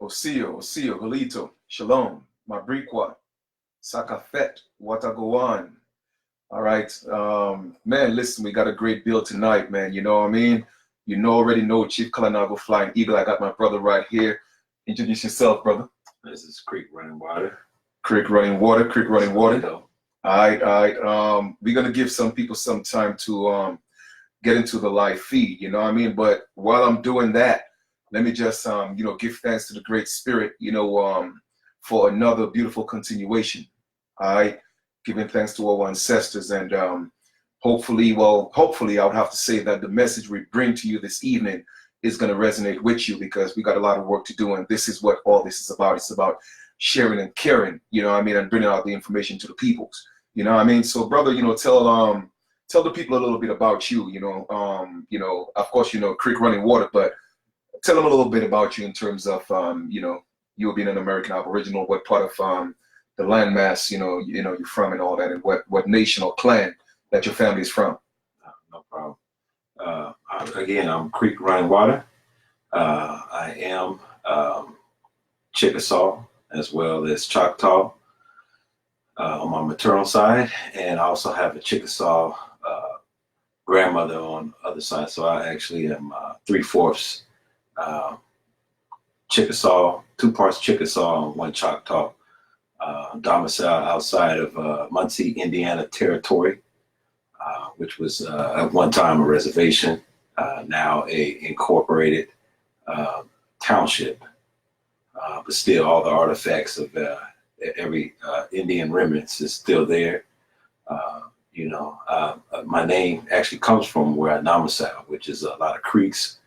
Osio, Halito, Shalom, Mabriqua, Sakafet, Watagoan. All right. Man, listen, we got a great bill tonight, man. You know what I mean? You know, already know Chief Kalanago Flying Eagle. I got my brother right here. Introduce yourself, brother. This is Creek Running Water. Creek Running Water, Creek Running Water. All right, all right. We're going to give some people some time to get into the live feed, you know what I mean? But while I'm doing that, let me just, give thanks to the Great Spirit, for another beautiful continuation. All right. Giving thanks to our ancestors, and hopefully I would have to say that the message we bring to you this evening is going to resonate with you, because we got a lot of work to do, and this is what all this is about. It's about sharing and caring, you know what I mean, and bringing out the information to the peoples, you know what I mean? So, brother, tell the people a little bit about you, of course, Creek Running Water, but tell them a little bit about you in terms of, you being an American Aboriginal, what part of the landmass, you're from, and all that, and what nation or clan that your family is from. No problem. Again, I'm Creek Running Water. I am Chickasaw as well as Choctaw on my maternal side, and I also have a Chickasaw grandmother on the other side. So I actually am 3/4 Chickasaw, 2 parts Chickasaw and 1 Choctaw. Domicile outside of Muncie, Indiana territory, which was at one time a reservation, now a incorporated township, but still all the artifacts of every Indian remnants is still there. My name actually comes from where I domicile, which is a lot of creeks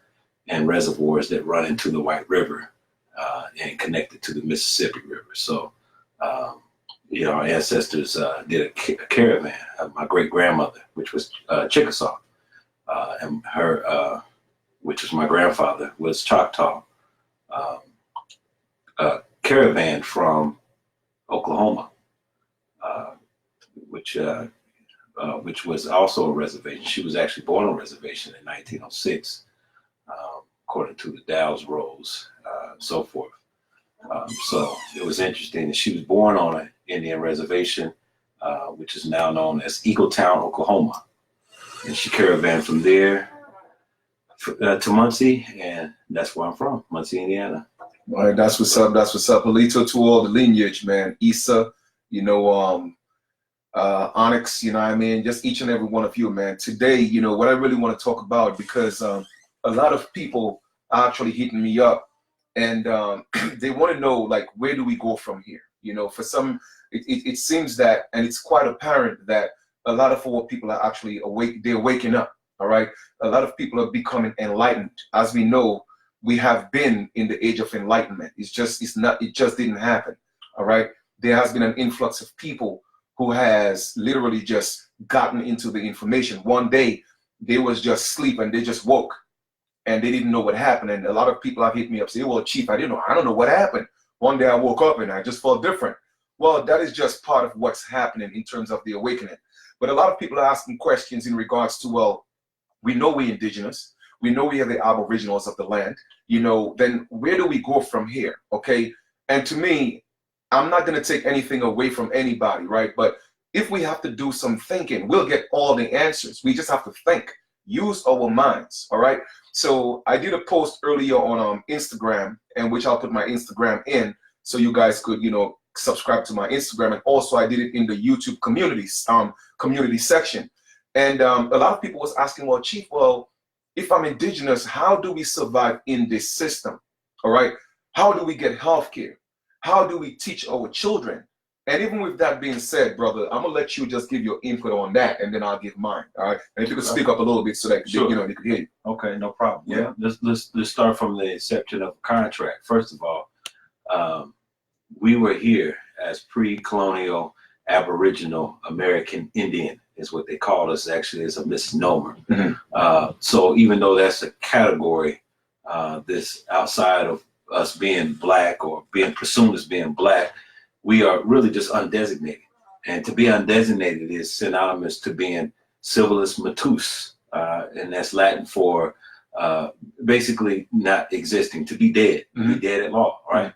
and reservoirs that run into the White River and connected to the Mississippi River. So, our ancestors did a caravan. My great grandmother, which was Chickasaw, and her, which was my grandfather, was Choctaw, caravan from Oklahoma, which was also a reservation. She was actually born on a reservation in 1906, according to the Dow's rolls, and so forth. So it was interesting that she was born on an Indian reservation, which is now known as Eagletown, Oklahoma. And she caravaned from there to Muncie, and that's where I'm from, Muncie, Indiana. All right, that's what's up. That's what's up. Alito to all the lineage, man. Issa, Onyx, you know what I mean? Just each and every one of you, man. Today, what I really want to talk about, because a lot of people are actually hitting me up, and they want to know, like, where do we go from here? For some, it seems that, and it's quite apparent that a lot of our people are actually awake. They're waking up. All right. A lot of people are becoming enlightened. As we know, we have been in the age of enlightenment. It just didn't happen. All right. There has been an influx of people who has literally just gotten into the information. One day they was just asleep and they just woke, and they didn't know what happened. And a lot of people have hit me up, say, well, Chief, I don't know what happened. One day I woke up and I just felt different. Well, that is just part of what's happening in terms of the awakening. But a lot of people are asking questions in regards to, well, we know we're indigenous. We know we are the aboriginals of the land. Then where do we go from here? Okay. And to me, I'm not going to take anything away from anybody, right? But if we have to do some thinking, we'll get all the answers. We just have to think, use our minds. All right. So I did a post earlier on Instagram, and which I'll put my Instagram in so you guys could, subscribe to my Instagram. And also I did it in the YouTube community section. And a lot of people was asking, well, Chief, well, if I'm indigenous, how do we survive in this system? All right. How do we get healthcare? How do we teach our children? And even with that being said, brother, I'm gonna let you just give your input on that, and then I'll give mine. All right. And if you could speak up a little bit so that Sure. they could hear you. Okay, no problem. Yeah. Let's start from the inception of a contract. First of all, we were here as pre-colonial Aboriginal American Indian is what they call us. Actually, is a misnomer. Mm-hmm. So even though that's a category, this outside of us being black or being presumed as being black, we are really just undesignated. And to be undesignated is synonymous to being civilis matus, and that's Latin for basically not existing, to be dead, to be dead at law, right?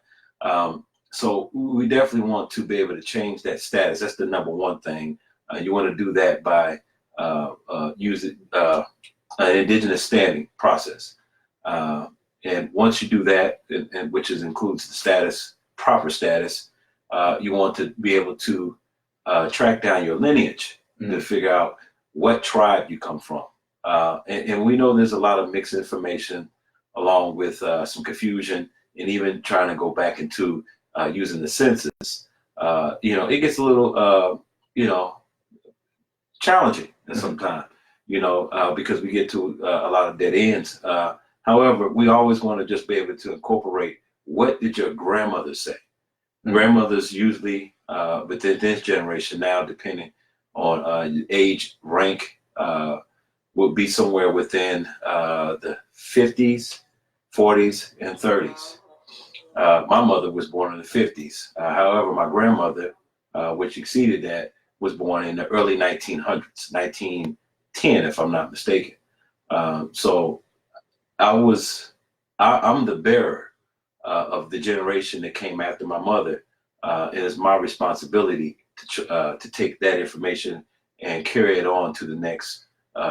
So we definitely want to be able to change that status. That's the number one thing. You want to do that by using an indigenous standing process. And once you do that, and which includes the status, proper status, you want to be able to track down your lineage to figure out what tribe you come from. And we know there's a lot of mixed information along with some confusion, and even trying to go back into using the census. It gets a little, challenging sometimes, because we get to a lot of dead ends. However, we always want to just be able to incorporate, what did your grandmother say? Grandmothers usually, within this generation now, depending on age, rank, will be somewhere within the 50s, 40s, and 30s. My mother was born in the 50s. However, my grandmother, which exceeded that, was born in the early 1900s, 1910, if I'm not mistaken. So I'm the bearer of the generation that came after my mother. It is my responsibility to take that information and carry it on to the next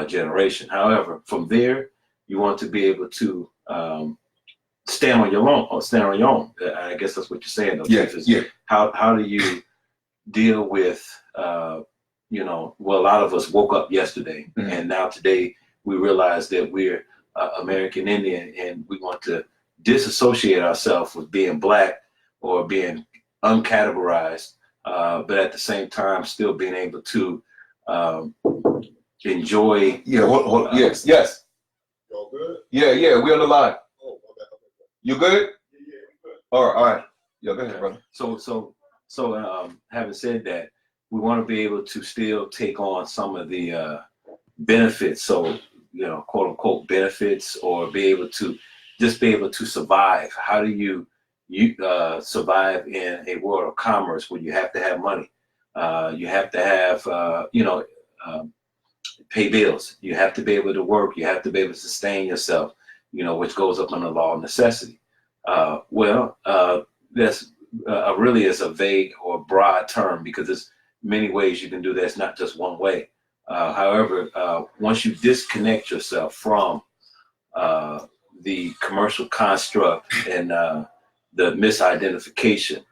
generation. However, from there, you want to be able to stand on your own. I guess that's what you're saying, though. Yeah. How do you deal with, a lot of us woke up yesterday, and now today we realize that we're American Indian, and we want to disassociate ourselves with being Black or being uncategorized, but at the same time still being able to enjoy. Yes. Y'all good? Yeah, we on the line. Oh, my bad. You good? Yeah, I'm good. All right. Yeah, go ahead, brother. So having said that, we want to be able to still take on some of the benefits. So, quote unquote benefits, or be able to survive. How do you survive in a world of commerce where you have to have money? You have to have, pay bills. You have to be able to work. You have to be able to sustain yourself, which goes up under law of necessity. That's really is a vague or broad term, because there's many ways you can do that. It's not just one way. However, once you disconnect yourself from the commercial construct and the misidentification,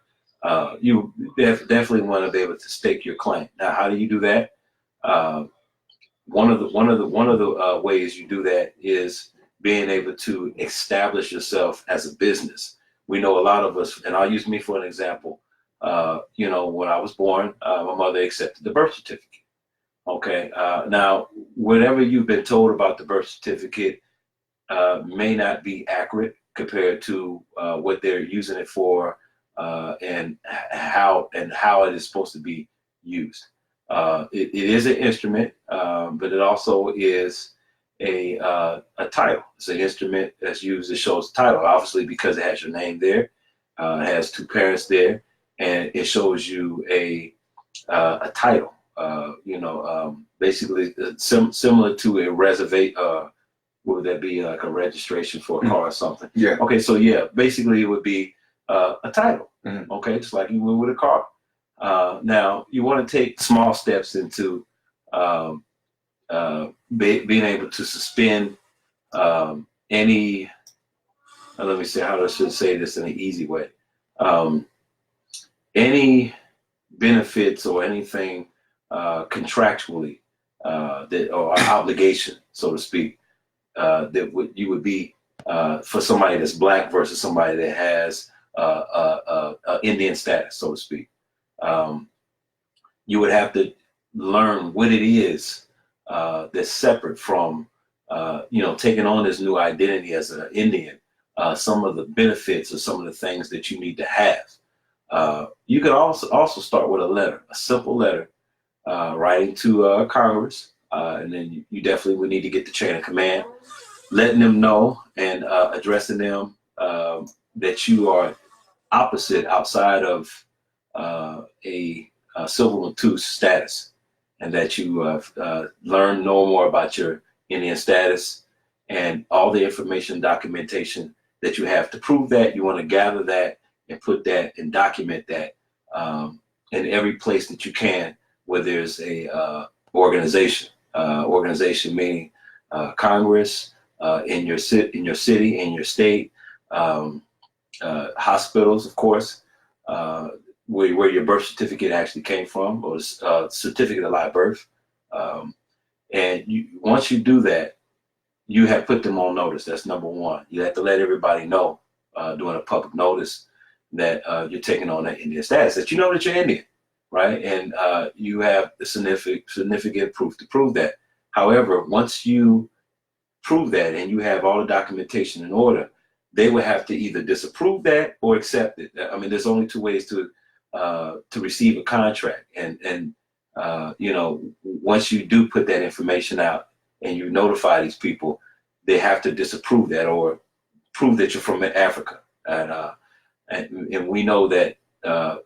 you definitely want to be able to stake your claim. Now, how do you do that? One of the ways you do that is being able to establish yourself as a business. We know a lot of us, and I'll use me for an example. When I was born, my mother accepted the birth certificate. Okay. Now, whatever you've been told about the birth certificate may not be accurate compared to what they're using it for, and how it is supposed to be used. It is an instrument, but it also is a title. It's an instrument that's used. It shows title, obviously, because it has your name there. It has two parents there, and it shows you a title. Basically similar to a reservation. What would that be, like a registration for a car or something? Yeah. Okay, so yeah, basically it would be a title. Okay, just like you would with a car. Now you want to take small steps into being able to suspend any. Let me see how I should say this in an easy way. Any benefits or anything contractually that, or obligation, so to speak, that you would be for somebody that's Black versus somebody that has Indian status, so to speak. You would have to learn what it is that's separate from, taking on this new identity as an Indian. Some of the benefits or some of the things that you need to have. You could also start with a letter, a simple letter, writing to Congress, and then you definitely would need to get the chain of command, letting them know and addressing them that you are outside of a civil two status, and that you know more about your Indian status, and all the information, documentation that you have to prove that. You want to gather that and put that and document that in every place that you can where there's a organization. Organization meaning Congress, in your city, in your state, hospitals, of course, where your birth certificate actually came from, or certificate of live birth. And once you do that, you have put them on notice. That's number one. You have to let everybody know during a public notice that you're taking on that Indian status, that you know that you're Indian, right? And you have the significant proof to prove that. However, once you prove that and you have all the documentation in order, they will have to either disapprove that or accept it. I mean, there's only two ways to receive a contract. And you know, once you do put that information out and you notify these people, they have to disapprove that or prove that you're from Africa. And we know that,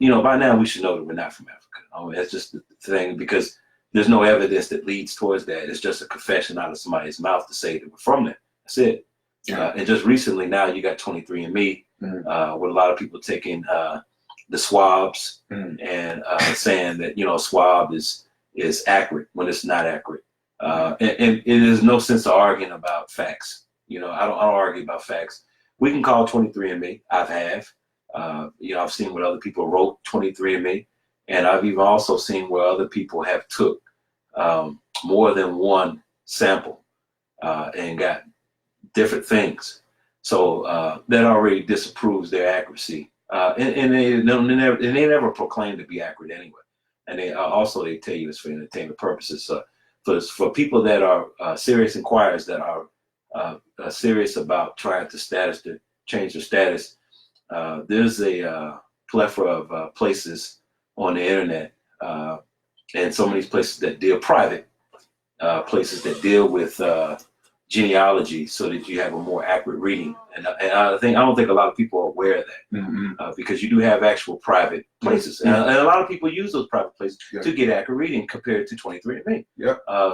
you know, by now we should know that we're not from Africa. I mean, that's just the thing, because there's no evidence that leads towards that. It's just a confession out of somebody's mouth to say that we're from there. That's it. Yeah. And just recently now you got 23andMe, with a lot of people taking the swabs and saying that, you know, swab is accurate when it's not accurate. And it is no sense of arguing about facts. You know, I don't argue about facts. We can call 23andMe. You know, I've seen what other people wrote 23andMe, and I've even also seen where other people have took more than one sample and got different things. So that already disapproves their accuracy. And they never proclaim to be accurate anyway. And they also, they tell you it's for entertainment purposes. So for people that are serious inquirers, that are serious about trying to change their status, there's a plethora of places on the internet, and some of these places that deal private, places that deal with genealogy, so that you have a more accurate reading. And I don't think a lot of people are aware of that, because you do have actual private places, and a lot of people use those private places to get accurate reading compared to 23andMe.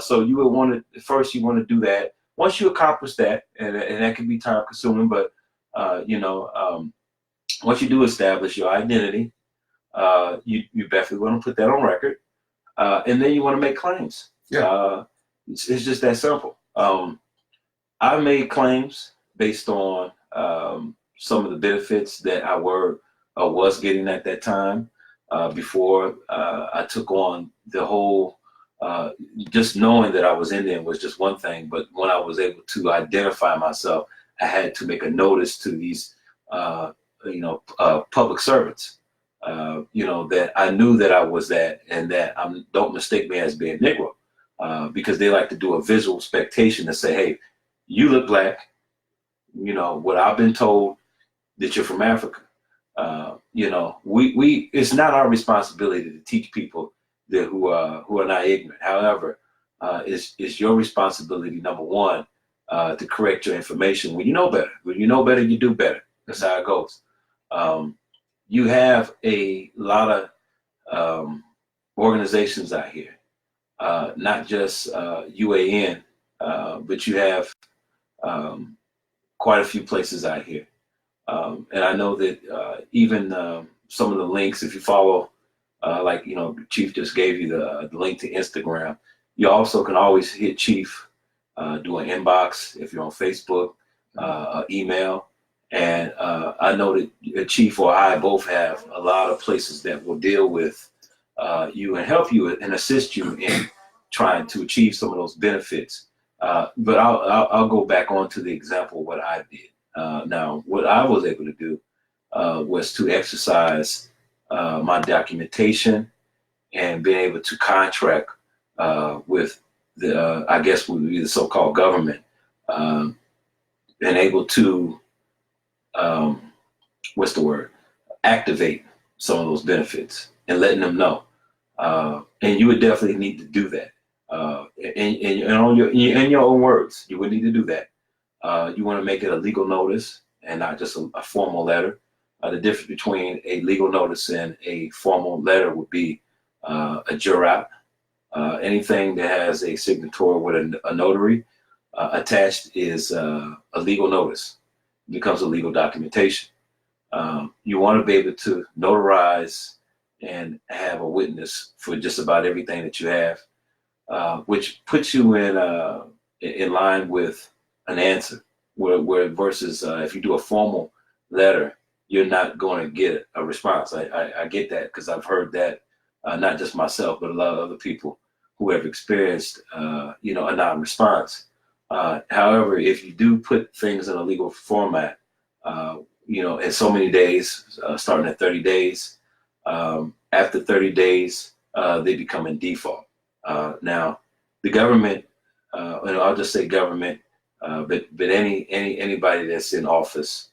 So you would want to first to do that. Once you accomplish that, and that can be time consuming, but you know, once you do establish your identity, you definitely want to put that on record, and then you want to make claims. It's just that simple. I made claims based on some of the benefits that I was getting at that time, before I took on the whole. Just knowing that I was Indian was just one thing, but when I was able to identify myself, I had to make a notice to these you know, public servants, you know, that I knew that I was that, and that don't mistake me as being Negro, because they like to do a visual expectation to say, hey, you look black, you know, what I've been told that you're from Africa. You know, it's not our responsibility to teach people that who are not ignorant. However, it's your responsibility, number one, to correct your information when you know better. When you know better, you do better. That's how it goes. You have a lot of organizations out here, not just UAN, but you have quite a few places out here. And I know that even some of the links, if you follow, like, you know, Chief just gave you the link to Instagram, you also can always hit Chief, do an inbox if you're on Facebook, email. And I know that Chief or I both have a lot of places that will deal with you and help you and assist you in trying to achieve some of those benefits. But I'll go back on to the example of what I did. Now, what I was able to do was to exercise my documentation and being able to contract with the, I guess would be the so-called government, and able to, activate some of those benefits and letting them know. And you would definitely need to do that. In your own words, you would need to do that. You want to make it a legal notice and not just a formal letter. The difference between a legal notice and a formal letter would be a jurat. Anything that has a signatory with a notary, attached is a legal notice. It becomes a legal documentation. You want to be able to notarize and have a witness for just about everything that you have, which puts you in line with an answer. Where versus if you do a formal letter, you're not going to get a response. I get that because I've heard that, not just myself, but a lot of other people who have experienced, a non-response. However, if you do put things in a legal format, in so many days, starting at 30 days, after 30 days, they become in default. Now, the government, and I'll just say government, but anybody that's in office,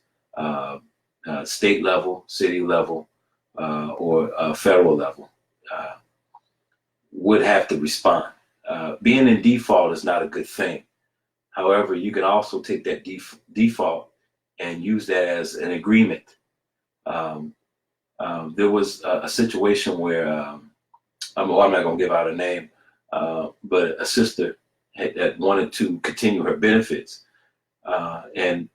state level, city level, or federal level, would have to respond. Being in default is not a good thing. However, you can also take that default and use that as an agreement. There was a situation where, I'm not going to give out a name, but a sister had wanted to continue her benefits. And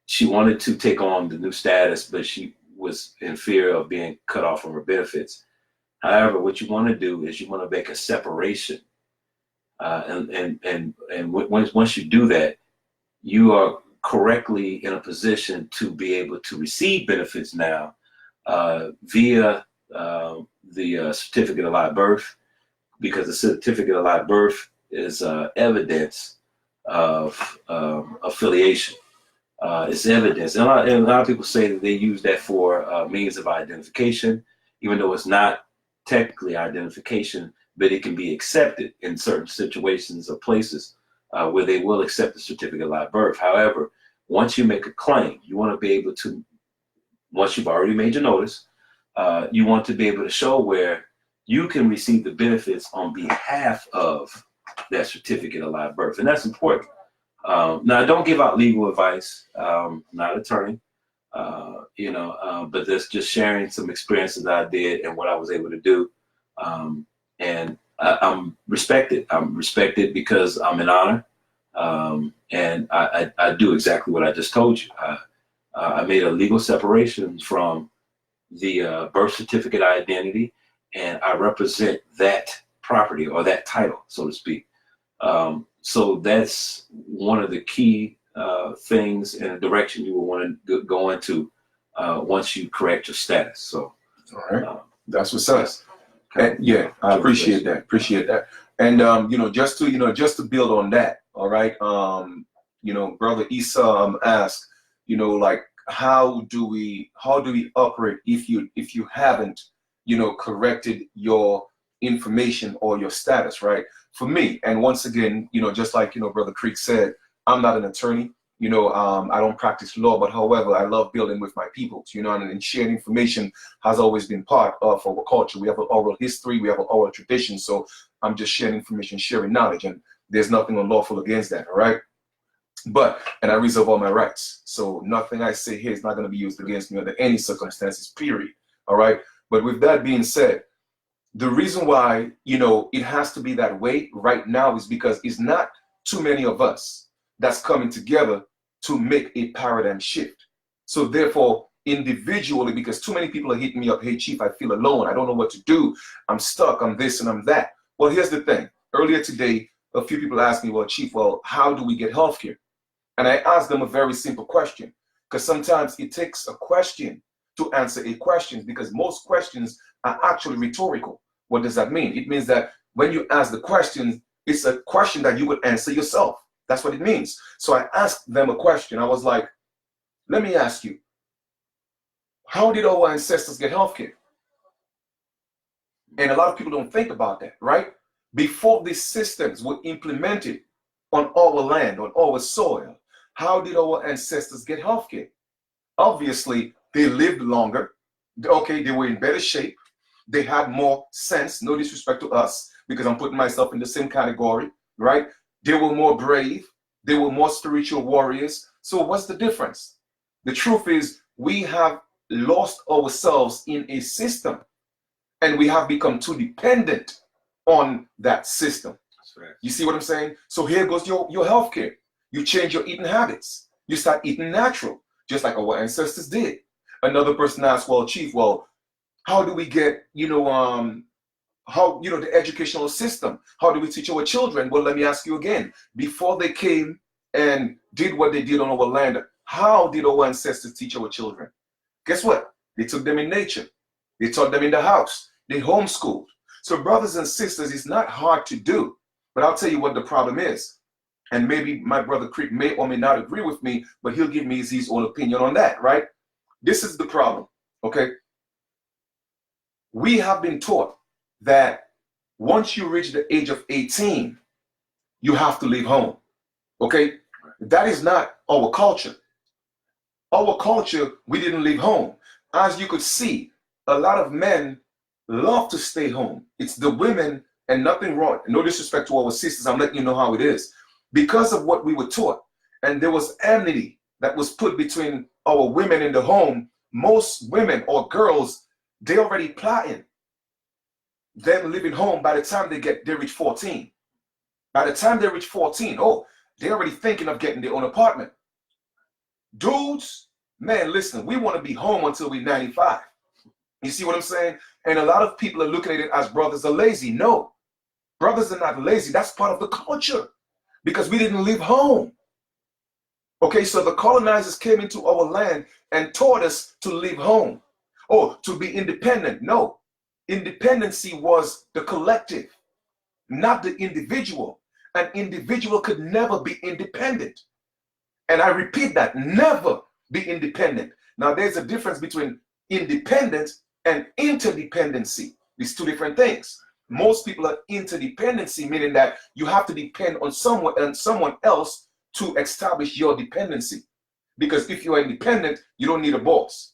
she wanted to take on the new status, but she was in fear of being cut off from her benefits. However, what you want to do is you want to make a separation. And once you do that, you are correctly in a position to be able to receive benefits now via the certificate of live birth, because the certificate of live birth is evidence of affiliation. It's evidence. And a lot of people say that they use that for means of identification, even though it's not technically identification, but it can be accepted in certain situations or places where they will accept the certificate of live birth. However, once you make a claim, you want to be able to, once you've already made your notice, you want to be able to show where you can receive the benefits on behalf of that certificate of live birth. And that's important. Now, don't give out legal advice. I'm not an attorney, but that's just sharing some experiences that I did and what I was able to do. And I'm respected. I'm respected because I'm in honor. And I do exactly what I just told you. I made a legal separation from the birth certificate identity, and I represent that property or that title, so to speak. So that's one of the key things in a direction you will want to go into once you correct your status. So, all right, that's what's up. And yeah, I appreciate that. Appreciate that. And just to build on that, all right. Brother Issa asked, like, how do we operate if you haven't, corrected your information or your status, right? For me, and once again, just like Brother Creek said, I'm not an attorney. I don't practice law, but however, I love building with my people, and sharing information has always been part of our culture. We have an oral history, we have an oral tradition, so I'm just sharing information, sharing knowledge, and there's nothing unlawful against that, all right? And I reserve all my rights, so nothing I say here is not going to be used against me under any circumstances, period, all right? But with that being said, the reason why, it has to be that way right now is because it's not too many of us that's coming together to make a paradigm shift. So therefore, individually, because too many people are hitting me up, hey, Chief, I feel alone. I don't know what to do. I'm stuck. I'm this and I'm that. Well, here's the thing. Earlier today, a few people asked me, well, Chief, how do we get healthcare? And I asked them a very simple question, because sometimes it takes a question to answer a question, because most questions are actually rhetorical. What does that mean? It means that when you ask the question, it's a question that you would answer yourself. That's what it means. So I asked them a question. I was like, let me ask you, how did our ancestors get healthcare? And a lot of people don't think about that, right? Before these systems were implemented on our land, on our soil, how did our ancestors get healthcare? Obviously, they lived longer. Okay, they were in better shape. They had more sense, no disrespect to us, because I'm putting myself in the same category, right? They were more brave. They were more spiritual warriors. So what's the difference? The truth is we have lost ourselves in a system, and we have become too dependent on that system. That's right. You see what I'm saying? So here goes your healthcare. You change your eating habits. You start eating natural, just like our ancestors did. Another person asked, well, Chief, well, how do we get, the educational system? How do we teach our children? Well, let me ask you again. Before they came and did what they did on our land, how did our ancestors teach our children? Guess what? They took them in nature. They taught them in the house. They homeschooled. So brothers and sisters, it's not hard to do. But I'll tell you what the problem is. And maybe my brother Creek may or may not agree with me, but he'll give me his own opinion on that, right? This is the problem, okay? We have been taught that once you reach the age of 18, you have to leave home, okay? That is not our culture. Our culture, we didn't leave home. As you could see, a lot of men love to stay home. It's the women, and nothing wrong. No disrespect to our sisters, I'm letting you know how it is. Because of what we were taught, and there was enmity that was put between our women in the home, most women or girls, they already plotting them living home by the time they reach 14. By the time they reach 14, oh, they're already thinking of getting their own apartment. Dudes, man, listen, we want to be home until we're 95. You see what I'm saying? And a lot of people are looking at it as brothers are lazy. No, brothers are not lazy. That's part of the culture because we didn't leave home. Okay, so the colonizers came into our land and taught us to leave home. Oh, to be independent. No, independency was the collective, not the individual. An individual could never be independent. And I repeat that, never be independent. Now, there's a difference between independence and interdependency. These two different things. Most people are interdependency, meaning that you have to depend on someone else to establish your dependency. Because if you are independent, you don't need a boss.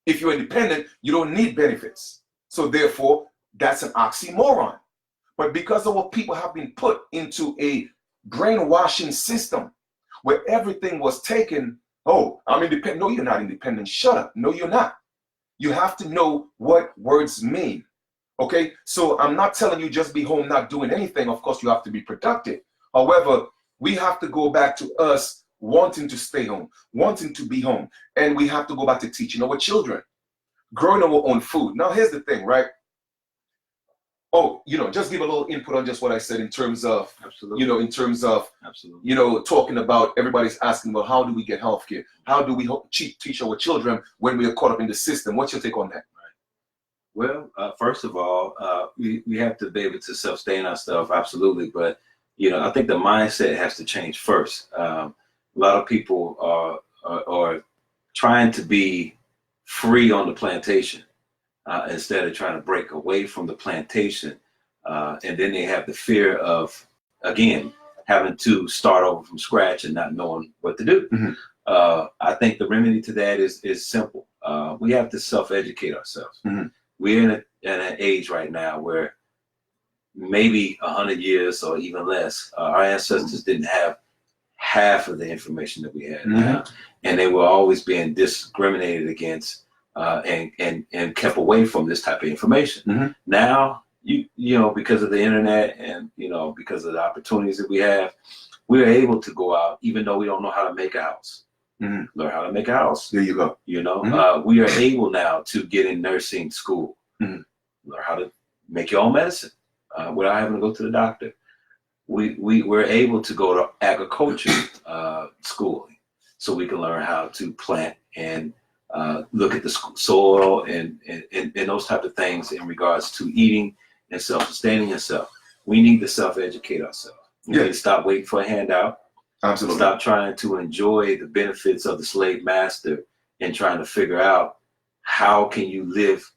If you're independent, you don't need benefits. So therefore, that's an oxymoron. But because our people have been put into a brainwashing system where everything was taken, oh, I'm independent. No, you're not independent. Shut up. No, you're not. You have to know what words mean. Okay, so I'm not telling you just be home not doing anything. Of course, you have to be productive. However, we have to go back to us wanting to stay home, wanting to be home. And we have to go back to teaching our children, growing our own food. Now, here's the thing, right? Oh, just give a little input on just what I said in terms of, Absolutely. Absolutely. Talking about everybody's asking, well, how do we get healthcare? How do we teach our children when we are caught up in the system? What's your take on that? Well, first of all, we have to be able to sustain ourselves, absolutely. But, I think the mindset has to change first. A lot of people are trying to be free on the plantation instead of trying to break away from the plantation. And then they have the fear of, again, having to start over from scratch and not knowing what to do. Mm-hmm. I think the remedy to that is simple. We have to self-educate ourselves. Mm-hmm. We're in an age right now where maybe 100 years or even less, our ancestors didn't have half of the information that we have now, and they were always being discriminated against and kept away from this type of information. Mm-hmm. Now, because of the internet and because of the opportunities that we have, we're able to go out even though we don't know how to make a house. Mm-hmm. Learn how to make a house. There you go. Mm-hmm. We are able now to get in nursing school, mm-hmm. learn how to make your own medicine without having to go to the doctor. We're able to go to agriculture school so we can learn how to plant and look at the soil and those type of things in regards to eating and self-sustaining yourself. We need to self-educate ourselves. We need to stop waiting for a handout. Absolutely. Stop trying to enjoy the benefits of the slave master and trying to figure out how can you live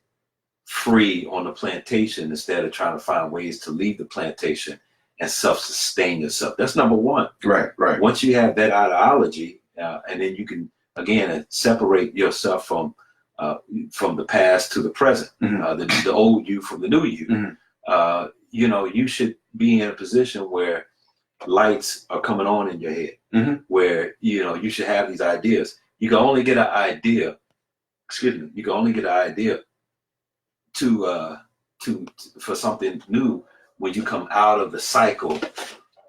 free on the plantation instead of trying to find ways to leave the plantation and self-sustain yourself. That's number one. Right. Once you have that ideology, and then you can, again, separate yourself from the past to the present, the old you from the new you. Mm-hmm. You should be in a position where lights are coming on in your head, where you should have these ideas. You can only get an idea. You can only get an idea for something new when you come out of the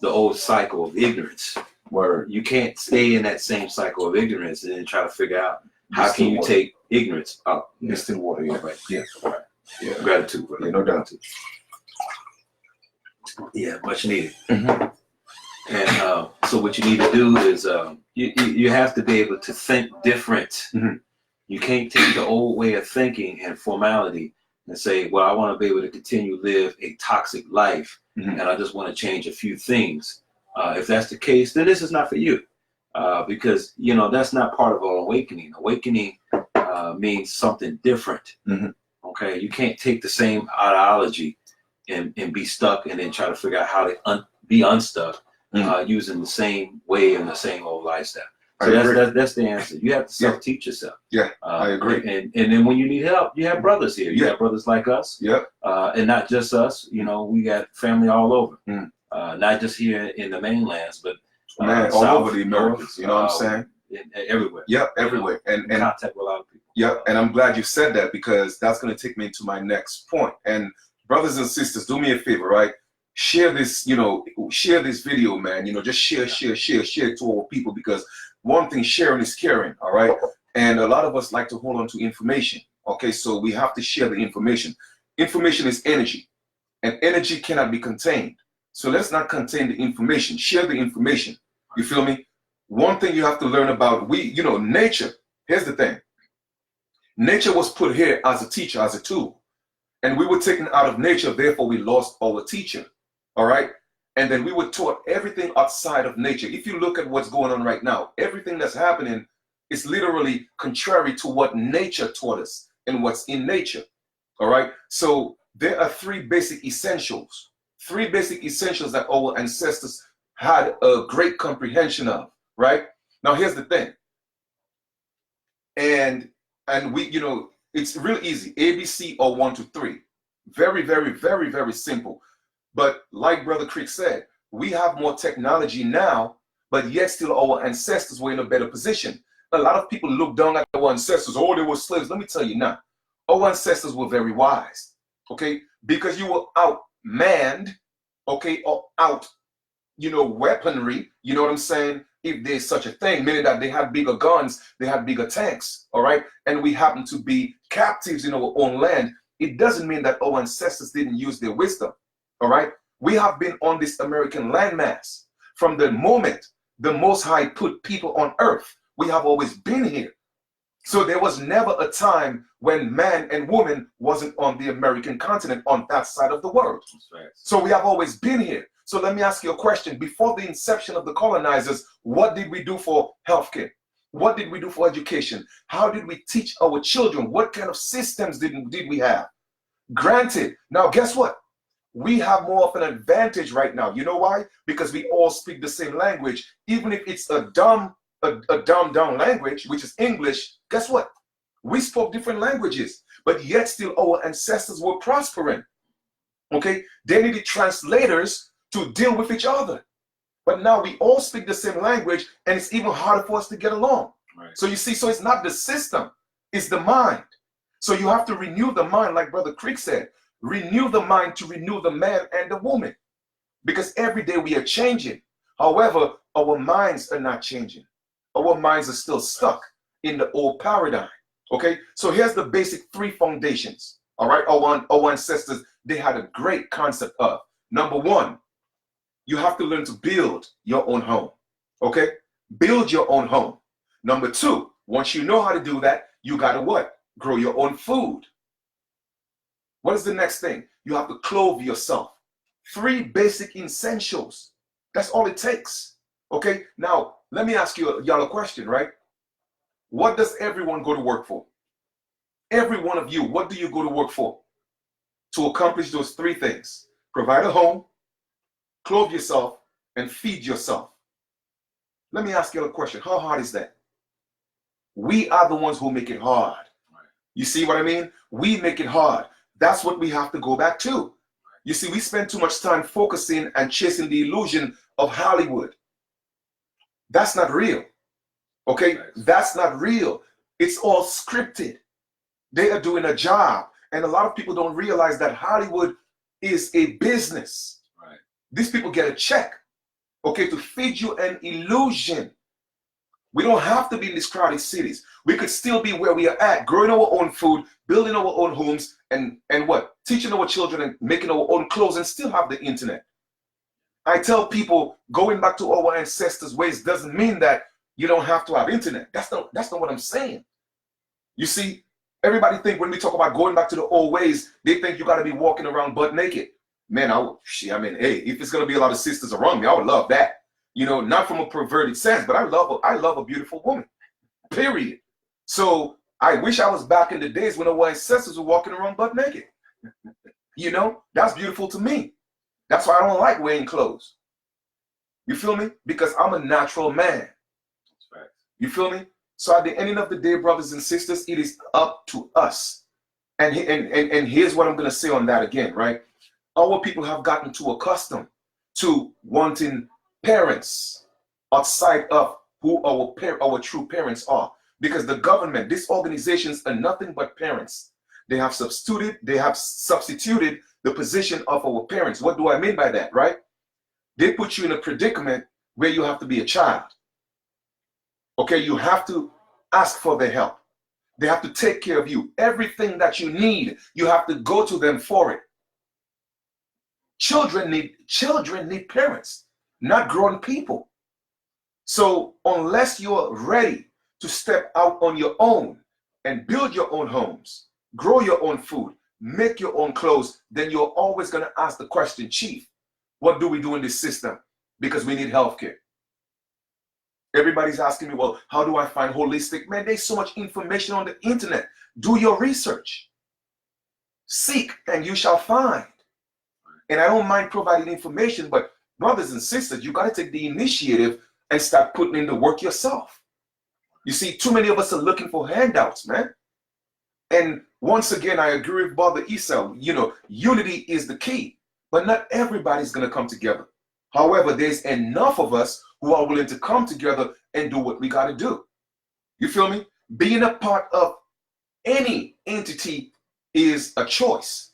old cycle of ignorance. Word. You can't stay in that same cycle of ignorance and then try to figure out how Distilled can you water. take ignorance up. Distilled water. Yeah. All right. Yeah. Right. Yeah. Gratitude, brother. Yeah, no doubt. Yeah, much needed. Mhm. And so what you need to do is you have to be able to think different. Mhm. You can't take the old way of thinking and formality and say, well, I want to be able to continue to live a toxic life, Mhm. and I just want to change a few things. If that's the case, then this is not for you, because that's not part of an awakening. Awakening means something different. Mhm. Okay, you can't take the same ideology and be stuck and then try to figure out how to be unstuck using the same way and the same old lifestyle. So that's the answer. You have to self-teach yourself. Yeah, I agree. And then when you need help, you have brothers here. You Yeah. have brothers like us. Yep. And not just us. We got family all over. Mm. Not just here in the mainlands, but Man, all South, over the Americas. North, You know what I'm saying? everywhere. Yep, everywhere. And Contact with a lot of people. yep, and I'm glad you said that, because that's going to take me into my next point. And brothers and sisters, do me a favor, right? Share this, share this video, man. Just share it to our people, because one thing, sharing is caring, all right? And a lot of us like to hold on to information, okay? So we have to share the information. Information is energy, and energy cannot be contained. So let's not contain the information. Share the information. You feel me? One thing you have to learn about, nature. Here's the thing. Nature was put here as a teacher, as a tool. And we were taken out of nature, therefore we lost our teacher, all right? And then we were taught everything outside of nature. If you look at what's going on right now, everything that's happening is literally contrary to what nature taught us and what's in nature, all right? So there are three basic essentials that our ancestors had a great comprehension of, right? Now, here's the thing. And we, it's real easy. ABC or 1 to 3. Very, very, very, very simple. But like Brother Creek said, we have more technology now, but yet still our ancestors were in a better position. A lot of people look down at our ancestors. Oh, they were slaves. Let me tell you now. Our ancestors were very wise, okay? Because you were outmanned, okay, or out, weaponry, you know what I'm saying? If there's such a thing, meaning that they had bigger guns, they had bigger tanks, all right? And we happen to be captives in our own land. It doesn't mean that our ancestors didn't use their wisdom, all right? We have been on this American landmass from the moment the Most High put people on earth. We have always been here. So there was never a time when man and woman wasn't on the American continent, on that side of the world. Right. So we have always been here. So let me ask you a question. Before the inception of the colonizers, what did we do for healthcare? What did we do for education? How did we teach our children? What kind of systems did we have? Granted, now guess what? We have more of an advantage right now. You know why? Because we all speak the same language. Even if it's a dumbed down language, which is English, guess what? We spoke different languages, but yet still our ancestors were prospering. Okay? They needed translators to deal with each other. But now we all speak the same language, and it's even harder for us to get along. Right. So you see, so it's not the system, it's the mind. So you have to renew the mind, like Brother Creek said. Renew the mind to renew the man and the woman. Because every day we are changing. However, our minds are not changing. Our minds are still stuck in the old paradigm. Okay? So here's the basic three foundations. All right? Our ancestors, they had a great concept of. Number one, you have to learn to build your own home. Okay? Build your own home. Number two, once you know how to do that, you got to what? Grow your own food. What is the next thing? You have to clothe yourself. Three basic essentials. That's all it takes. Okay? Now, let me ask y'all a question, right? What does everyone go to work for? Every one of you, what do you go to work for? To accomplish those three things. Provide a home, clothe yourself, and feed yourself. Let me ask you a question. How hard is that? We are the ones who make it hard. You see what I mean? We make it hard. That's what we have to go back to. You see, we spend too much time focusing and chasing the illusion of Hollywood. That's not real. Okay? That's not real. It's all scripted. They are doing a job. And a lot of people don't realize that Hollywood is a business. Right. These people get a check. okay, to feed you an illusion. We don't have to be in these crowded cities. We could still be where we are at, growing our own food, building our own homes, and what? Teaching our children and making our own clothes and still have the internet. I tell people going back to our ancestors' ways doesn't mean that you don't have to have internet. That's not what I'm saying. You see, everybody think when we talk about going back to the old ways, they think you got to be walking around butt naked. Man, hey, if it's gonna be a lot of sisters around me, I would love that. You know, not from a perverted sense, but I love a beautiful woman. Period. So I wish I was back in the days when our ancestors were walking around butt naked. You know, that's beautiful to me. That's why I don't like wearing clothes. You feel me? Because I'm a natural man. That's right. You feel me? So at the end of the day, brothers and sisters, it is up to us. And here's what I'm gonna say on that again, right? Our people have gotten too accustomed to wanting parents outside of who our true parents are, because the government, these organizations are nothing but parents. They have substituted the position of our parents. What do I mean by that, right? They put you in a predicament where you have to be a child. Okay, you have to ask for their help. They have to take care of you. Everything that you need, you have to go to them for it. Children need parents, not grown people. So unless you're ready to step out on your own and build your own homes, grow your own food, make your own clothes, then you're always going to ask the question, Chief, what do we do in this system? Because we need healthcare. Everybody's asking me, well, how do I find holistic? Man, there's so much information on the internet. Do your research. Seek and you shall find. And I don't mind providing information, but brothers and sisters, you got to take the initiative and start putting in the work yourself. You see, too many of us are looking for handouts, man. And once again, I agree with Brother Esau. You know, unity is the key, but not everybody's going to come together. However, there's enough of us who are willing to come together and do what we got to do. You feel me? Being a part of any entity is a choice.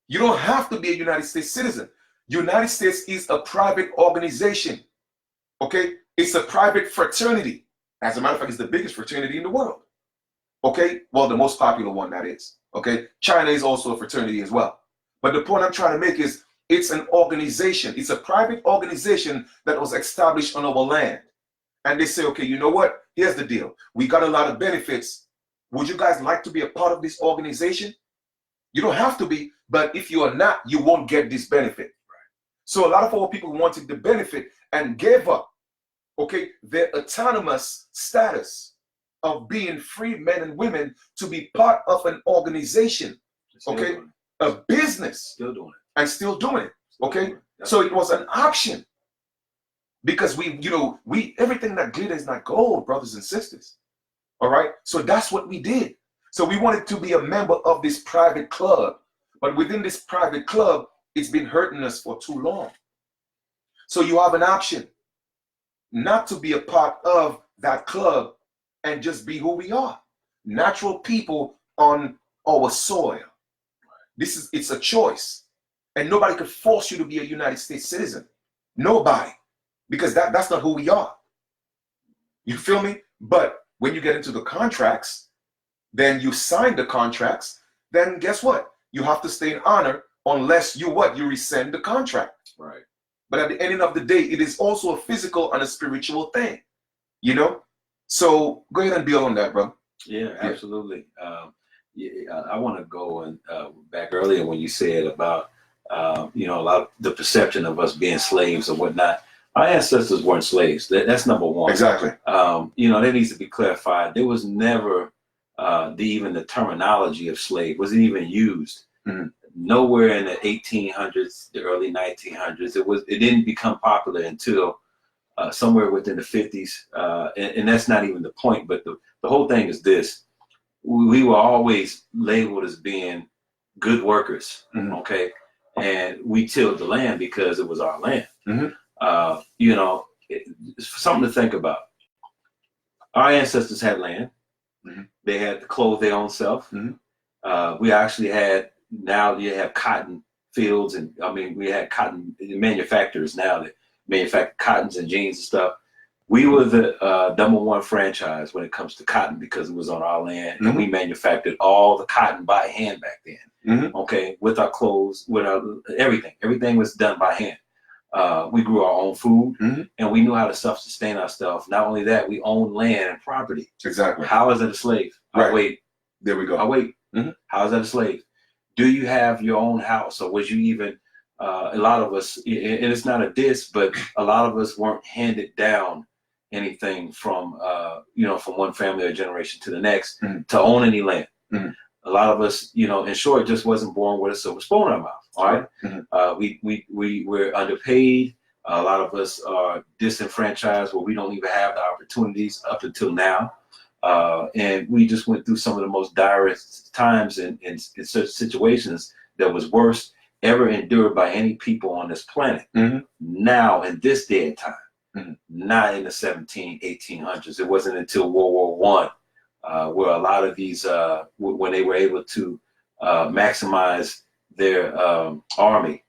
You don't have to be a United States citizen. United States is a private organization. Okay? It's a private fraternity. As a matter of fact, it's the biggest fraternity in the world. Okay? Well, the most popular one, that is. Okay? China is also a fraternity as well. But the point I'm trying to make is it's an organization. It's a private organization that was established on our land. And they say, okay, you know what? Here's the deal. We got a lot of benefits. Would you guys like to be a part of this organization? You don't have to be, but if you are not, you won't get this benefit. Right. So a lot of our people wanted the benefit and gave up, okay, their autonomous status of being free men and women to be part of an organization, okay, a business. Still doing it. And still doing it, okay? So it was an option because everything that glitters is not gold, brothers and sisters, all right? So that's what we did. So we wanted to be a member of this private club, but within this private club, it's been hurting us for too long. So you have an option not to be a part of that club and just be who we are, natural people on our soil. It's a choice, and nobody could force you to be a United States citizen. Nobody, because that's not who we are. You feel me? But when you get into the contracts, then you sign the contracts, then guess what? You have to stay in honor unless you rescind the contract. Right. But at the end of the day, it is also a physical and a spiritual thing, you know? So go ahead and build on that, bro. Yeah, absolutely. I want to go and back earlier when you said about, a lot of the perception of us being slaves or whatnot. Our ancestors weren't slaves. That's number one. Exactly. That needs to be clarified. There was never even the terminology of slave wasn't even used. Mm-hmm. Nowhere in the 1800s, the early 1900s, it didn't become popular until somewhere within the 50s. And that's not even the point. But the whole thing is this. We were always labeled as being good workers. Mm-hmm. Okay. And we tilled the land because it was our land. Mm-hmm. It's something to think about. Our ancestors had land. Mm-hmm. They had to clothe their own self. Mm-hmm. We actually now you have cotton fields, and we had cotton manufacturers now that manufactured cottons and jeans and stuff. We were the #1 franchise when it comes to cotton because it was on our land, and we manufactured all the cotton by hand back then. Okay, with our clothes, with our everything was done by hand. We grew our own food, and we knew how to self-sustain ourselves. Not only that, we owned land and property. Exactly. How is it a slave? Right. Wait. There we go. Wait. How is that a slave? Do you have your own house, or was you even? A lot of us, and it's not a diss, but a lot of us weren't handed down anything from from one family or generation to the next to own any land. A lot of us, in short, just wasn't born with a silver spoon in our mouth. All right, we were underpaid. A lot of us are disenfranchised, where we don't even have the opportunities up until now, and we just went through some of the most direst times in such situations that was worst ever endured by any people on this planet. Now, in this day and time. Not in the 1800s. It wasn't until World War I where a lot of these, when they were able to maximize their army,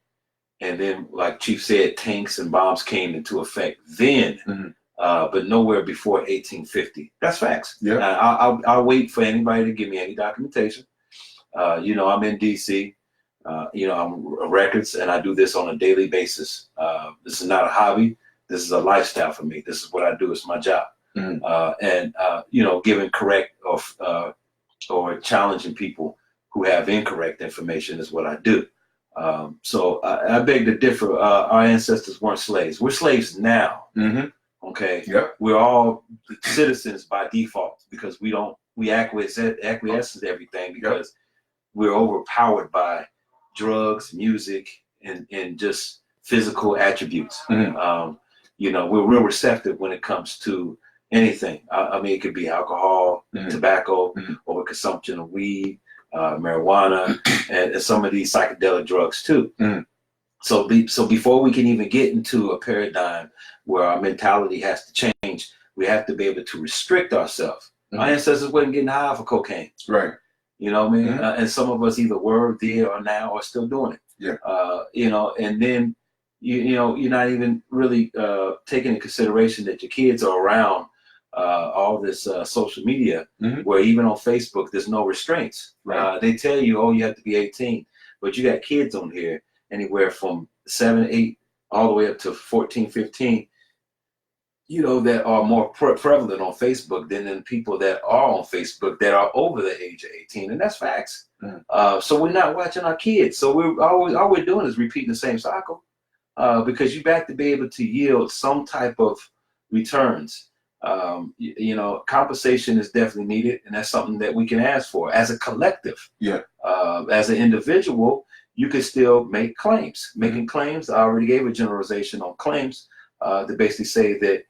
and then, like Chief said, tanks and bombs came into effect then, but nowhere before 1850. That's facts. Yeah. I'll wait for anybody to give me any documentation. I'm in DC. I'm records, and I do this on a daily basis. This is not a hobby. This is a lifestyle for me. This is what I do. It's my job. Giving correct or challenging people who have incorrect information is what I do. So I beg to differ. Our ancestors weren't slaves. We're slaves now. Okay. Yep. We're all citizens by default because we acquiesce to everything because we're overpowered by drugs, music, and just physical attributes. We're real receptive when it comes to anything. I mean, it could be alcohol, tobacco, or consumption of weed, marijuana, and some of these psychedelic drugs too. So before we can even get into a paradigm where our mentality has to change, we have to be able to restrict ourselves. Our ancestors wasn't getting high for cocaine. Right. You know what I mean? And some of us either were, did, or now are still doing it. Yeah. And then you're not even really taking into consideration that your kids are around all this social media, where even on Facebook, there's no restraints. Right. They tell you, oh, you have to be 18, but you got kids on here anywhere from 7, 8, all the way up to 14, 15, that are more prevalent on Facebook than the people that are on Facebook that are over the age of 18. And that's facts. So we're not watching our kids. So all we're doing is repeating the same cycle. Because you have to be able to yield some type of returns. Compensation is definitely needed, and that's something that we can ask for as a collective. Yeah. As an individual, you can still make claims. Making claims, I already gave a generalization on claims to basically say that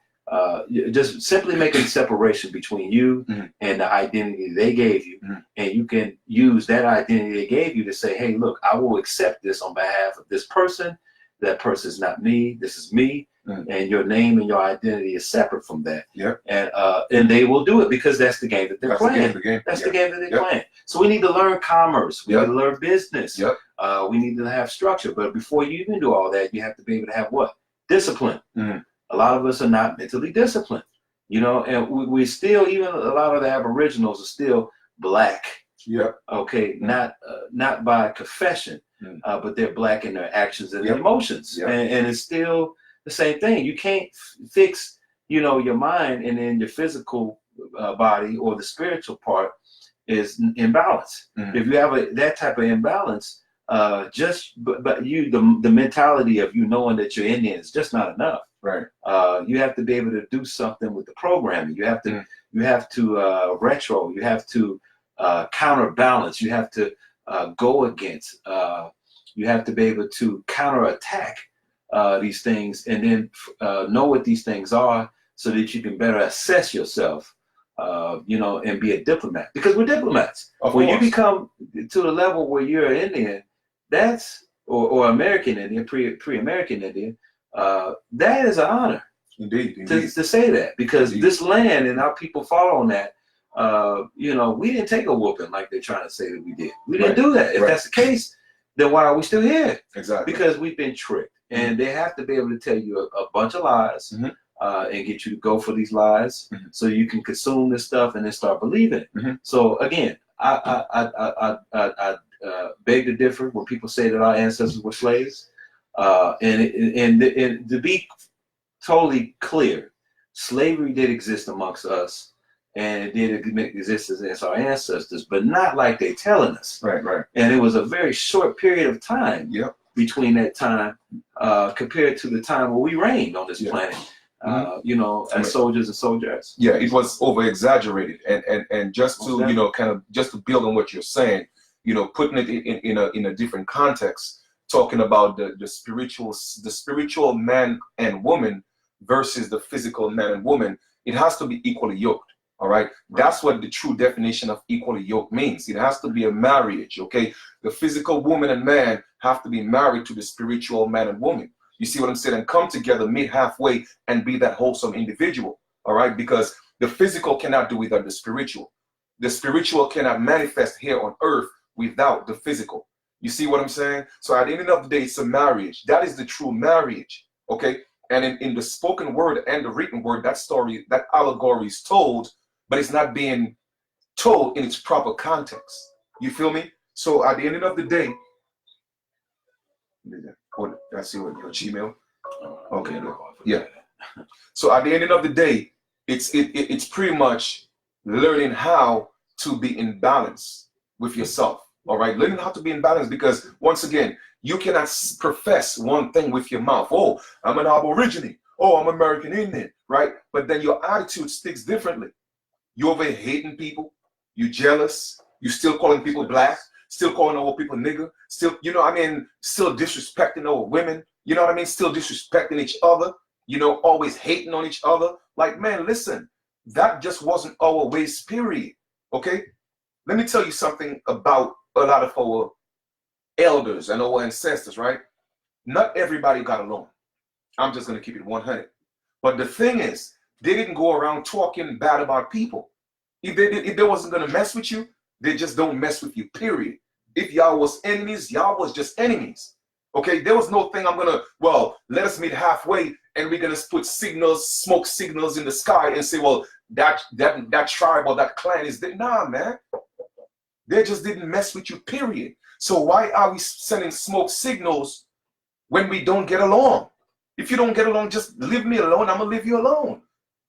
just simply making a separation between you and the identity they gave you, and you can use that identity they gave you to say, hey, look, I will accept this on behalf of this person. That person is not me. This is me, and your name and your identity is separate from that. Yeah. And they will do it because that's the game that they're playing. That's the game that they're playing. So we need to learn commerce. We need to learn business. We need to have structure. But before you even do all that, you have to be able to have what? Discipline. A lot of us are not mentally disciplined. And we still, even a lot of the Aboriginals are still black. Yeah. Okay. Not by confession. But they're black in their actions and their emotions. And it's still the same thing. You can't fix, your mind, and then your physical body or the spiritual part is imbalance. If you have that type of imbalance, but the mentality of knowing that you're Indian is just not enough. Right. You have to be able to do something with the programming. You have to retro. You have to counterbalance. You have to go against. You have to be able to counterattack these things, and then know what these things are, so that you can better assess yourself, and be a diplomat. Because we're diplomats. When you become to the level where you're an Indian, or American Indian, pre-American Indian, that is an honor. Indeed. To say that, because this land and our people follow on that. We didn't take a whooping like they're trying to say that we did. We didn't do that. If that's the case, then why are we still here? Exactly. Because we've been tricked. and they have to be able to tell you a bunch of lies and get you to go for these lies so you can consume this stuff and then start believing it. So again, I beg to differ when people say that our ancestors were slaves. And to be totally clear, slavery did exist amongst us, and it did exist as our ancestors, but not like they telling us. Right, right. And it was a very short period of time between that time compared to the time where we reigned on this planet. You know, as soldiers and soldieres. Yeah, it was over exaggerated, and just to you know, kind of just to build on what you're saying, you know, putting it in a different context, talking about the spiritual man and woman versus the physical man and woman, it has to be equally yoked. All right, that's what the true definition of equally yoked means. It has to be a marriage. Okay, the physical woman and man have to be married to the spiritual man and woman. You see what I'm saying? And come together, meet halfway, and be that wholesome individual. All right, because the physical cannot do without the spiritual. The spiritual cannot manifest here on earth without the physical. You see what I'm saying? So at the end of the day, it's a marriage. That is the true marriage. Okay, and in the spoken word and the written word, that story, that allegory is told, but it's not being told in its proper context. You feel me? So at the end of the day, I see what your Gmail. Okay, yeah. So at the end of the day, it's pretty much learning how to be in balance with yourself. All right, learning how to be in balance, because once again, you cannot profess one thing with your mouth. Oh, I'm an Aborigine. Oh, I'm American Indian, right? But then your attitude speaks differently. You over here hating people, you jealous, you still calling people black, still calling old people nigger, still, you know what I mean, still disrespecting old women, you know what I mean, still disrespecting each other, you know, always hating on each other. Like, man, listen, that just wasn't our ways, period. Okay? Let me tell you something about a lot of our elders and our ancestors, right? Not everybody got along. I'm just going to keep it 100. But the thing is, they didn't go around talking bad about people. If they wasn't going to mess with you, they just don't mess with you, period. If y'all was enemies, y'all was just enemies. Okay, there was no thing I'm going to, well, let us meet halfway and we're going to put signals, smoke signals in the sky and say, well, that tribe or that clan is there. Nah, man. They just didn't mess with you, period. So why are we sending smoke signals when we don't get along? If you don't get along, just leave me alone. I'm going to leave you alone.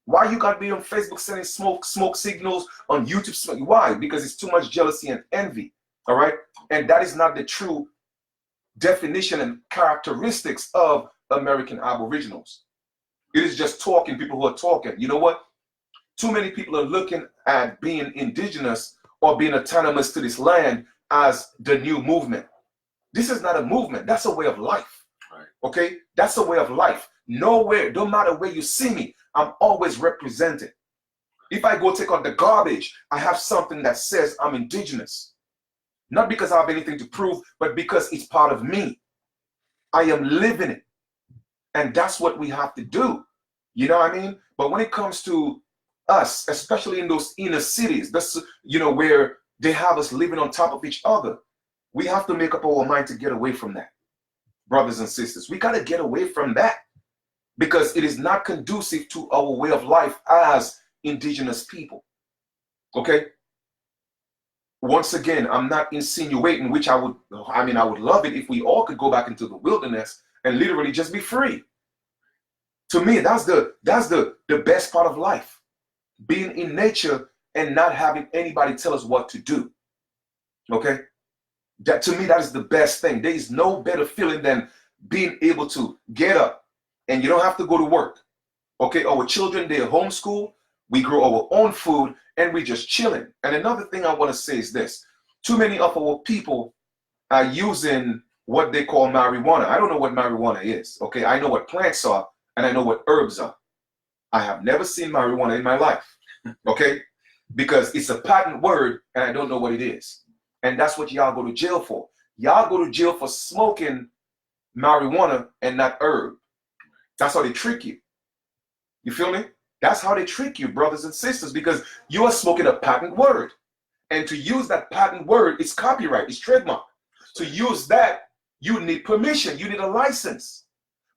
Why you got to be on Facebook sending smoke signals, on YouTube? Why? Because it's too much jealousy and envy. All right? And that is not the true definition and characteristics of American Aboriginals. It is just talking, people who are talking. You know what? Too many people are looking at being indigenous or being autonomous to this land as the new movement. This is not a movement. That's a way of life. Right. Okay? That's a way of life. Nowhere, no matter where you see me, I'm always represented. If I go take out the garbage, I have something that says I'm indigenous. Not because I have anything to prove, but because it's part of me. I am living it. And that's what we have to do. You know what I mean? But when it comes to us, especially in those inner cities, that's, you know, where they have us living on top of each other, we have to make up our mind to get away from that. Brothers and sisters, we got to get away from that, because it is not conducive to our way of life as indigenous people. Okay? Once again, I'm not insinuating, which I would love it if we all could go back into the wilderness and literally just be free. To me, that's the best part of life. Being in nature and not having anybody tell us what to do. Okay? That, to me, that is the best thing. There is no better feeling than being able to get up and you don't have to go to work. Okay? Our children, they're homeschooled. We grow our own food and we just chilling. And another thing I want to say is this. Too many of our people are using what they call marijuana. I don't know what marijuana is. Okay? I know what plants are and I know what herbs are. I have never seen marijuana in my life. Okay? Because it's a patent word and I don't know what it is. And that's what y'all go to jail for. Y'all go to jail for smoking marijuana and not herb. That's how they trick you. You feel me? That's how they trick you, brothers and sisters, because you are smoking a patent word. And to use that patent word, it's copyright, it's trademark. To use that, you need permission, you need a license.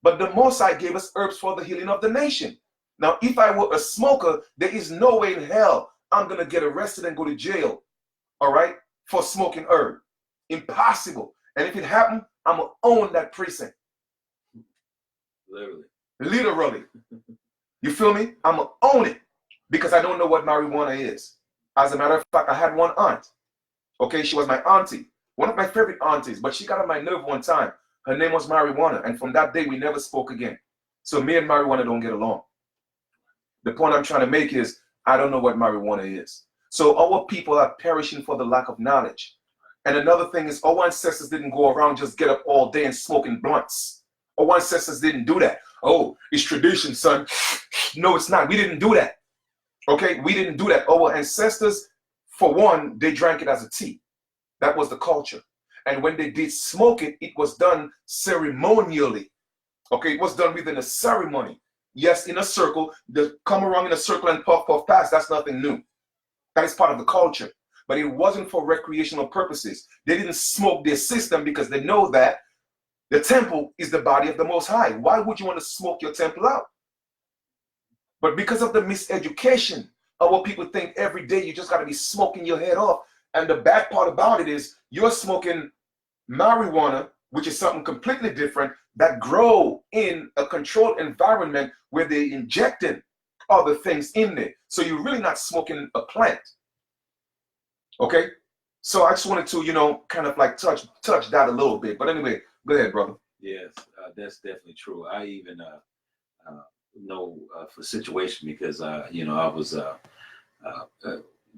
But the Most High gave us herbs for the healing of the nation. Now, if I were a smoker, there is no way in hell I'm going to get arrested and go to jail, all right, for smoking herb. Impossible. And if it happened, I'm going to own that precinct. Literally. Literally. You feel me? I'm going to own it because I don't know what marijuana is. As a matter of fact, I had one aunt. Okay, she was my auntie. One of my favorite aunties, but she got on my nerve one time. Her name was Marijuana, and from that day, we never spoke again. So me and marijuana don't get along. The point I'm trying to make is, I don't know what marijuana is. So our people are perishing for the lack of knowledge. And another thing is, our ancestors didn't go around just get up all day and smoking blunts. Our ancestors didn't do that. Oh, it's tradition, son. No, it's not. We didn't do that. Okay, we didn't do that. Our ancestors, for one, they drank it as a tea. That was the culture. And when they did smoke it, it was done ceremonially. Okay, it was done within a ceremony. Yes, in a circle, they come around in a circle and puff, puff, pass. That's nothing new. That is part of the culture. But it wasn't for recreational purposes. They didn't smoke their system because they know that the temple is the body of the Most High. Why would you want to smoke your temple out? But because of the miseducation, our people think every day you just got to be smoking your head off. And the bad part about it is you're smoking marijuana, which is something completely different, that grow in a controlled environment where they're injecting other things in there. So you're really not smoking a plant. Okay? So I just wanted to, kind of like touch that a little bit. But anyway, go ahead, brother. Yes, that's definitely true. I even know for situation because, I was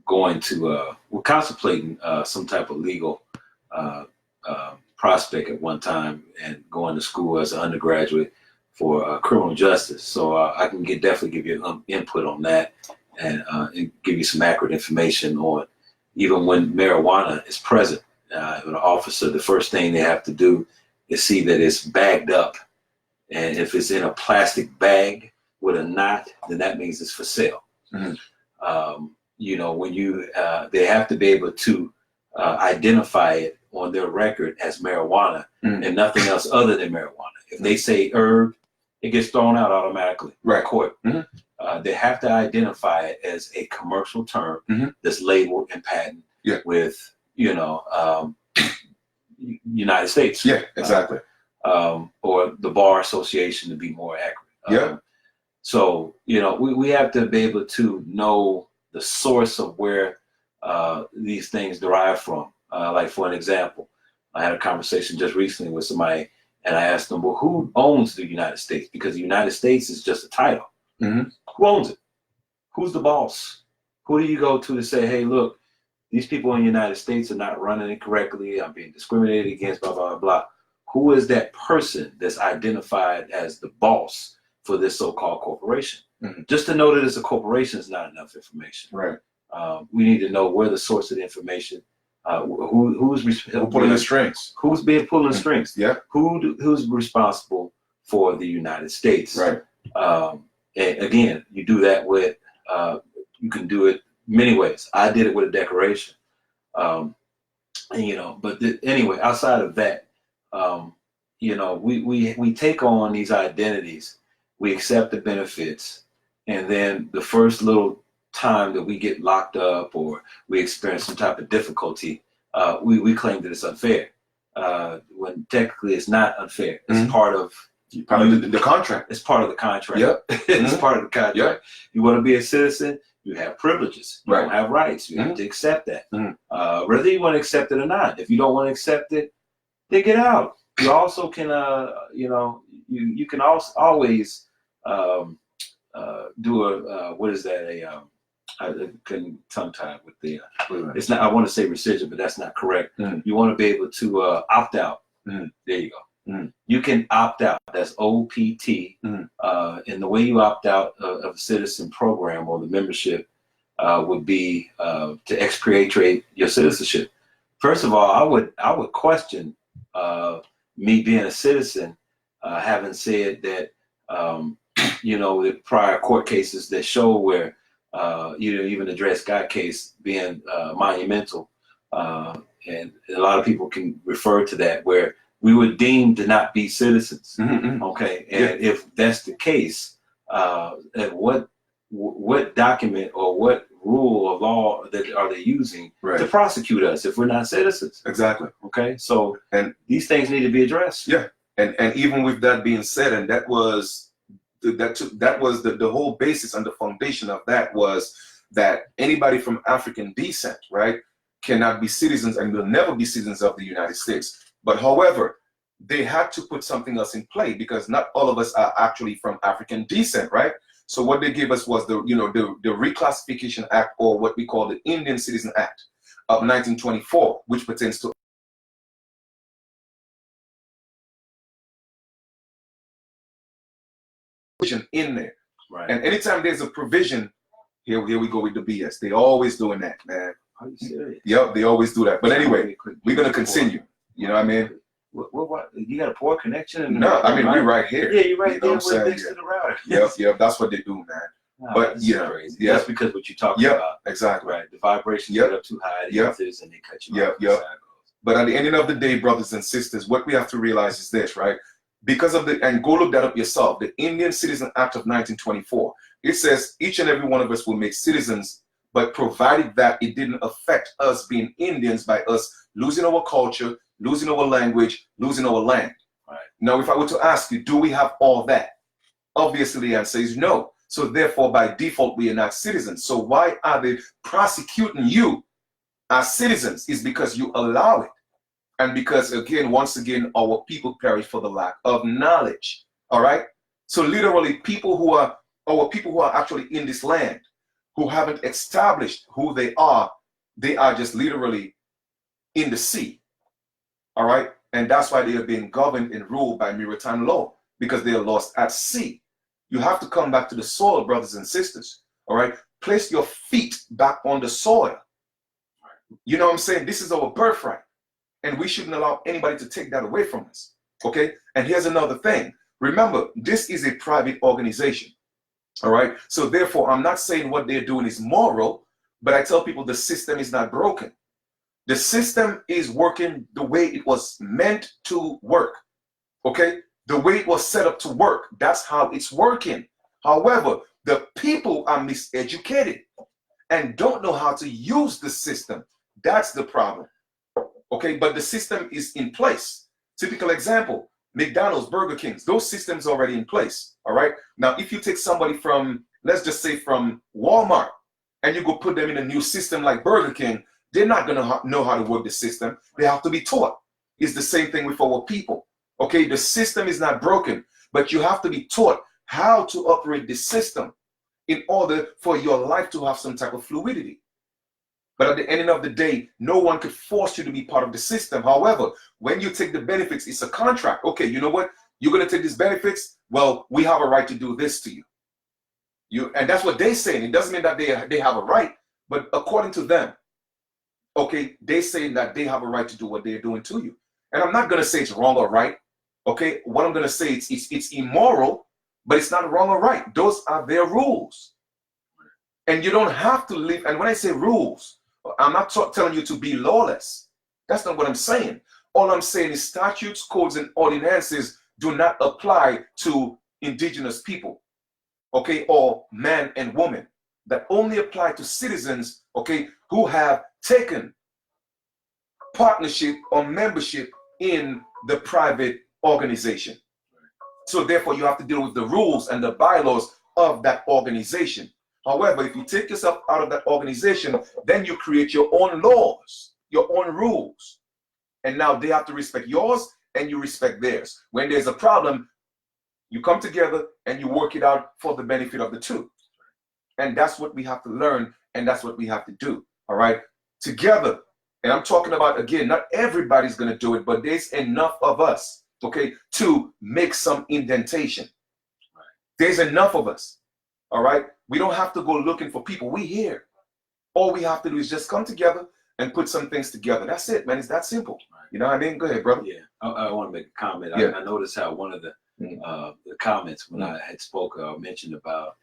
going to, we're contemplating some type of legal prospect at one time and going to school as an undergraduate for criminal justice. So I can definitely give you input on that and give you some accurate information on even when marijuana is present. An officer, the first thing they have to do is see that it's bagged up. And if it's in a plastic bag with a knot, then that means it's for sale. Mm-hmm. When they have to be able to identify it on their record as marijuana and nothing else other than marijuana. If they say herb, it gets thrown out automatically. Right. Court. Mm-hmm. They have to identify it as a commercial term that's labeled and patented with, United States. Yeah, exactly. Or the Bar Association to be more accurate. So, we have to be able to know the source of where these things derive from. Like for an example, I had a conversation just recently with somebody and I asked them, well, who owns the United States? Because the United States is just a title. Mm-hmm. Who owns it? Who's the boss? Who do you go to say, hey, look, these people in the United States are not running it correctly. I'm being discriminated against, blah, blah, blah. Who is that person that's identified as the boss for this so-called corporation? Mm-hmm. Just to know that it's a corporation is not enough information. Right. We need to know where the source of the information, who's pulling the strings, who's being pulling the strings. Yeah. Who's responsible for the United States. Right. And again, you do that with, you can do it many ways. I did it with a decoration. Anyway, outside of that, we take on these identities, we accept the benefits, and then the first little time that we get locked up or we experience some type of difficulty, we claim that it's unfair. When technically it's not unfair. It's part of the contract. It's part of the contract. Yep. It's part of the contract. Yep. You want to be a citizen, you have privileges. You don't have rights. You have to accept that. Whether you want to accept it or not. If you don't want to accept it, then get out. You also can, you can also always do a, what is that? I couldn't tongue tie with the, it's not, I want to say rescission, but that's not correct. You want to be able to opt out. There you go. You can opt out. That's OPT. And the way you opt out of a citizen program or the membership would be to expatriate your citizenship. First of all, I would question me being a citizen, having said that, the prior court cases that show where, even the Dred Scott case being monumental, and a lot of people can refer to that where we were deemed to not be citizens. Mm-hmm. Okay, and if that's the case, what document or what rule of law that are they using to prosecute us if we're not citizens? Exactly. Okay, so and these things need to be addressed. Yeah, and even with that being said, and that was the whole basis and the foundation of that was that anybody from African descent, right, cannot be citizens and will never be citizens of the United States. But however, they had to put something else in play because not all of us are actually from African descent, right? So what they gave us was the Reclassification Act, or what we call the Indian Citizen Act of 1924, which pertains to in there. Right. And anytime there's a provision, here we go with the BS. They always doing that, man. Are you serious? Yep, they always do that. But anyway, we're gonna continue. You know what I mean? What, you got a poor connection? No, I mean we're right here. Yeah, you're right you know there next to the router. Yep, that's what they do, man. No, but yeah, crazy. Yeah, that's because what you're talking about. Exactly. Right. The vibrations get up too high, the ethers, and they cut you off. Yep. But at the end of the day, brothers and sisters, what we have to realize is this, right? Because of and go look that up yourself, the Indian Citizen Act of 1924, it says each and every one of us will make citizens, but provided that it didn't affect us being Indians by us losing our culture, losing our language, losing our land. Right. Now, if I were to ask you, do we have all that? Obviously, the answer is no. So therefore, by default, we are not citizens. So why are they prosecuting you as citizens? Is because you allow it. And because, again, once again, our people perish for the lack of knowledge. All right? So literally, our people who are actually in this land, who haven't established who they are just literally in the sea. All right? And that's why they are being governed and ruled by maritime law, because they are lost at sea. You have to come back to the soil, brothers and sisters. All right? Place your feet back on the soil. You know what I'm saying? This is our birthright. And we shouldn't allow anybody to take that away from us. Okay? And here's another thing. Remember, this is a private organization. All right? So therefore, I'm not saying what they're doing is moral, but I tell people the system is not broken. The system is working the way it was meant to work. Okay? The way it was set up to work. That's how it's working. However, the people are miseducated and don't know how to use the system. That's the problem. Okay, but the system is in place. Typical example, McDonald's, Burger Kings, those systems already in place. All right. Now, if you take somebody from, let's just say from Walmart, and you go put them in a new system like Burger King, they're not going to know how to work the system. They have to be taught. It's the same thing with our people. Okay, the system is not broken, but you have to be taught how to operate the system in order for your life to have some type of fluidity. But at the end of the day, no one could force you to be part of the system. However, when you take the benefits, it's a contract. Okay, you know what? You're going to take these benefits. Well, we have a right to do this to you. And that's what they're saying. It doesn't mean that they have a right, but according to them, okay, they're saying that they have a right to do what they're doing to you. And I'm not going to say it's wrong or right. Okay, what I'm going to say is it's immoral, but it's not wrong or right. Those are their rules. And you don't have to live. And when I say rules, I'm not telling you to be lawless. That's not what I'm saying. All I'm saying is statutes, codes, and ordinances do not apply to indigenous people, okay, or man and woman. That only apply to citizens, okay, who have taken partnership or membership in the private organization. So therefore, you have to deal with the rules and the bylaws of that organization. However, if you take yourself out of that organization, then you create your own laws, your own rules. And now they have to respect yours and you respect theirs. When there's a problem, you come together and you work it out for the benefit of the two. And that's what we have to learn, and that's what we have to do. All right? Together. And I'm talking about, again, not everybody's going to do it, but there's enough of us, okay, to make some indentation. There's enough of us. All right? We don't have to go looking for people. We here. All we have to do is just come together and put some things together. That's it, man. It's that simple. You know what I mean? Go ahead, brother. Yeah. I want to make a comment. Yeah. I noticed how one of the comments when I had mentioned about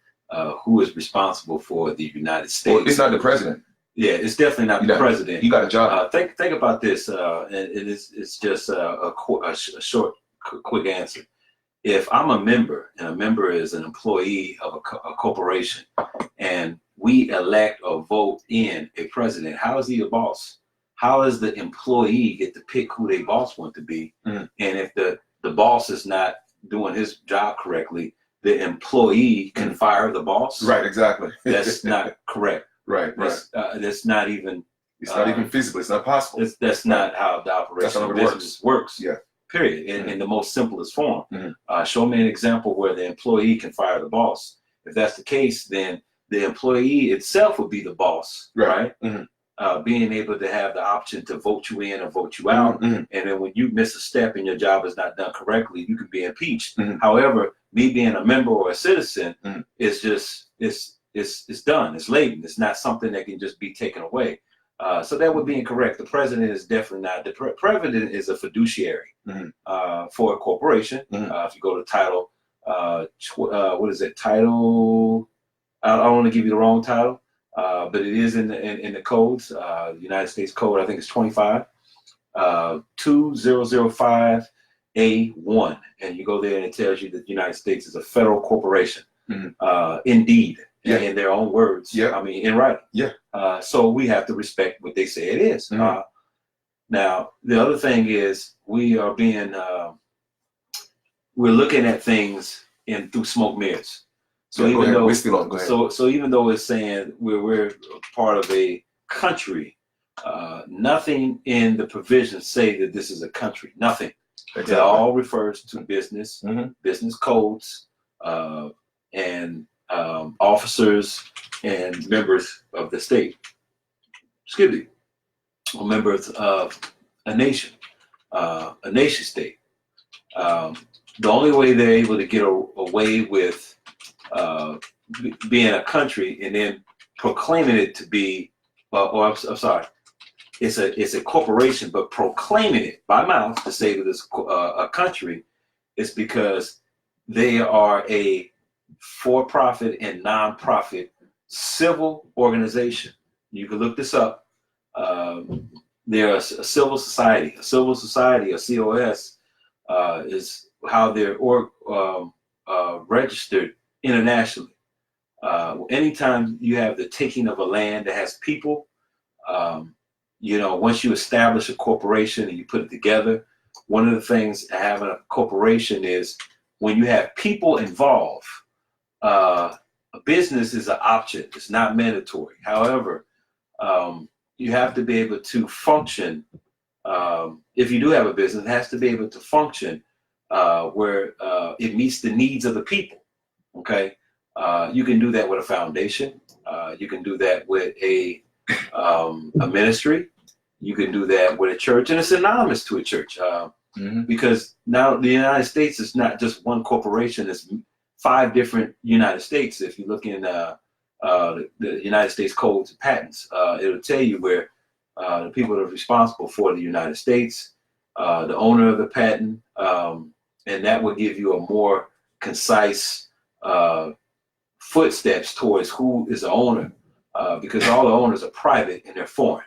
who is responsible for the United States. Well, it's not the president. Yeah, it's definitely not the president. He got a job. Think about this, and it's just a short, quick answer. If I'm a member, and a member is an employee of a corporation, and we elect or vote in a president, how is he a boss? How does the employee get to pick who their boss want to be? And if the boss is not doing his job correctly, the employee can fire the boss? Right, exactly. That's not correct. Right. That's not even... It's not even feasible. It's not possible. That's not how the operation of business works. Yeah. Period. In the most simplest form. Show me an example where the employee can fire the boss. If that's the case, then the employee itself would be the boss, right? Being able to have the option to vote you in or vote you out. And then when you miss a step and your job is not done correctly, you can be impeached. However, me being a member or a citizen is just, it's done. It's latent. It's not something that can just be taken away. So that would be incorrect. The president is definitely not. The president is a fiduciary for a corporation. If you go to title, what is it? Title, I don't want to give you the wrong title, but it is in the codes. The United States Code, I think it's 25, 2005A1. And you go there and it tells you that the United States is a federal corporation. Indeed. In their own words. I mean, in writing. So we have to respect what they say it is. Now, the other thing is we are being, we're looking at things through smoke mirrors. So even though, so even though it's saying we're part of a country, nothing in the provisions say that this is a country. Nothing. It all refers to business, business codes, and officers and members of the state, or members of a nation state. The only way they're able to get away with being a country and then proclaiming it to be, I'm sorry, it's a corporation, but proclaiming it by mouth to say that it's a country, is because they are a for-profit and non-profit civil organization. You can look this up. They're a civil society. A civil society, a COS, is how they're registered internationally. Anytime you have the taking of a land that has people, once you establish a corporation and you put it together, one of the things having a corporation is when you have people involved, a business is an option. It's not mandatory. However, you have to be able to function. If you do have a business, it has to be able to function where it meets the needs of the people. Okay, you can do that with a foundation. You can do that with a ministry. You can do that with a church, and it's synonymous to a church because now the United States is not just one corporation. It's 5 different United States. If you look in the United States codes and patents, it'll tell you where the people that are responsible for the United States, the owner of the patent, and that will give you a more concise footsteps towards who is the owner, because all the owners are private and they're foreign.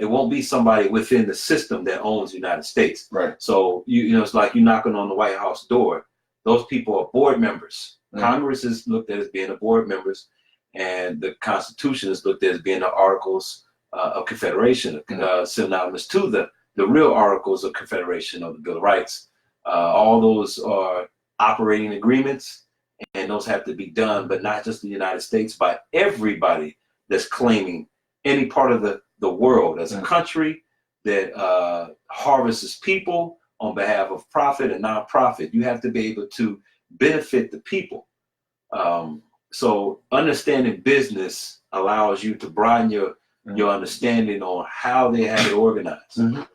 It won't be somebody within the system that owns the United States. Right. So it's like you knocking on the White House door. Those people are board members. Congress is looked at as being the board members, and the Constitution is looked at as being the Articles of Confederation, synonymous to the real Articles of Confederation of the Bill of Rights. All those are operating agreements, and those have to be done, but not just the United States, by everybody that's claiming any part of the world as a country that harvests people on behalf of profit and non-profit. You have to be able to benefit the people. So understanding business allows you to broaden your understanding on how they have it organized. And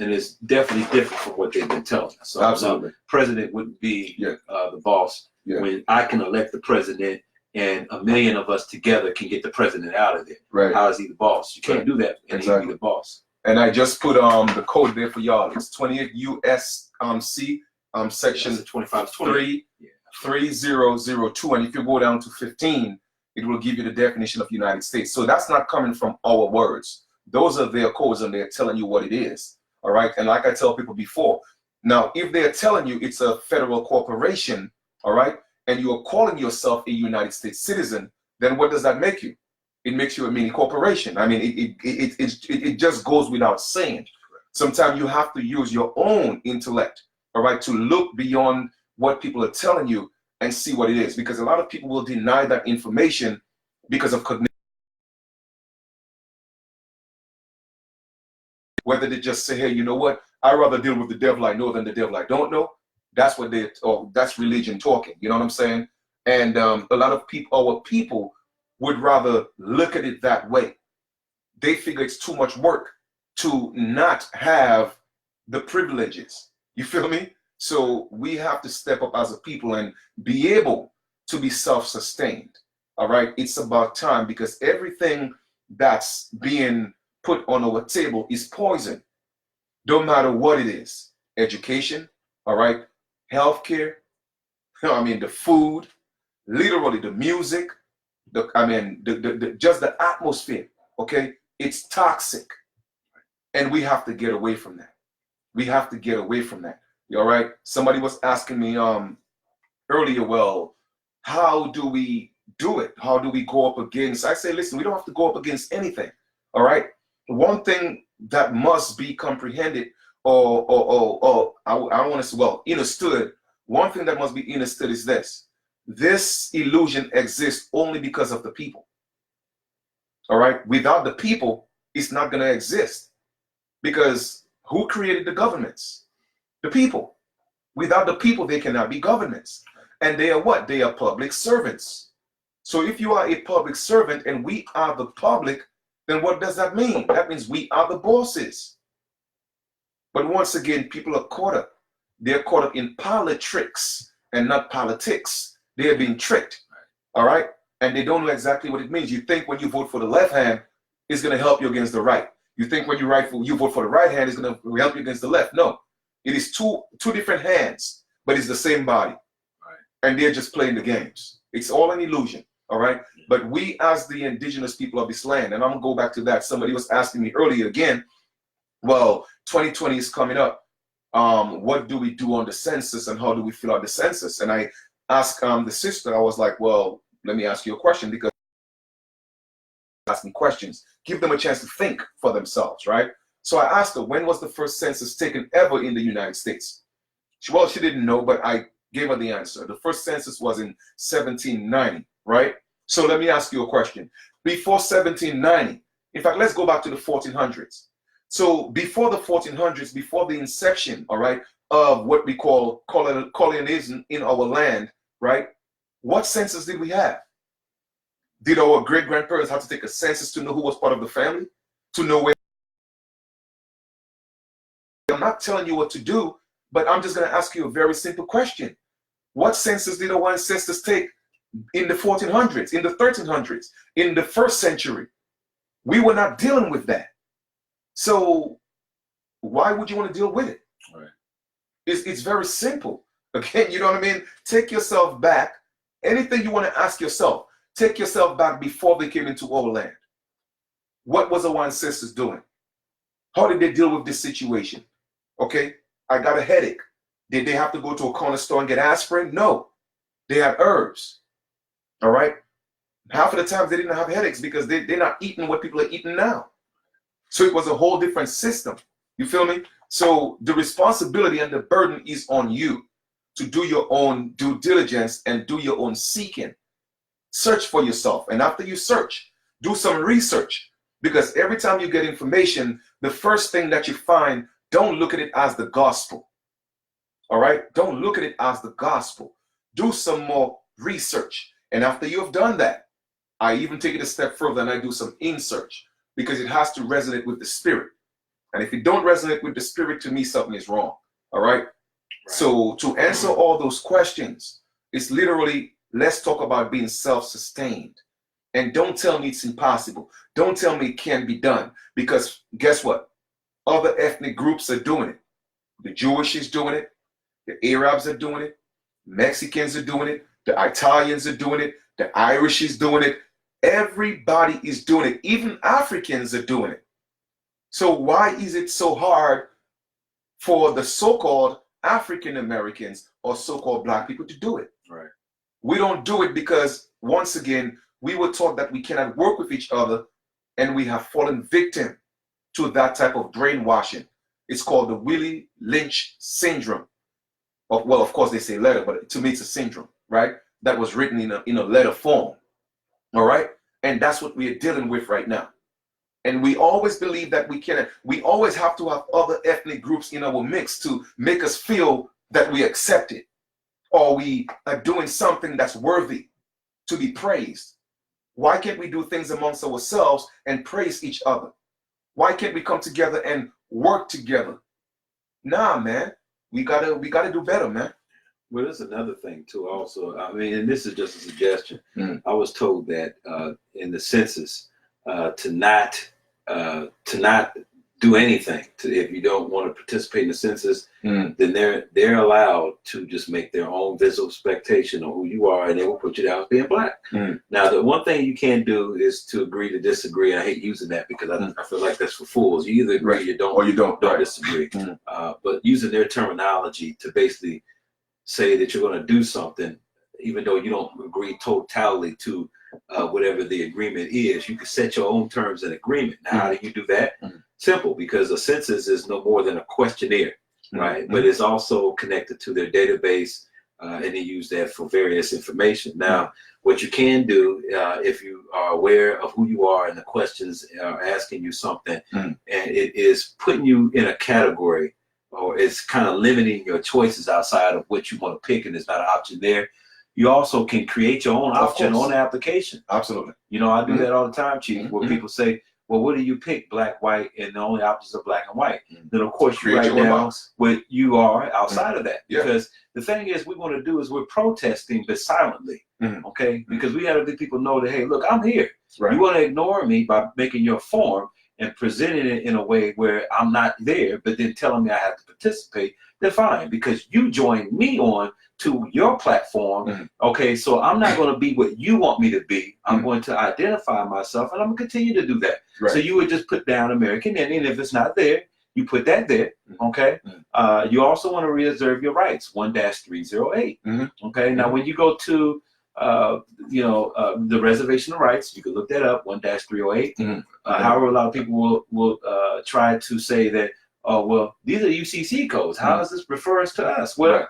it's definitely different from what they've been telling us. So absolutely. President wouldn't be the boss when I can elect the president and 1 million of us together can get the president out of there. Right. How is he the boss? You can't do that and he be the boss. And I just put the code there for y'all. It's 28 U.S.C. Section 25 3002. And if you go down to 15, it will give you the definition of United States. So that's not coming from our words. Those are their codes, and they're telling you what it is. All right. And like I tell people before, now, if they're telling you it's a federal corporation, all right, and you are calling yourself a United States citizen, then what does that make you? It makes you a mini corporation. I mean, it just goes without saying. Sometimes you have to use your own intellect, all right, to look beyond what people are telling you and see what it is. Because a lot of people will deny that information because of cognition. Whether they just say, hey, you know what? I'd rather deal with the devil I know than the devil I don't know. That's what that's religion talking. You know what I'm saying? And a lot of people, our people, would rather look at it that way. They figure it's too much work to not have the privileges. You feel me? So we have to step up as a people and be able to be self-sustained. All right? It's about time, because everything that's being put on our table is poison. Don't matter what it is. Education, all right? Healthcare, I mean, the food, literally the music, just the atmosphere, okay? It's toxic. And we have to get away from that. We have to get away from that. All right? Somebody was asking me earlier, well, how do we do it? How do we go up against? I say, listen, we don't have to go up against anything. All right? One thing that must be comprehended, or I don't want to say, well, understood. One thing that must be understood is this: this illusion exists only because of the people. All right? Without the people, it's not going to exist. Because who created the governments? The people. Without the people, they cannot be governments. And they are what? They are public servants. So if you are a public servant and we are the public, then what does that mean? That means we are the bosses. But once again, people are caught up. They're caught up in politics and not politics. They are being tricked. All right? And they don't know exactly what it means. You think when you vote for the left hand, it's going to help you against the right. You think when you vote for the right hand, it's going to help you against the left. No. It is two different hands, but it's the same body. Right. And they're just playing the games. It's all an illusion. All right? But we, as the indigenous people of this land, and I'm going to go back to that. Somebody was asking me earlier again, well, 2020 is coming up. What do we do on the census, and how do we fill out the census? And I asked the sister, I was like, well, let me ask you a question, because asking questions, give them a chance to think for themselves, right? So I asked her, when was the first census taken ever in the United States? She didn't know, but I gave her the answer. The first census was in 1790, right? So let me ask you a question. Before 1790, in fact, let's go back to the 1400s. So before the 1400s, before the inception, all right, of what we call colonialism in our land, right? What census did we have? Did our great-grandparents have to take a census to know who was part of the family? To know where? I'm not telling you what to do, but I'm just going to ask you a very simple question. What census did our ancestors take in the 1400s, in the 1300s, in the first century? We were not dealing with that. So why would you want to deal with it? Right. It's very simple. Again, you know what I mean? Take yourself back. Anything you want to ask yourself, take yourself back before they came into our land. What was our ancestors doing? How did they deal with this situation? Okay, I got a headache. Did they have to go to a corner store and get aspirin? No. They had herbs. All right? Half of the time they didn't have headaches because they're not eating what people are eating now. So it was a whole different system. You feel me? So the responsibility and the burden is on you to do your own due diligence and do your own seeking. Search for yourself. And after you search, do some research. Because every time you get information, the first thing that you find, don't look at it as the gospel. All right? Don't look at it as the gospel. Do some more research. And after you have done that, I even take it a step further and I do some in-search, because it has to resonate with the spirit. And if it don't resonate with the spirit, to me, something is wrong. All right? So to answer all those questions, it's literally, let's talk about being self-sustained. And don't tell me it's impossible. Don't tell me it can't be done. Because guess what? Other ethnic groups are doing it. The Jewish is doing it. The Arabs are doing it. Mexicans are doing it. The Italians are doing it. The Irish is doing it. Everybody is doing it. Even Africans are doing it. So why is it so hard for the so-called African Americans or so-called Black people to do it? Right. We don't do it because, once again, we were taught that we cannot work with each other, and we have fallen victim to that type of brainwashing. It's called the Willie Lynch syndrome. Well, of course they say letter, but to me it's a syndrome, right? That was written in a letter form. All right? And that's what we are dealing with right now. And we always believe that we always have to have other ethnic groups in our mix to make us feel that we accept it, or we are doing something that's worthy to be praised. Why can't we do things amongst ourselves and praise each other? Why can't we come together and work together? Nah, man, we gotta do better, man. Well, there's another thing too. Also, I mean, and this is just a suggestion. I was told that in the census to not do anything. If you don't want to participate in the census, then they're allowed to just make their own visual expectation of who you are, and they will put you down as being Black. Now, the one thing you can't do is to agree to disagree. And I hate using that because I feel like that's for fools. You either agree or you don't, don't disagree. But using their terminology to basically say that you're going to do something, even though you don't agree totally to whatever the agreement is, you can set your own terms and agreement. Now, how do you do that? Simple, because a census is no more than a questionnaire, right? But it's also connected to their database, and they use that for various information. Now, what you can do, if you are aware of who you are and the questions are asking you something, and it is putting you in a category, or it's kind of limiting your choices outside of what you want to pick, and there's not an option there. You also can create your own option on the application. Absolutely. You know, I do that all the time, Chief, where people say, well, what do you pick? Black, white, and the only options are black and white. Then, of course, you write down what you are outside of that. Because the thing is, we want to do is we're protesting, but silently, okay? Because we got to let people know that, hey, look, I'm here. You want to ignore me by making your form and presenting it in a way where I'm not there, but then telling me I have to participate, then fine, because you joined me on to your platform. Okay, so I'm not going to be what you want me to be. I'm going to identify myself, and I'm going to continue to do that. So you would just put down American Indian. If it's not there, you put that there. Okay. You also want to reserve your rights, 1-308. Okay. Now, when you go to the reservation of rights, you can look that up, 1-308. However, a lot of people will try to say that, oh, well, these are UCC codes. How does this refer to us? Well,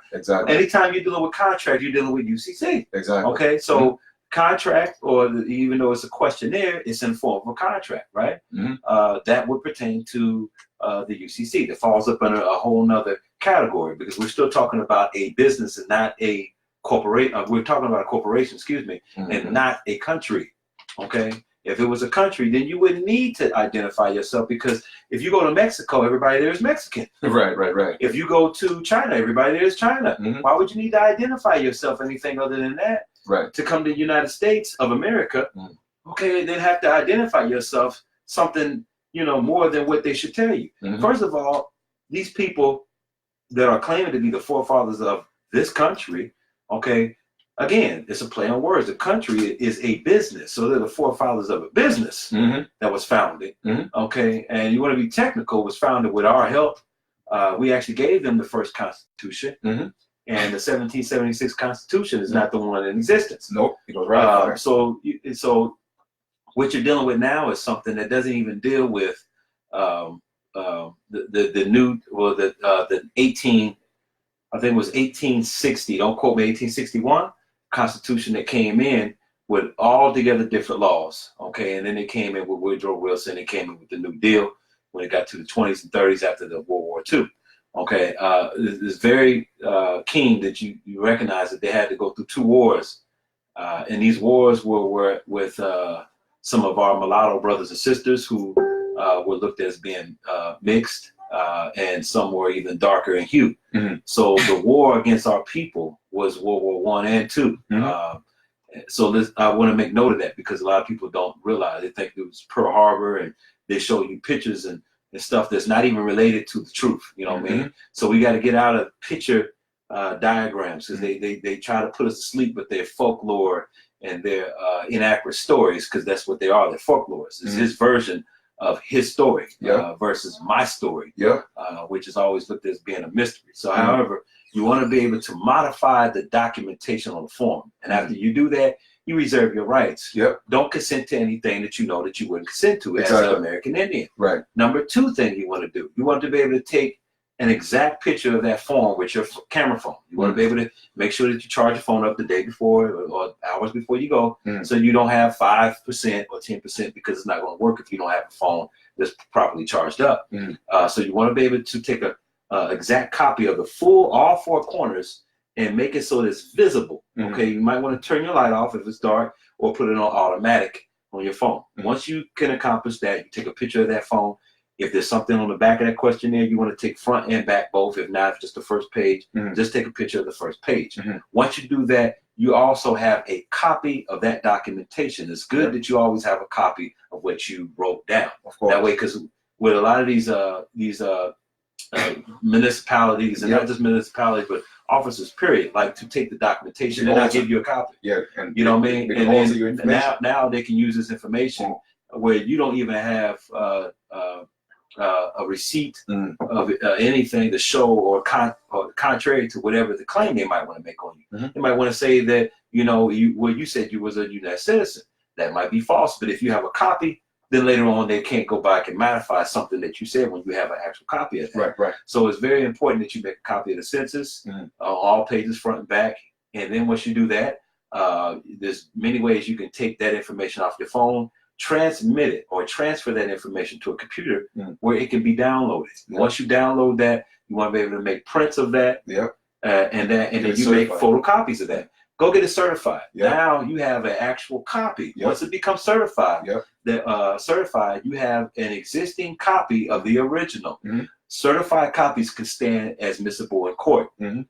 anytime you're dealing with contract, you're dealing with UCC. Okay, so contract, or even though it's a questionnaire, it's in form of a contract, right? That would pertain to the UCC. That falls up under a whole nother category, because we're still talking about a business and not a corporation. We're talking about a corporation, excuse me, and not a country. Okay. If it was a country, then you wouldn't need to identify yourself, because if you go to Mexico, everybody there is Mexican. Right. If you go to China, everybody there is China. Why would you need to identify yourself anything other than that? To come to the United States of America, okay, then have to identify yourself something, more than what they should tell you. First of all, these people that are claiming to be the forefathers of this country, okay, again, it's a play on words. The country is a business, so they're the forefathers of a business that was founded. Okay, and you want to be technical, was founded with our help. We actually gave them the first Constitution, and the 1776 Constitution is not the one in existence. Nope, it goes right. So what you're dealing with now is something that doesn't even deal with the 18. I think it was 1860. Don't quote me. 1861. Constitution that came in with altogether different laws, okay, and then it came in with Woodrow Wilson. It came in with the New Deal when it got to the 20s and 30s after the World War II. Okay, it's very keen that you recognize that they had to go through 2 wars, and these wars were with some of our mulatto brothers and sisters who were looked at as being mixed, and some were even darker in hue. So the war against our people was World War I and II. So I want to make note of that, because a lot of people don't realize. They think it was Pearl Harbor, and they show you pictures and stuff that's not even related to the truth. You know what I mean? So we got to get out of picture diagrams, because they try to put us to sleep with their folklore and they're inaccurate stories, because that's what they are. They're folklores. It's his version of his story versus my story, which is always looked at as being a mystery. So, however, you want to be able to modify the documentation on the form, and after you do that, you reserve your rights. Don't consent to anything that you know that you wouldn't consent to as an American Indian. Number two thing you want to do, you want to be able to take an exact picture of that form with your camera phone. You want to be able to make sure that you charge your phone up the day before or hours before you go, so you don't have 5% or 10%, because it's not going to work if you don't have a phone that's properly charged up. So you want to be able to take a exact copy of the all four corners and make it so that it's visible. Okay, you might want to turn your light off if it's dark, or put it on automatic on your phone. Once you can accomplish that, you take a picture of that phone. If there's something on the back of that questionnaire, you want to take front and back both. If not, just the first page, just take a picture of the first page. Once you do that, you also have a copy of that documentation. It's good that you always have a copy of what you wrote down. That way, because with a lot of these municipalities, and not just municipalities, but officers, period, like to take the documentation and not give you a copy. And you know what I mean? And then now they can use this information where you don't even have a receipt of anything to show, or contrary to whatever the claim they might want to make on you. They might want to say that, you said you was a U.S. citizen. That might be false, but if you have a copy, then later on they can't go back and modify something that you said when you have an actual copy of that. So it's very important that you make a copy of the census, all pages front and back. And then once you do that, there's many ways you can take that information off your phone, transmit it, or transfer that information to a computer where it can be downloaded. Once you download that, you want to be able to make prints of that, and then you make photocopies of that. Go get it certified. Now you have an actual copy. Once it becomes certified, you have an existing copy of the original. Certified copies can stand as admissible in court.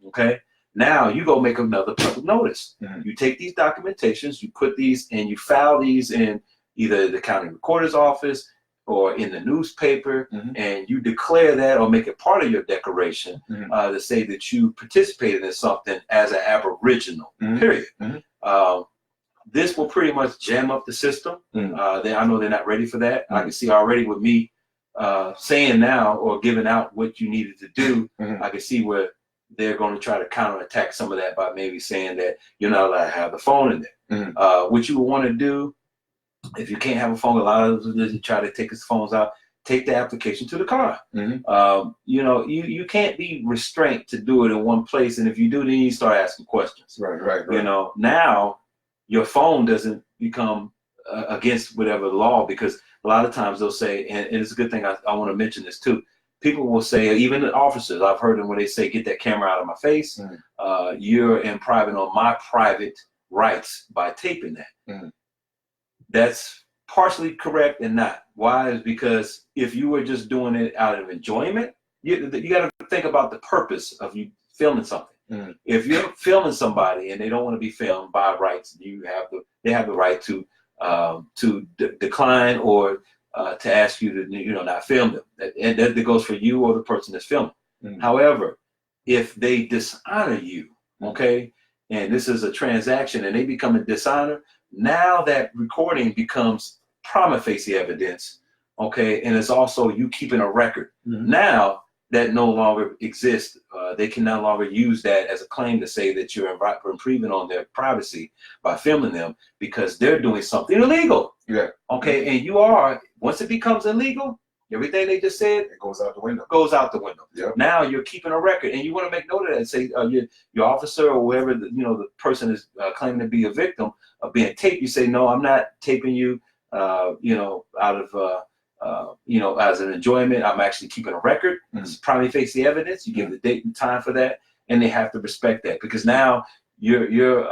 Okay. Now you go make another public notice. You take these documentations, you put these, and you file these in either the county recorder's office or in the newspaper, and you declare that, or make it part of your declaration to say that you participated in something as an Aboriginal, period. This will pretty much jam up the system. I know they're not ready for that. I can see already with me saying now, or giving out what you needed to do, I can see where they're going to try to counterattack some of that by maybe saying that you're not allowed to have the phone in there. What you would want to do, if you can't have a phone, a lot of them try to take his phones out, take the application to the car. You can't be restrained to do it in one place, and if you do, then you start asking questions. Now your phone doesn't become against whatever law, because a lot of times they'll say, and it's a good thing I want to mention this too, people will say, even the officers, I've heard them where they say, get that camera out of my face. You're improving on my private rights by taping that. That's partially correct and not. Why? Is because if you were just doing it out of enjoyment, you got to think about the purpose of you filming something. If you're filming somebody and they don't want to be filmed by rights, they have the right to decline, or to ask you to not film them. And that goes for you or the person that's filming. However, if they dishonor you, okay, and this is a transaction and they become a dishonor, now that recording becomes prima facie evidence, okay, and it's also you keeping a record. Now that no longer exists. They can no longer use that as a claim to say that you're improving on their privacy by filming them, because they're doing something illegal. Okay, and you are, once it becomes illegal, everything they just said, it goes out the window. Goes out the window. Now you're keeping a record, and you want to make note of that and say your officer or whoever the person is claiming to be a victim of being taped. You say, no, I'm not taping you. Out of as an enjoyment. I'm actually keeping a record. It's prima facie evidence. You give the date and time for that, and they have to respect that, because now you're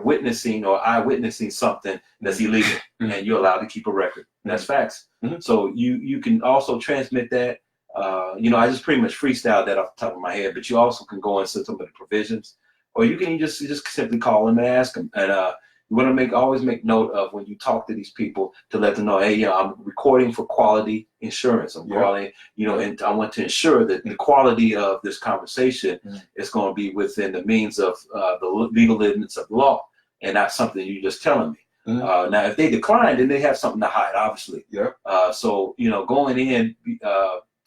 witnessing or eyewitnessing something that's illegal, and you're allowed to keep a record. That's facts. So you can also transmit that. I just pretty much freestyled that off the top of my head, but you also can go into some of the provisions, or you can just simply call them and ask them. And you want to always make note of when you talk to these people to let them know, hey, I'm recording for quality insurance. I'm calling, and I want to ensure that the quality of this conversation is going to be within the means of the legal limits of law. and not something you're just telling me. Mhm. Now, if they decline, then they have something to hide, obviously. Yeah. So, you know, going in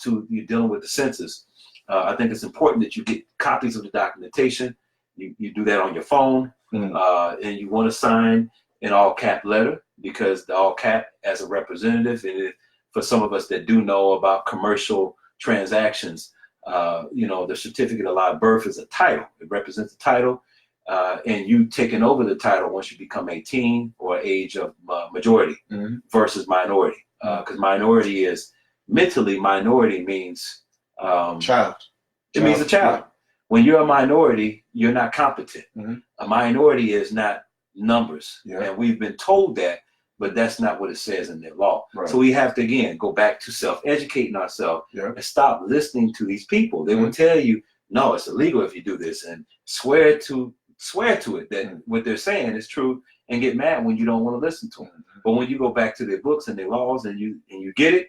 to you dealing with the census, I think it's important that you get copies of the documentation. You do that on your phone, and you want to sign in all cap letter, because the all cap as a representative, and for some of us that do know about commercial transactions, you know, the certificate of live birth is a title. It represents the title, and you taking over the title once you become 18 or age of majority versus minority. Because minority is mentally, minority means Child. it means a child. When you're a minority, you're not competent. A minority is not numbers. And we've been told that, but that's not what it says in their law. Right. So we have to, again, go back to self-educating ourselves and stop listening to these people. They will tell you, no, it's illegal if you do this, and swear to it that what they're saying is true, and get mad when you don't want to listen to them. But when you go back to their books and their laws and you get it,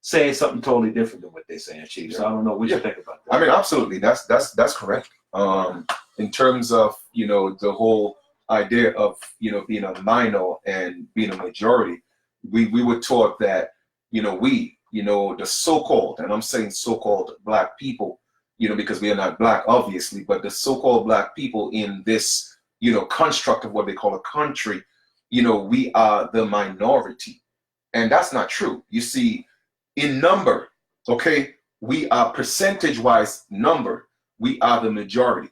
saying something totally different than what they're saying, Chief. So I don't know what you think about that. I mean, absolutely. That's correct. In terms of, you know, the whole idea of, you know, being a minor and being a majority, we were taught that, you know, the so-called, and I'm saying so-called black people, you know, because we are not black, obviously, but the so-called black people in this, you know, construct of what they call a country, you know, we are the minority. And that's not true. You see, in number, okay, we are percentage-wise number, we are the majority.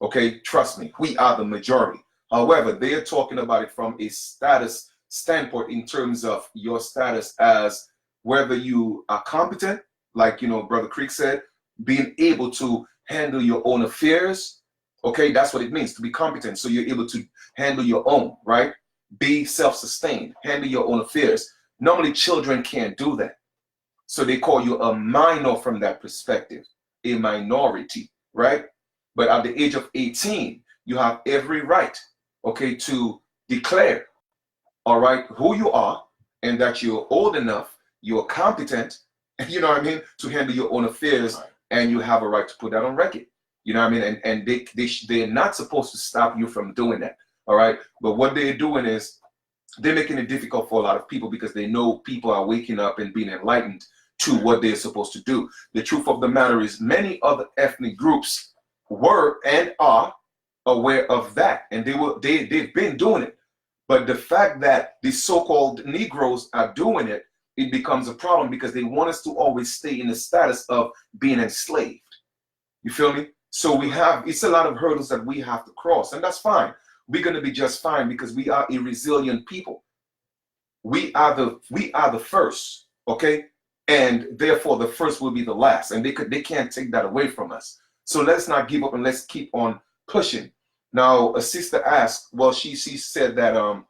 Okay, trust me, we are the majority. However, they are talking about it from a status standpoint in terms of your status as whether you are competent, like, you know, Brother Creek said, being able to handle your own affairs. Okay, that's what it means to be competent. So you're able to handle your own, right? Be self-sustained, handle your own affairs. Normally, children can't do that. So they call you a minor from that perspective, a minority, right? But at the age of 18, you have every right, okay, to declare, all right, who you are and that you're old enough, you're competent, you know what I mean, to handle your own affairs, and you have a right to put that on record. You know what I mean? And they're not supposed to stop you from doing that, all right? But what they're doing is they're making it difficult for a lot of people because they know people are waking up and being enlightened to what they're supposed to do. The truth of the matter is many other ethnic groups were and are aware of that, and they've been doing it. But the fact that the so-called Negroes are doing it, it becomes a problem because they want us to always stay in the status of being enslaved. You feel me? So it's a lot of hurdles that we have to cross, and that's fine. We're going to be just fine because we are a resilient people. We are the first, okay? And therefore the first will be the last, and they can't take that away from us. So let's not give up and let's keep on pushing. Now, a sister asked, well, she said that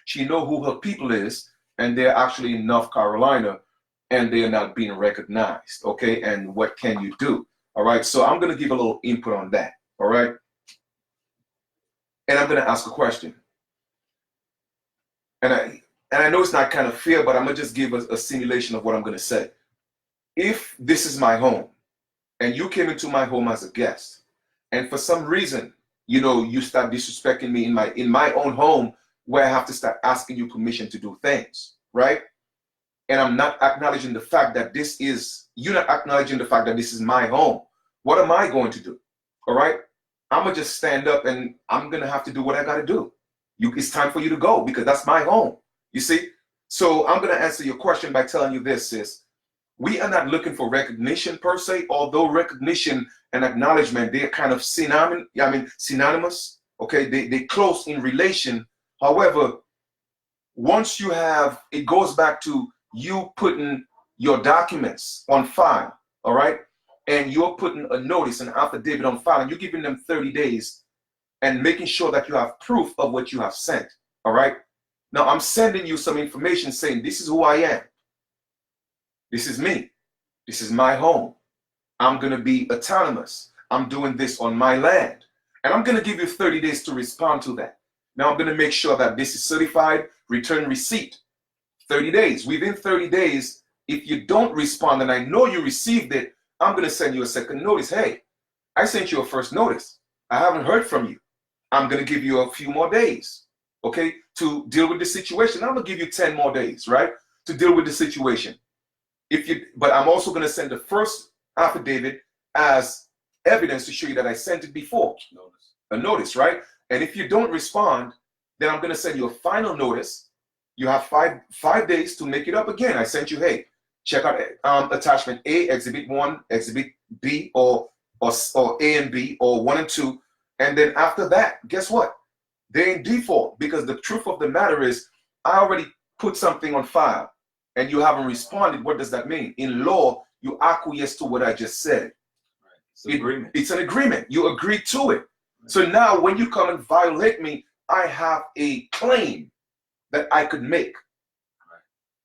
she know who her people is, and they're actually in North Carolina, and they're not being recognized, okay? And what can you do? All right, so I'm going to give a little input on that, all right? And I'm going to ask a question. And I know it's not kind of fair, but I'm going to just give a simulation of what I'm going to say. If this is my home, and you came into my home as a guest, and for some reason, you know, you start disrespecting me in my own home, where I have to start asking you permission to do things, right? And I'm not acknowledging the fact that you're not acknowledging the fact that this is my home. What am I going to do? All right? I'm going to just stand up and I'm going to have to do what I got to do. It's time for you to go because that's my home. You see? So I'm going to answer your question by telling you this, sis. We are not looking for recognition per se, although recognition and acknowledgement, they're kind of synonymous. Okay, they're close in relation. However, once you have, it goes back to you putting your documents on file, all right? And you're putting a notice, an affidavit on file, and you're giving them 30 days and making sure that you have proof of what you have sent, all right? Now, I'm sending you some information saying, this is who I am. This is me. This is my home. I'm going to be autonomous. I'm doing this on my land. And I'm going to give you 30 days to respond to that. Now, I'm going to make sure that this is certified, return receipt. 30 days. Within 30 days, if you don't respond and I know you received it, I'm going to send you a second notice. Hey, I sent you a first notice. I haven't heard from you. I'm going to give you a few more days, okay, to deal with the situation. I'm going to give you 10 more days, right, to deal with the situation. But I'm also going to send the first affidavit as evidence to show you that I sent it before. A notice, right? And if you don't respond, then I'm going to send you a final notice. You have five days to make it up again. I sent you, hey, check out attachment A, exhibit 1, exhibit B, or A and B, or 1 and 2. And then after that, guess what? They're in default, because the truth of the matter is I already put something on file and you haven't responded. What does that mean? In law, you acquiesce to what I just said. It's an agreement. It's an agreement. You agree to it. So now when you come and violate me, I have a claim that I could make.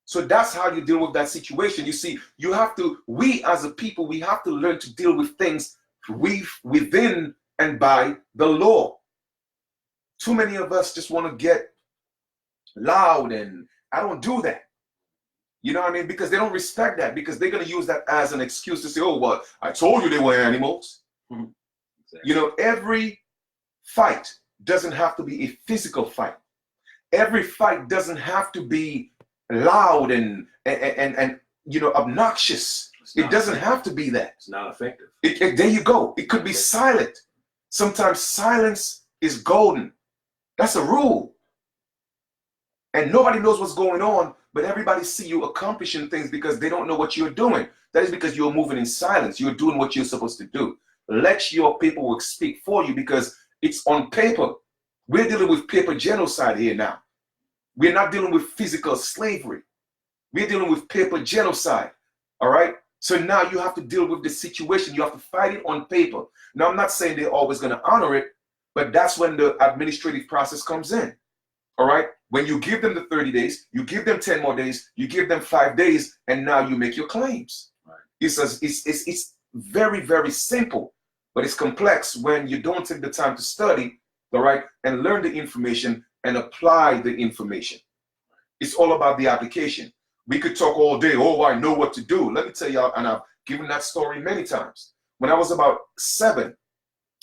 So that's how you deal with that situation. You see, you have to, we as a people, we have to learn to deal with things within and by the law. Too many of us just want to get loud, and I don't do that. You know what I mean? Because they don't respect that, because they're going to use that as an excuse to say, oh, well, I told you they were animals. Exactly. You know, every fight doesn't have to be a physical fight. Every fight doesn't have to be loud and you know, obnoxious. It doesn't have to be that. It's not effective. There you go. It could be silent. Sometimes silence is golden. That's a rule. And nobody knows what's going on, but everybody see you accomplishing things because they don't know what you're doing. That is because you're moving in silence. You're doing what you're supposed to do. Let your paperwork speak for you, because it's on paper. We're dealing with paper genocide here now. We're not dealing with physical slavery. We're dealing with paper genocide. All right? So now you have to deal with the situation. You have to fight it on paper. Now, I'm not saying they're always going to honor it, but that's when the administrative process comes in. All right? When you give them the 30 days, you give them 10 more days, you give them 5 days, and now you make your claims. Right. It's very, very simple, but it's complex when you don't take the time to study, all right, and learn the information and apply the information. It's all about the application. We could talk all day, oh, I know what to do. Let me tell you, and I've given that story many times. When I was about 7,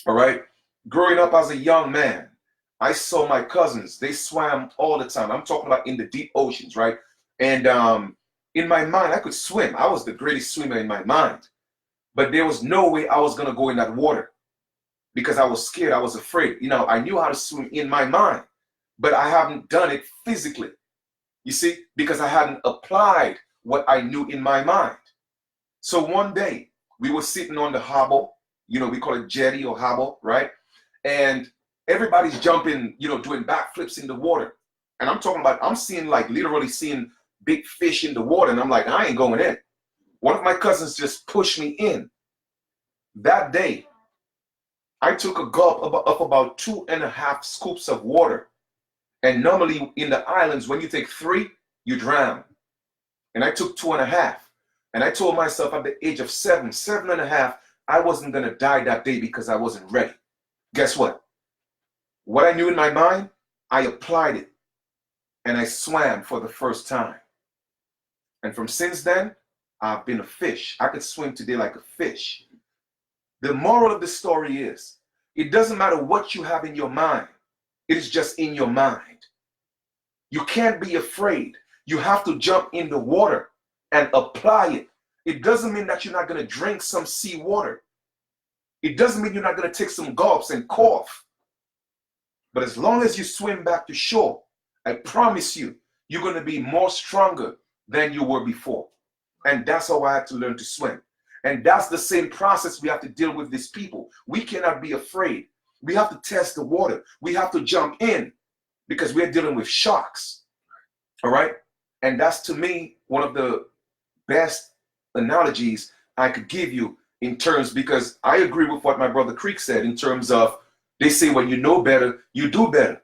all right, growing up as a young man, I saw my cousins, they swam all the time. I'm talking about in the deep oceans, right? And in my mind, I could swim. I was the greatest swimmer in my mind. But there was no way I was going to go in that water, because I was scared. I was afraid. You know, I knew how to swim in my mind, but I haven't done it physically. You see, because I hadn't applied what I knew in my mind. So one day we were sitting on the harbor, you know, we call it jetty or harbor, right? And everybody's jumping, you know, doing backflips in the water. And I'm talking about, I'm seeing, like, literally seeing big fish in the water. And I'm like, I ain't going in. One of my cousins just pushed me in. That day, I took a gulp of about 2.5 scoops of water. And normally in the islands, when you take 3, you drown. And I took 2.5. And I told myself at the age of 7.5, I wasn't going to die that day because I wasn't ready. Guess what? What I knew in my mind, I applied it. And I swam for the first time. And from since then, I've been a fish. I could swim today like a fish. The moral of the story is, it doesn't matter what you have in your mind. It is just in your mind. You can't be afraid. You have to jump in the water and apply it. It doesn't mean that you're not going to drink some seawater. It doesn't mean you're not going to take some gulps and cough. But as long as you swim back to shore, I promise you, you're going to be more stronger than you were before. And that's how I had to learn to swim. And that's the same process we have to deal with these people. We cannot be afraid. We have to test the water. We have to jump in, because we're dealing with sharks. All right? And that's, to me, one of the best analogies I could give you in terms, because I agree with what my brother Creek said in terms of, they say when you know better, you do better.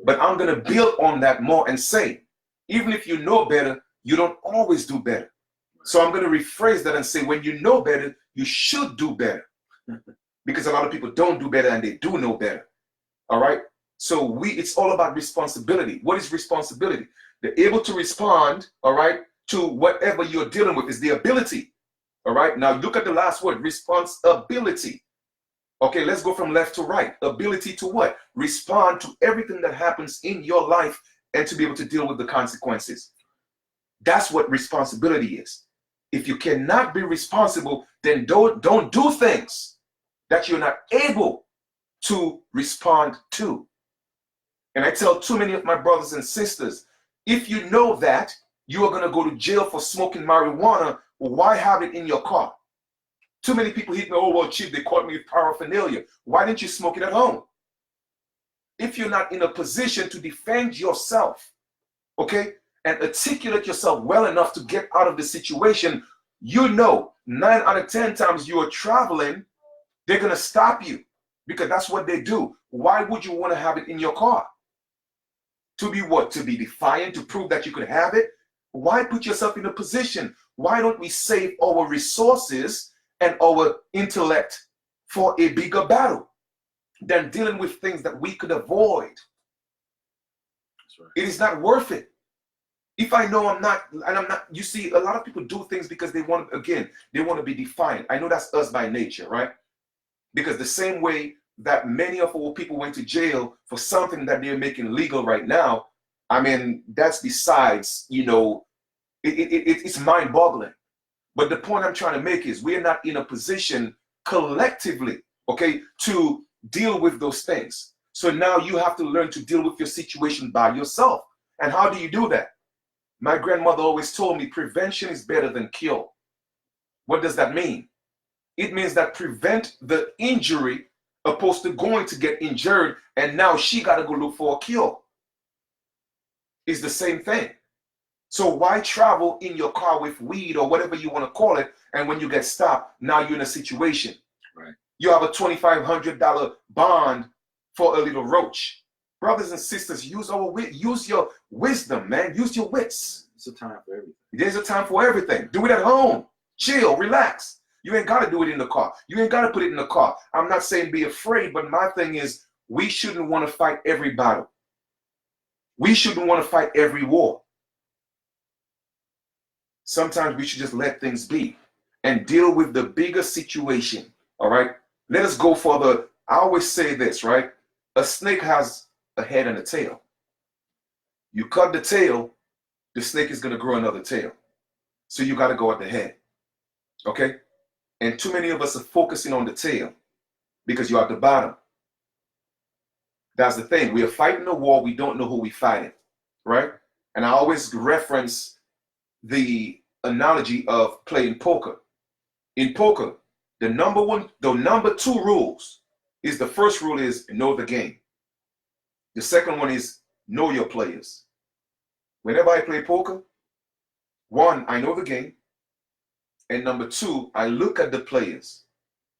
But I'm going to build on that more and say, even if you know better, you don't always do better. So I'm going to rephrase that and say, when you know better, you should do better. Because a lot of people don't do better and they do know better. All right? So it's all about responsibility. What is responsibility? They're able to respond, all right, to whatever you're dealing with, is the ability. All right? Now look at the last word, responsibility. Okay, let's go from left to right. Ability to what? Respond to everything that happens in your life and to be able to deal with the consequences. That's what responsibility is. If you cannot be responsible, then don't do things that you're not able to respond to. And I tell too many of my brothers and sisters, if you know that you are going to go to jail for smoking marijuana, why have it in your car? Too many people hit me, oh, well, chief, they caught me with paraphernalia. Why didn't you smoke it at home? If you're not in a position to defend yourself, okay, and articulate yourself well enough to get out of the situation, you know 9 out of 10 times you are traveling, they're going to stop you because that's what they do. Why would you want to have it in your car? To be what? To be defiant, to prove that you could have it? Why put yourself in a position? Why don't we save our resources and our intellect for a bigger battle than dealing with things that we could avoid? That's right. It is not worth it. If I know I'm not, you see, a lot of people do things because they want, again, they want to be defiant. I know that's us by nature, right? Because the same way that many of our people went to jail for something that they're making legal right now, I mean, that's besides, you know, it's mind-boggling. But the point I'm trying to make is we're not in a position collectively, okay, to deal with those things. So now you have to learn to deal with your situation by yourself. And how do you do that? My grandmother always told me prevention is better than cure. What does that mean? It means that prevent the injury opposed to going to get injured and now she got to go look for a cure. It's the same thing. So why travel in your car with weed or whatever you want to call it, and when you get stopped, now you're in a situation. Right. You have a $2,500 bond for a little roach. Brothers and sisters, use your wisdom, man. Use your wits. It's a time for everything. There's a time for everything. Do it at home. Chill, relax. You ain't got to do it in the car. You ain't got to put it in the car. I'm not saying be afraid, but my thing is we shouldn't want to fight every battle. We shouldn't want to fight every war. Sometimes we should just let things be and deal with the bigger situation, all right? Let us go for the, I always say this, right? A snake has a head and a tail. You cut the tail, the snake is going to grow another tail. So you got to go at the head, okay? And too many of us are focusing on the tail because you're at the bottom. That's the thing. We are fighting a war. We don't know who we're fighting, right? And I always reference the analogy of playing poker. In poker, the number 2 rules is, the first rule is know the game. The second one is know your players. Whenever I play poker, 1, I know the game. And number 2, I look at the players.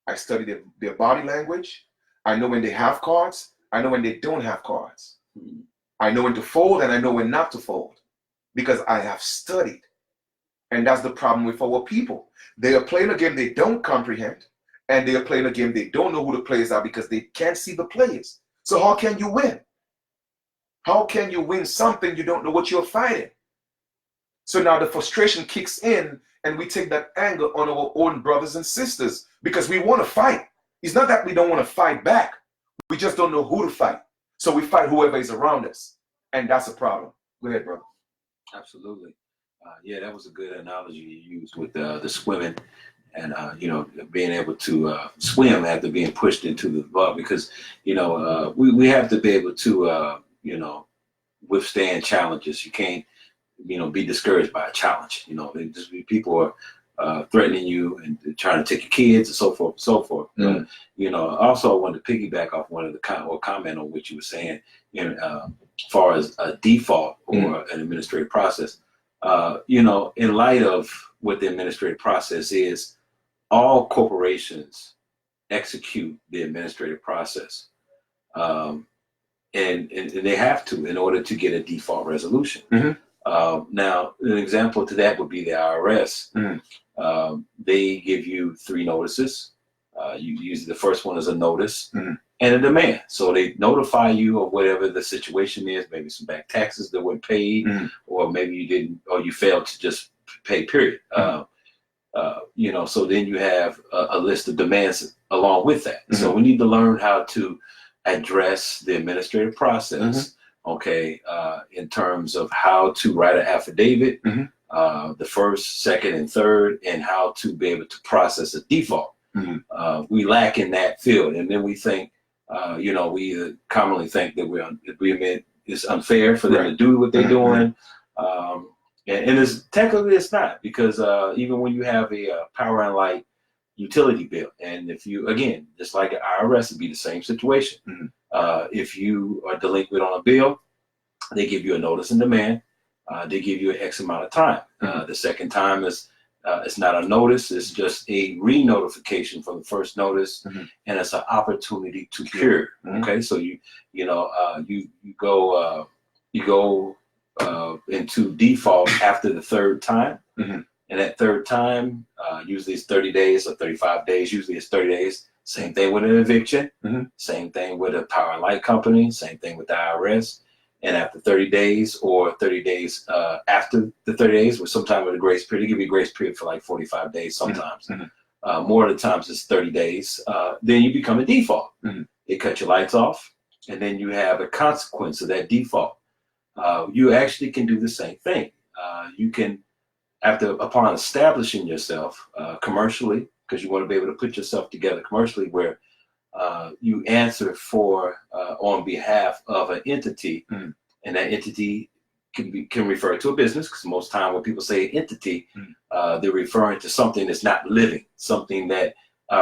I study their body language. I know when they have cards. I know when they don't have cards. I know when to fold and I know when not to fold because I have studied. And that's the problem with our people. They are playing a game they don't comprehend, and they are playing a game they don't know who the players are because they can't see the players. So how can you win? How can you win something you don't know what you're fighting? So now the frustration kicks in and we take that anger on our own brothers and sisters because we want to fight. It's not that we don't want to fight back. We just don't know who to fight. So we fight whoever is around us. And that's a problem. Go ahead, brother. Absolutely. Yeah, that was a good analogy you used with the swimming and, you know, being able to swim after being pushed into the ball because, you know, we have to be able to, you know, withstand challenges. You can't, you know, be discouraged by a challenge. You know, people are threatening you and trying to take your kids and so forth and so forth. Mm. You know, also I wanted to piggyback off one of the comment on what you were saying, you know, as far as a default or an administrative process. You know, in light of what the administrative process is, all corporations execute the administrative process. And they have to in order to get a default resolution. Now, an example to that would be the IRS. They give you 3 notices. Usually the first one is a notice and a demand. So they notify you of whatever the situation is, maybe some back taxes that weren't paid, or maybe you didn't, or you failed to just pay, period. so then you have a list of demands along with that. Mm-hmm. So we need to learn how to address the administrative process, in terms of how to write an affidavit, the first, second, and third, and how to be able to process a default. We lack in that field, and then we think, we commonly think that agreement is unfair for them to do what they're doing. And it's technically it's not, because even when you have a power and light utility bill, and if you, again, just like an IRS, it'd be the same situation. If you are delinquent on a bill, they give you a notice and demand. They give you an X amount of time. The second time is it's not a notice; it's just a re-notification from the first notice, and it's an opportunity to cure. Okay, so you go into default after the third time, and that third time usually it's 30 days or 35 days. Usually it's 30 days. Same thing with an eviction. Same thing with a power and light company. Same thing with the IRS. And after 30 days or 30 days after the 30 days, or sometime with a grace period, they give you a grace period for like 45 days sometimes. More of the times it's 30 days. Then you become a default. They cut your lights off, and then you have a consequence of that default. You actually can do the same thing. You can, upon establishing yourself commercially, because you want to be able to put yourself together commercially, where you answer for on behalf of an entity, and that entity can refer to a business, because most time when people say entity, they're referring to something that's not living, something that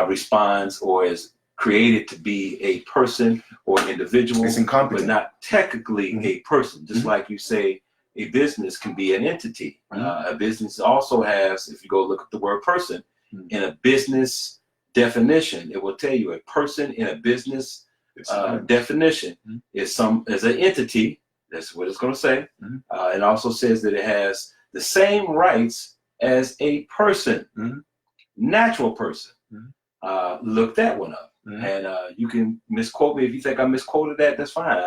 responds or is created to be a person or individual, but not technically a person. Just like you say, a business can be an entity. A business also has, if you go look at the word person, in a business definition, it will tell you a person in a business definition is an entity. That's what it's going to say. It also says that it has the same rights as a person, natural person. Look that one up, and you can misquote me if you think I misquoted that. That's fine.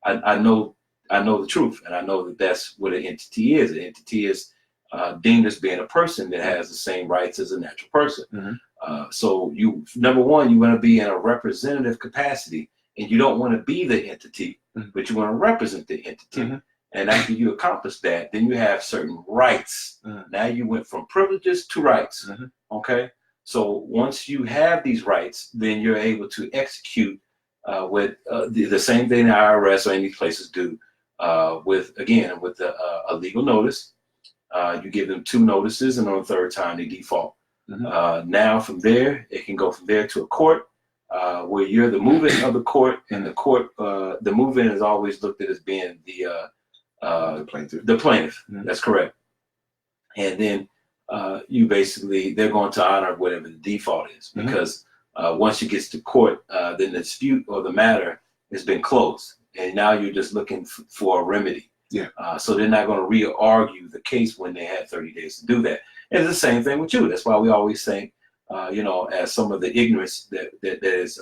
I know the truth, and I know that that's what an entity is. An entity is deemed as being a person that has the same rights as a natural person. So you, number one, you want to be in a representative capacity, and you don't want to be the entity, but you want to represent the entity. And after you accomplish that, then you have certain rights. Now you went from privileges to rights. Okay. So once you have these rights, then you're able to execute with the same thing the IRS or any places do with a legal notice. You give them 2 notices, and on the third time they default. Now from there, it can go from there to a court where you're the movant of the court, and the movant is always looked at as being the plaintiff. The plaintiff. That's correct. And then they're going to honor whatever the default is, because once it gets to court, then the dispute or the matter has been closed, and now you're just looking for a remedy. So they're not going to re-argue the case when they had 30 days to do that. And it's the same thing with you. That's why we always think, as some of the ignorance that is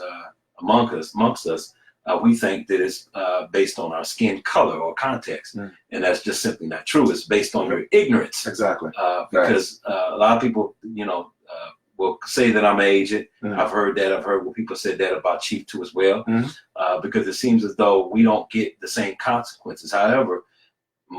amongst us, we think that it's based on our skin color or context, and that's just simply not true. It's based on your ignorance. Exactly. Because a lot of people, will say that I'm an agent. I've heard that. I've heard people said that about Chief too as well, because it seems as though we don't get the same consequences. However,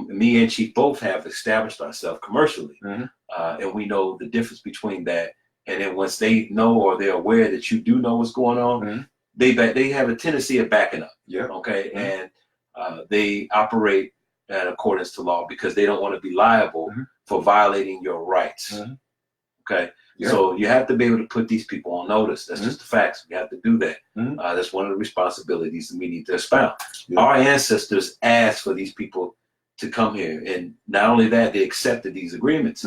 me and Chief both have established ourselves commercially, and we know the difference between that. And then once they know, or they're aware that you do know what's going on, they have a tendency of backing up. Okay. And they operate in accordance to law, because they don't want to be liable for violating your rights. Okay. So you have to be able to put these people on notice. That's just the facts. We have to do that. That's one of the responsibilities that we need to expound. Our ancestors asked for these people to come here, and not only that, they accepted these agreements.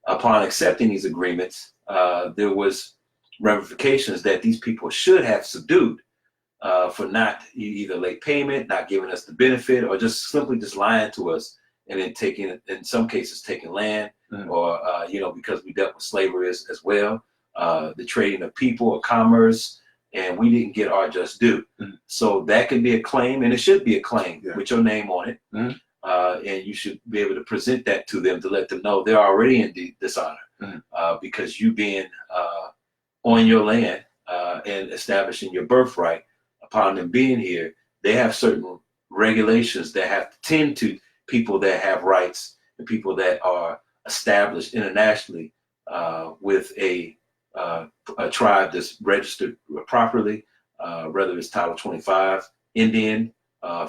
Upon accepting these agreements, there was ramifications that these people should have subdued for not either late payment, not giving us the benefit, or just simply lying to us, and then in some cases taking land, or because we dealt with slavery as well, the trading of people or commerce, and we didn't get our just due. So that can be a claim, and it should be a claim with your name on it. And you should be able to present that to them to let them know they're already in dishonor. because you being on your land and establishing your birthright upon them being here, they have certain regulations that have to tend to people that have rights and people that are established internationally with a tribe that's registered properly, whether it's Title 25, Indian,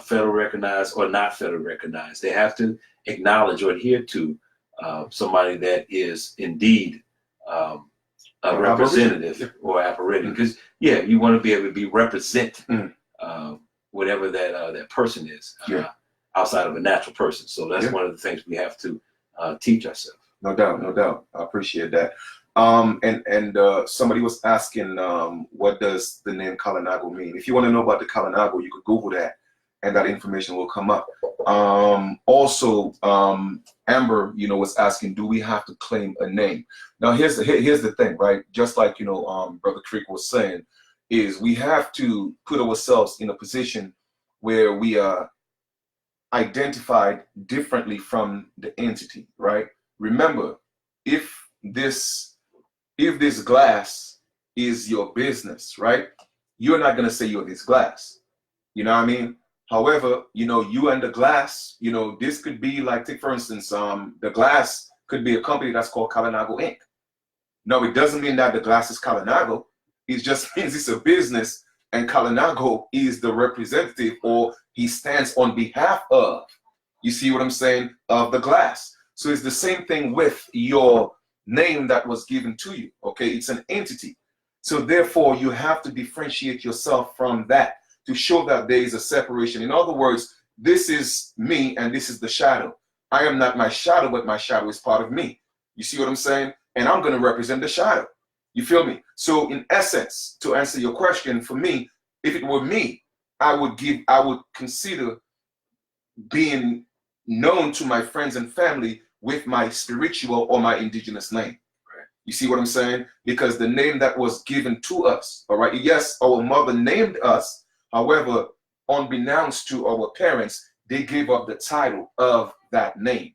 federal recognized or not federal recognized. They have to acknowledge or adhere to somebody that is indeed a representative or aboriginal. Because you want to be able to be represent whatever that person is outside of a natural person. So that's one of the things we have to teach ourselves. No doubt, no doubt. I appreciate that. And somebody was asking, what does the name Kalinago mean? If you want to know about the Kalinago, you could Google that, and that information will come up. Also, Amber, was asking, do we have to claim a name? Now, here's the thing, right? Just like Brother Creek was saying, is we have to put ourselves in a position where we are identified differently from the entity, right? Remember, if this glass is your business, right? You're not gonna say you're this glass. You know what I mean? However, you and the glass, this could be like, take for instance, the glass could be a company that's called Kalinago Inc. No, it doesn't mean that the glass is Kalinago. It just means it's a business, and Kalinago is the representative, or he stands on behalf of, you see what I'm saying, of the glass. So it's the same thing with your name that was given to you, okay? It's an entity. So therefore, you have to differentiate yourself from that to show that there is a separation. In other words, this is me and this is the shadow. I am not my shadow, but my shadow is part of me. You see what I'm saying? And I'm going to represent the shadow. You feel me? So in essence, to answer your question, for me, if it were me, I would consider being known to my friends and family with my spiritual or my indigenous name. Right. You see what I'm saying? Because the name that was given to us, all right? Yes, our mother named us. However, unbeknownst to our parents, they gave up the title of that name.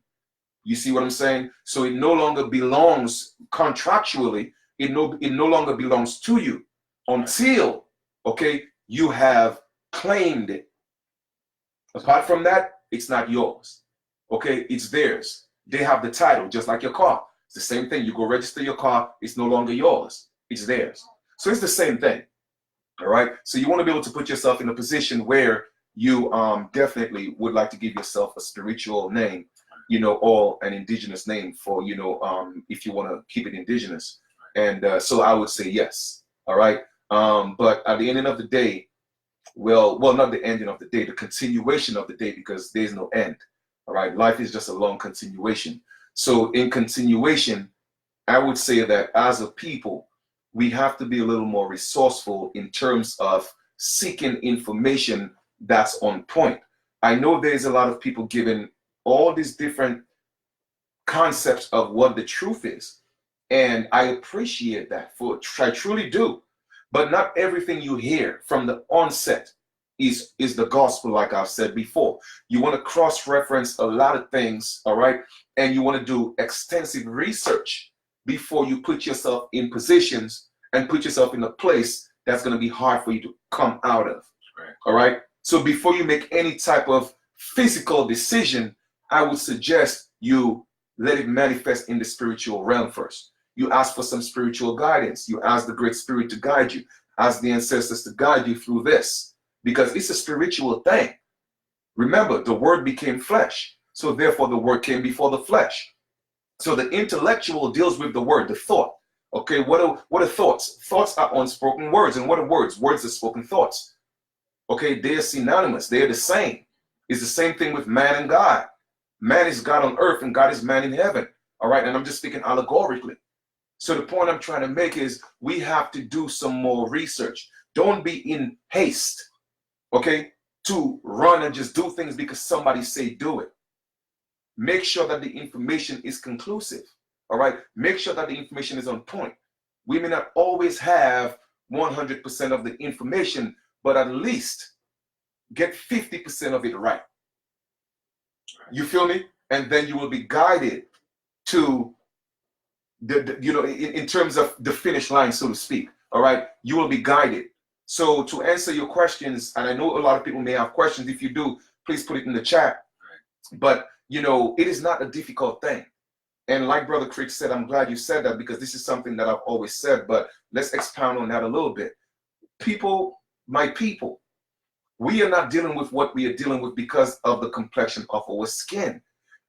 You see what I'm saying? So it no longer belongs contractually. It no longer belongs to you until, okay, you have claimed it. Apart from that, it's not yours. Okay, it's theirs. They have the title, just like your car. It's the same thing. You go register your car, it's no longer yours. It's theirs. So it's the same thing. All right. So you want to be able to put yourself in a position where you definitely would like to give yourself a spiritual name, or an indigenous name for, if you want to keep it indigenous. And so I would say yes. All right. But at the ending of the day, well, not the ending of the day, the continuation of the day, because there's no end. All right. Life is just a long continuation. So in continuation, I would say that as a people, we have to be a little more resourceful in terms of seeking information that's on point. I know there's a lot of people giving all these different concepts of what the truth is. And I appreciate that. I truly do. But not everything you hear from the onset is the gospel, like I've said before. You want to cross-reference a lot of things, all right? And you want to do extensive research before you put yourself in positions and put yourself in a place that's going to be hard for you to come out of. Right. All right? So before you make any type of physical decision, I would suggest you let it manifest in the spiritual realm first. You ask for some spiritual guidance. You ask the Great Spirit to guide you. Ask the ancestors to guide you through this, because it's a spiritual thing. Remember, the Word became flesh. So therefore, the Word came before the flesh. So the intellectual deals with the Word, the thought. Okay, what are thoughts? Thoughts are unspoken words. And what are words? Words are spoken thoughts. Okay, they are synonymous. They are the same. It's the same thing with man and God. Man is God on earth and God is man in heaven. All right, and I'm just speaking allegorically. So the point I'm trying to make is we have to do some more research. Don't be in haste, okay, to run and just do things because somebody say do it. Make sure that the information is conclusive, all right? Make sure that the information is on point. We may not always have 100% of the information, but at least get 50% of it right. You feel me? And then you will be guided to you know, in terms of the finish line, so to speak. All right, you will be guided. So to answer your questions, and I know a lot of people may have questions. If you do, please put it in the chat. But you know, it is not a difficult thing. And like Brother Crick said, I'm glad you said that, because this is something that I've always said. But let's expound on that a little bit. People, my people, we are not dealing with what we are dealing with because of the complexion of our skin.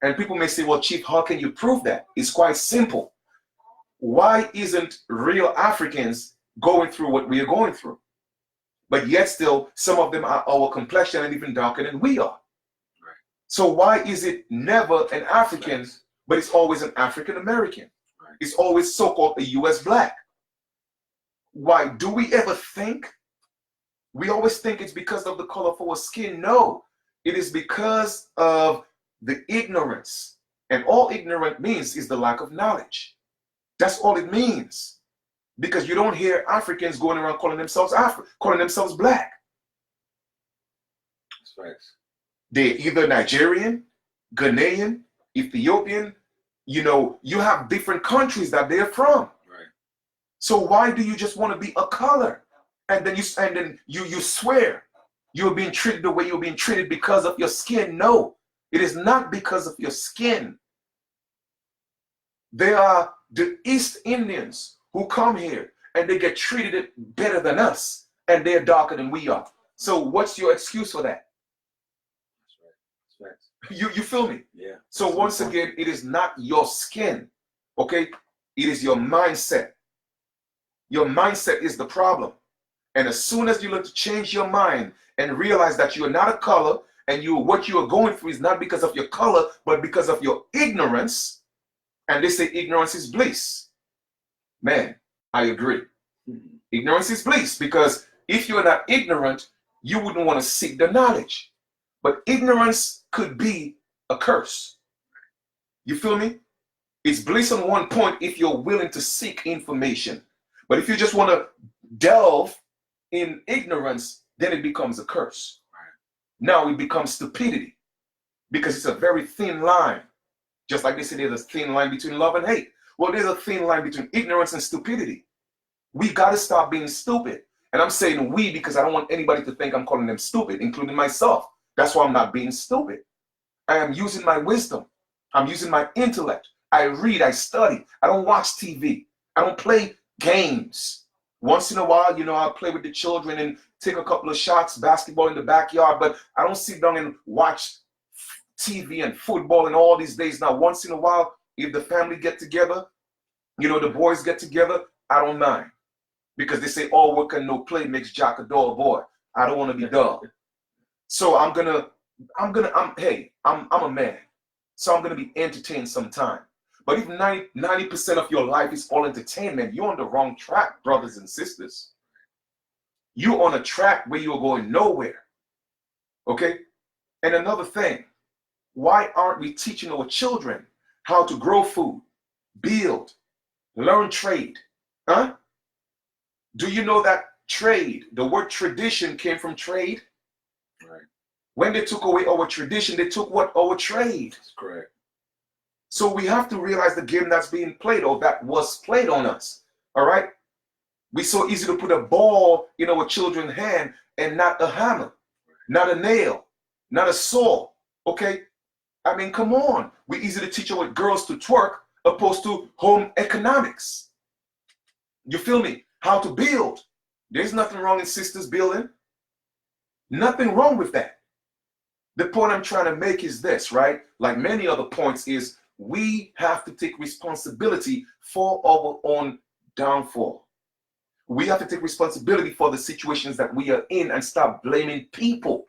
And people may say, well, Chief, how can you prove that? It's quite simple. Why isn't real Africans going through what we are going through? But yet still, some of them are our complexion and even darker than we are. Right. So why is it never an African, but it's always an African American? Right. It's always so-called a US black. Why? Do we ever think? We always think it's because of the color of our skin. No, it is because of the ignorance. And all ignorant means is the lack of knowledge. That's all it means. Because you don't hear Africans going around calling themselves calling themselves black. That's facts. They're either Nigerian, Ghanaian, Ethiopian. You know, you have different countries that they're from. Right. So why do you just want to be a color? And then you swear you're being treated the way you're being treated because of your skin. No, it is not because of your skin. They are the East Indians who come here and they get treated better than us, and they're darker than we are. So what's your excuse for that? That's right. That's facts. You feel me? Yeah. So once again, it is not your skin, okay? It is your mindset. Your mindset is the problem. And as soon as you look to change your mind and realize that you are not a color, and what you are going through is not because of your color, but because of your ignorance, and they say ignorance is bliss. Man, I agree. Mm-hmm. Ignorance is bliss, because if you're not ignorant, you wouldn't want to seek the knowledge. But ignorance could be a curse. You feel me? It's bliss on one point if you're willing to seek information. But if you just want to delve in ignorance, then it becomes a curse. Now it becomes stupidity, because it's a very thin line. Just like they say there's a thin line between love and hate. Well, there's a thin line between ignorance and stupidity. We got to stop being stupid. And I'm saying we because I don't want anybody to think I'm calling them stupid, including myself. That's why I'm not being stupid. I am using my wisdom. I'm using my intellect. I read, I study. I don't watch TV. I don't play games. Once in a while, you know, I'll play with the children and take a couple of shots, basketball in the backyard, but I don't sit down and watch TV and football and all these days. Now, once in a while, if the family get together, you know, the boys get together, I don't mind. Because they say all work and no play makes Jack a dull boy. I don't want to be dull. So I'm a man. So I'm gonna be entertained sometime. But if 90% of your life is all entertainment, you're on the wrong track, brothers and sisters. You're on a track where you're going nowhere. Okay? And another thing, why aren't we teaching our children how to grow food, build, learn trade? Huh? Do you know that trade, the word tradition came from trade? Right. When they took away our tradition, they took what? Our trade. That's correct. So we have to realize the game that's being played, or that was played on us. All right? We so easy to put a ball in our children's hand and not a hammer, not a nail, not a saw. Okay? I mean, come on. We easy to teach our girls to twerk opposed to home economics. You feel me? How to build. There's nothing wrong in sisters building. Nothing wrong with that. The point I'm trying to make is this, right? Like many other points, is we have to take responsibility for our own downfall. We have to take responsibility for the situations that we are in and stop blaming people.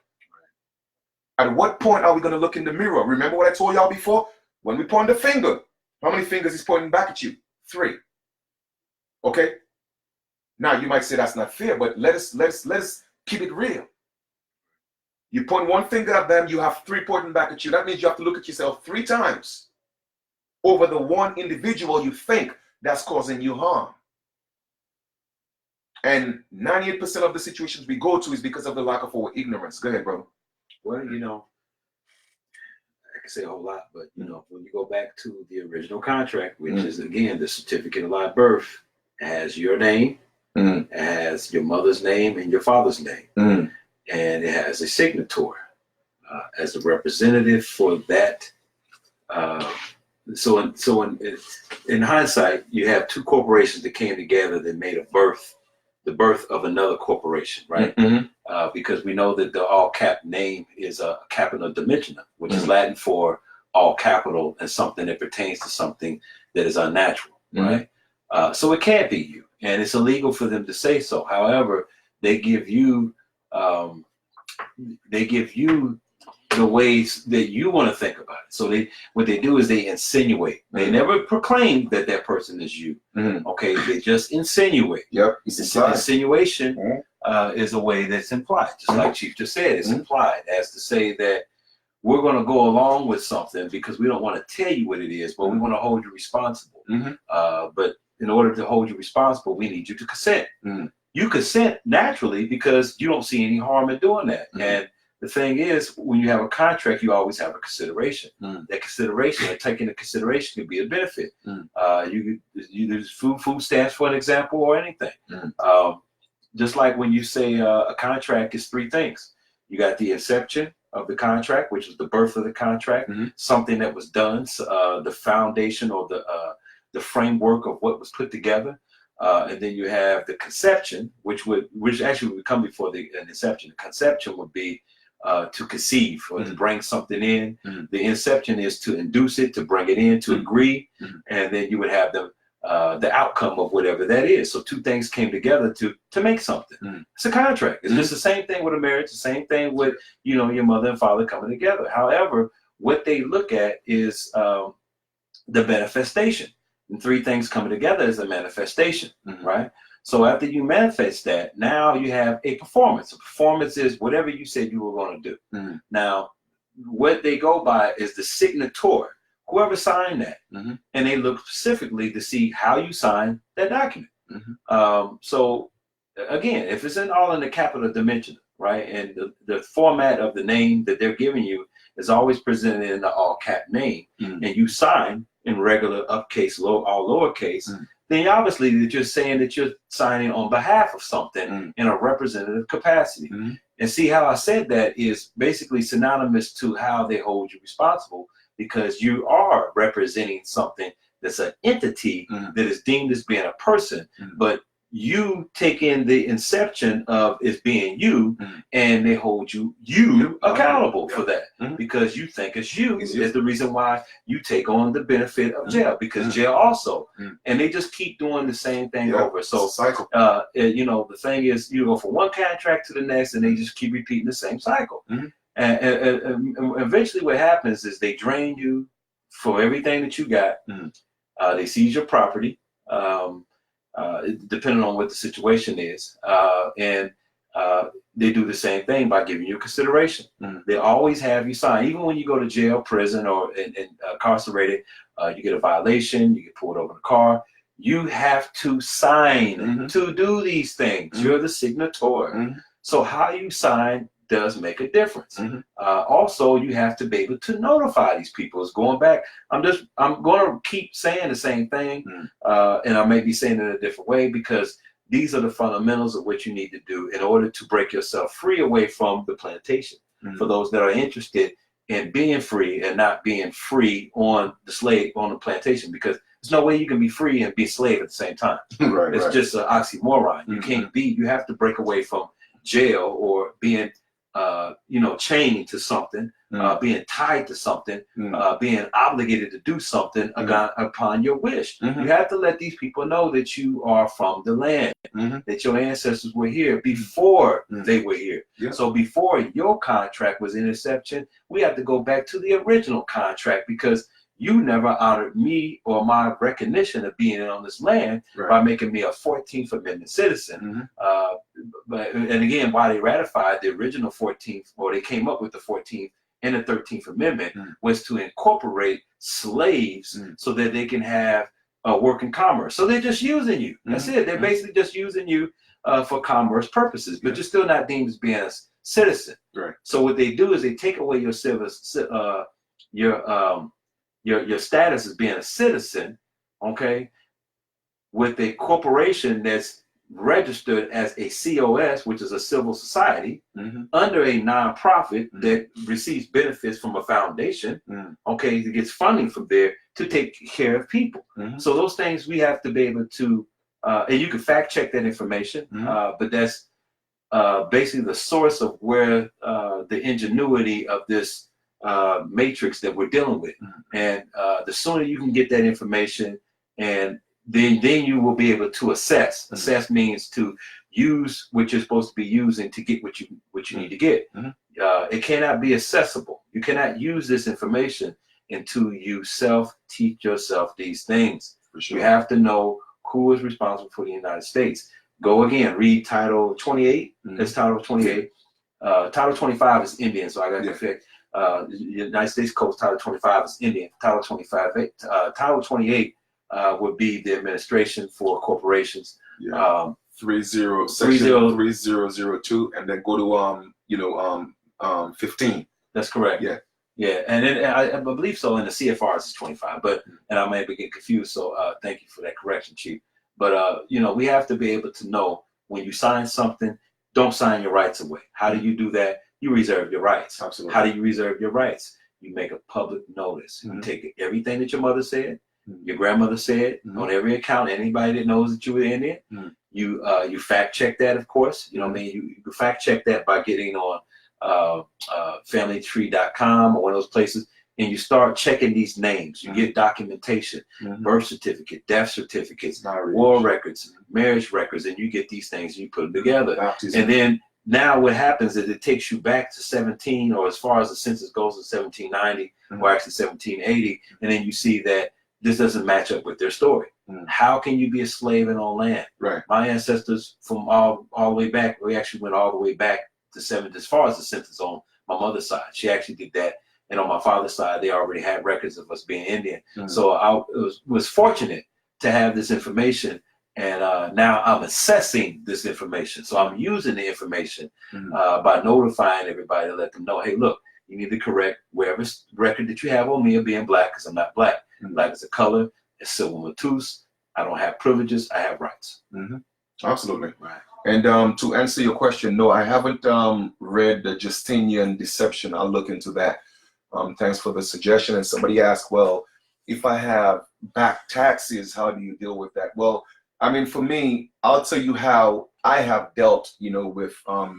At what point are we going to look in the mirror? Remember what I told y'all before? When we point the finger, how many fingers is pointing back at you? 3. Okay? Now you might say that's not fair, but let's keep it real. You point one finger at them, you have 3 pointing back at you. That means you have to look at yourself 3 times over the one individual you think that's causing you harm. And 98% of the situations we go to is because of the lack of our ignorance. Go ahead, bro. Well, you know, I can say a whole lot, but you know, when you go back to the original contract, which is again the certificate of live birth, it has your name, it has your mother's name and your father's name, and it has a signatory as the representative for that. So in hindsight, you have two corporations that came together that made the birth of another corporation, right? Because we know that the all cap name is a capital dimensional, which is Latin for all capital and something that pertains to something that is unnatural, right? So it can't be you, and it's illegal for them to say so. However, they give you the ways that you want to think about it. So what they do is they insinuate. They never proclaim that that person is you. Okay, they just insinuate. Yep, it's implied. Insinuation is a way that's implied, just like Chief just said. It's implied as to say that we're going to go along with something because we don't want to tell you what it is, but we want to hold you responsible. But in order to hold you responsible, we need you to consent. You consent naturally because you don't see any harm in doing that. And the thing is, when you have a contract, you always have a consideration. That consideration, taking into consideration, can be a benefit. You use food stamps for an example, or anything. Just like when you say a contract is three things. You got the inception of the contract, which is the birth of the contract, something that was done, the foundation or the framework of what was put together. And then you have the conception, which actually would come before the inception. The conception would be to conceive or to bring something in. The inception is to induce it, to bring it in, to agree, and then you would have the outcome of whatever that is. So two things came together to make something. It's a contract. It's just the same thing with a marriage, the same thing with your mother and father coming together. However, what they look at is the manifestation. And three things coming together is a manifestation, right? So after you manifest that, now you have a performance. A performance is whatever you said you were going to do. Now, what they go by is the signatory, whoever signed that. And they look specifically to see how you signed that document. So again, if it's all in the capital dimension, right? And the format of the name that they're giving you is always presented in the all cap name, and you sign in regular upcase, all lowercase, then obviously you're just saying that you're signing on behalf of something in a representative capacity. And see how I said that is basically synonymous to how they hold you responsible, because you are representing something that's an entity that is deemed as being a person, but you take in the inception of it being you, and they hold you accountable for that, because you think it's you is the reason why you take on the benefit of jail, because jail also, and they just keep doing the same thing over. So cycle. the thing is, you go from one contract to the next, and they just keep repeating the same cycle. And eventually what happens is they drain you for everything that you got. They seize your property, depending on what the situation is. And they do the same thing by giving you consideration. They always have you sign. Even when you go to jail, prison, or incarcerated, you get a violation, you get pulled over the car, you have to sign to do these things. You're the signatory. So how you sign does make a difference. Also, you have to be able to notify these people. It's going back. I'm going to keep saying the same thing, and I may be saying it in a different way, because these are the fundamentals of what you need to do in order to break yourself free away from the plantation. For those that are interested in being free and not being free on the plantation, because there's no way you can be free and be a slave at the same time. It's just an oxymoron. You can't be. You have to break away from jail or being chained to something, being tied to something, being obligated to do something upon your wish. You have to let these people know that you are from the land, that your ancestors were here before they were here. So before your contract was in inception, we have to go back to the original contract, because you never honored me or my recognition of being on this land by making me a 14th Amendment citizen. And again, why they ratified the original 14th, or they came up with the 14th and the 13th Amendment, was to incorporate slaves so that they can have working commerce. So they're just using you. That's it. They're basically just using you for commerce purposes, but you're still not deemed as being a citizen. So what they do is they take away your your status as being a citizen, okay, with a corporation that's registered as a COS, which is a civil society, under a nonprofit that receives benefits from a foundation, okay, that gets funding from there to take care of people. So those things we have to be able to, and you can fact check that information, but that's basically the source of where the ingenuity of this matrix that we're dealing with. And the sooner you can get that information, and then you will be able to assess. Assess means to use what you're supposed to be using to get what you need to get. It cannot be accessible. You cannot use this information until you teach yourself these things. For sure. You have to know who is responsible for the United States. Go again, read Title 28. That's Title 28. Title 25 is Indian, so I got to fix. The United States Code Title 25 is Indian. Title 28 would be the administration for corporations. 3002, and then go to 15. That's correct. Yeah, and then I believe so in the CFRs is 25, but and I may be getting confused. So thank you for that correction, Chief. But we have to be able to know when you sign something, don't sign your rights away. How do you do that? You reserve your rights. Absolutely. How do you reserve your rights? You make a public notice. You take everything that your mother said, your grandmother said, on every account, anybody that knows that you were Indian. You fact check that, of course. You know what I mean? You fact check that by getting on familytree.com or one of those places, and you start checking these names. You get documentation, birth certificate, death certificates, war records, marriage records, and you get these things and you put them together. And then now what happens is it takes you back to 17, or as far as the census goes, to 1790, or actually 1780, and then you see that this doesn't match up with their story. How can you be a slave and on land? Right. My ancestors from all the way back, we actually went all the way back to as far as the census on my mother's side. She actually did that. And on my father's side, they already had records of us being Indian. So I was fortunate to have this information. And now I'm assessing this information. So I'm using the information by notifying everybody to let them know, hey, look, you need to correct wherever record that you have on me of being black, because I'm not black. Black is a color, it's civil matus. I don't have privileges, I have rights. Absolutely. Right. And to answer your question, no, I haven't read the Justinian Deception. I'll look into that. Thanks for the suggestion. And somebody asked, well, if I have back taxes, how do you deal with that? Well, I mean, for me, I'll tell you how I have dealt, with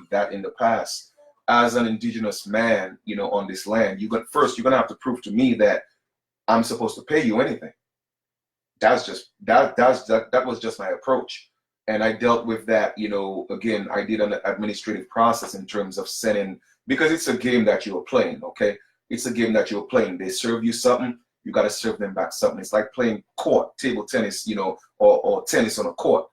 that in the past. As an indigenous man, on this land, you're gonna have to prove to me that I'm supposed to pay you anything. That was just my approach. And I dealt with that, again, I did an administrative process in terms of sending, because it's a game that you're playing, okay? It's a game that you're playing. They serve you something, you got to serve them back something. It's like playing court, table tennis, or tennis on a court.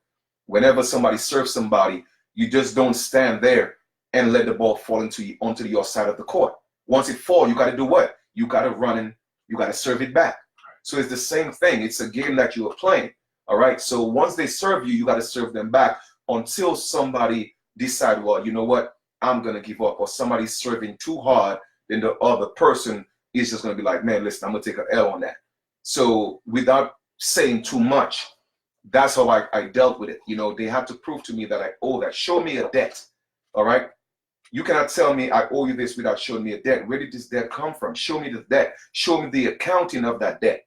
Whenever somebody serves somebody, you just don't stand there and let the ball fall onto your side of the court. Once it falls, you got to do what? You got to run and you got to serve it back. So it's the same thing. It's a game that you are playing. All right. So once they serve you, you got to serve them back until somebody decide, well, you know what? I'm going to give up. Or somebody's serving too hard, then the other person is just going to be like, man, listen, I'm going to take an L on that. So without saying too much, that's how I dealt with it. They had to prove to me that I owe that. Show me a debt. All right. You cannot tell me I owe you this without showing me a debt. Where did this debt come from? Show me the debt. Show me the accounting of that debt.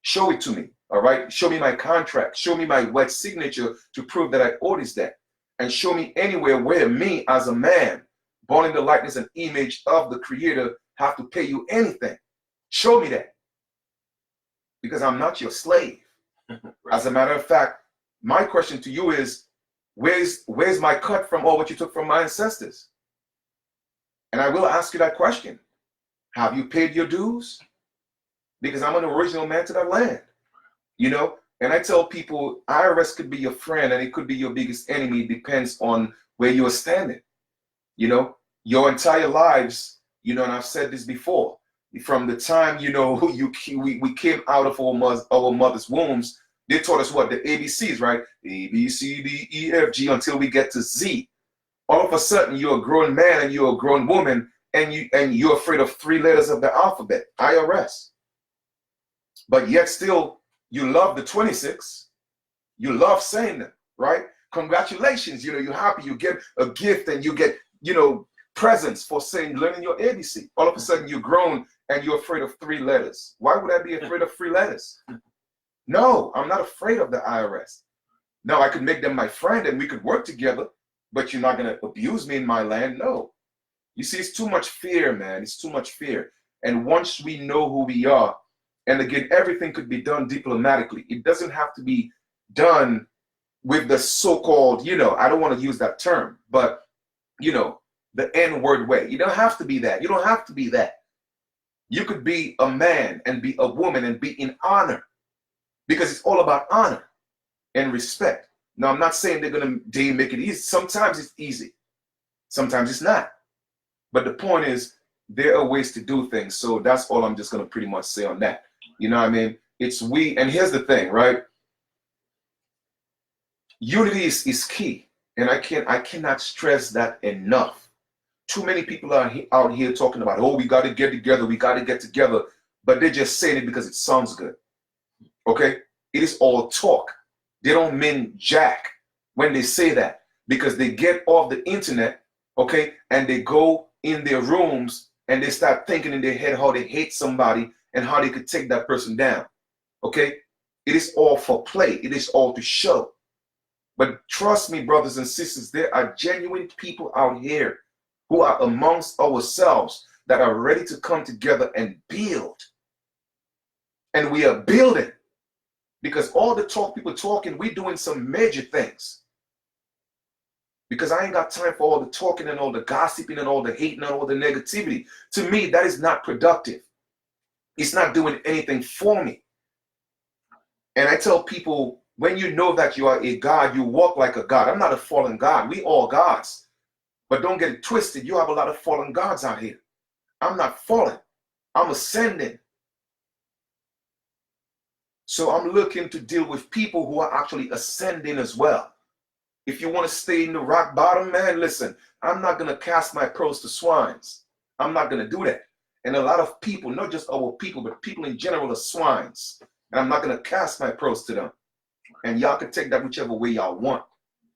Show it to me. All right. Show me my contract. Show me my wet signature to prove that I owe this debt. And show me anywhere where me as a man, born in the likeness and image of the Creator, have to pay you anything. Show me that. Because I'm not your slave. As a matter of fact, my question to you is, where's my cut from all what you took from my ancestors? And I will ask you that question. Have you paid your dues? Because I'm an original man to that land. And I tell people, IRS could be your friend and it could be your biggest enemy. It depends on where you're standing. Your entire lives, and I've said this before, from the time, we came out of our mother's wombs, they taught us what? The ABCs, right? A, B, C, D, E, F, G, until we get to Z. All of a sudden, you're a grown man and you're a grown woman, and you're afraid of 3 letters of the alphabet, IRS. But yet still, you love the 26. You love saying them, right? Congratulations, you're happy. You get a gift and you get, presents for learning your ABC. All of a sudden, you're grown and you're afraid of 3 letters. Why would I be afraid of 3 letters? No, I'm not afraid of the IRS. No, I could make them my friend and we could work together, but you're not going to abuse me in my land. No. You see, it's too much fear, man. It's too much fear. And once we know who we are, and again, everything could be done diplomatically. It doesn't have to be done with the so-called, I don't want to use that term, but, the N-word way. You don't have to be that. You don't have to be that. You could be a man and be a woman and be in honor, because it's all about honor and respect. Now, I'm not saying they make it easy. Sometimes it's easy. Sometimes it's not. But the point is, there are ways to do things. So that's all I'm just going to pretty much say on that. You know what I mean? It's and here's the thing, right? Unity is key. And I cannot stress that enough. Too many people are out here talking about, oh, we got to get together. We got to get together. But they're just saying it because it sounds good. Okay? It is all talk. They don't mean jack when they say that, because they get off the internet, okay, and they go in their rooms and they start thinking in their head how they hate somebody and how they could take that person down. Okay? It is all for play. It is all to show. But trust me, brothers and sisters, there are genuine people out here who are amongst ourselves that are ready to come together and build. And we are building. Because all the talk people talking, we're doing some major things. Because I ain't got time for all the talking and all the gossiping and all the hating and all the negativity. To me, that is not productive. It's not doing anything for me. And I tell people, when you know that you are a God, you walk like a God. I'm not a fallen God. We all gods. But don't get it twisted. You have a lot of fallen gods out here. I'm not fallen. I'm ascending. So I'm looking to deal with people who are actually ascending as well. If you want to stay in the rock bottom, man, listen, I'm not going to cast my pearls to swines. I'm not going to do that. And a lot of people, not just our people, but people in general are swines. And I'm not going to cast my pearls to them. And y'all can take that whichever way y'all want.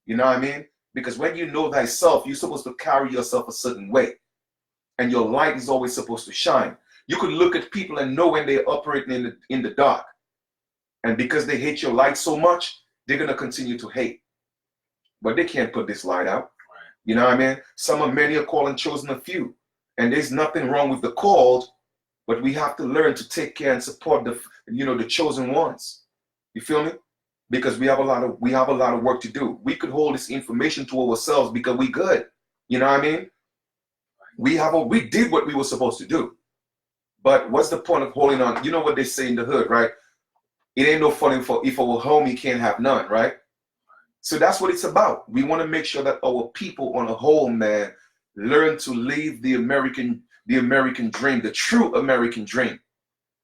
You know what I mean? Because when you know thyself, you're supposed to carry yourself a certain way. And your light is always supposed to shine. You could look at people and know when they're operating in the dark. And because they hate your light so much, they're going to continue to hate. But they can't put this light out. Right. You know what I mean? Many are called and chosen a few. And there's nothing wrong with the called, but we have to learn to take care and support the chosen ones. You feel me? Because we have a lot of work to do. We could hold this information to ourselves because we good. You know what I mean? We did what we were supposed to do. But what's the point of holding on? You know what they say in the hood, right? It ain't no fun if our homie can't have none, right? So that's what it's about. We want to make sure that our people on a whole, man, learn to live the American dream, the true American dream.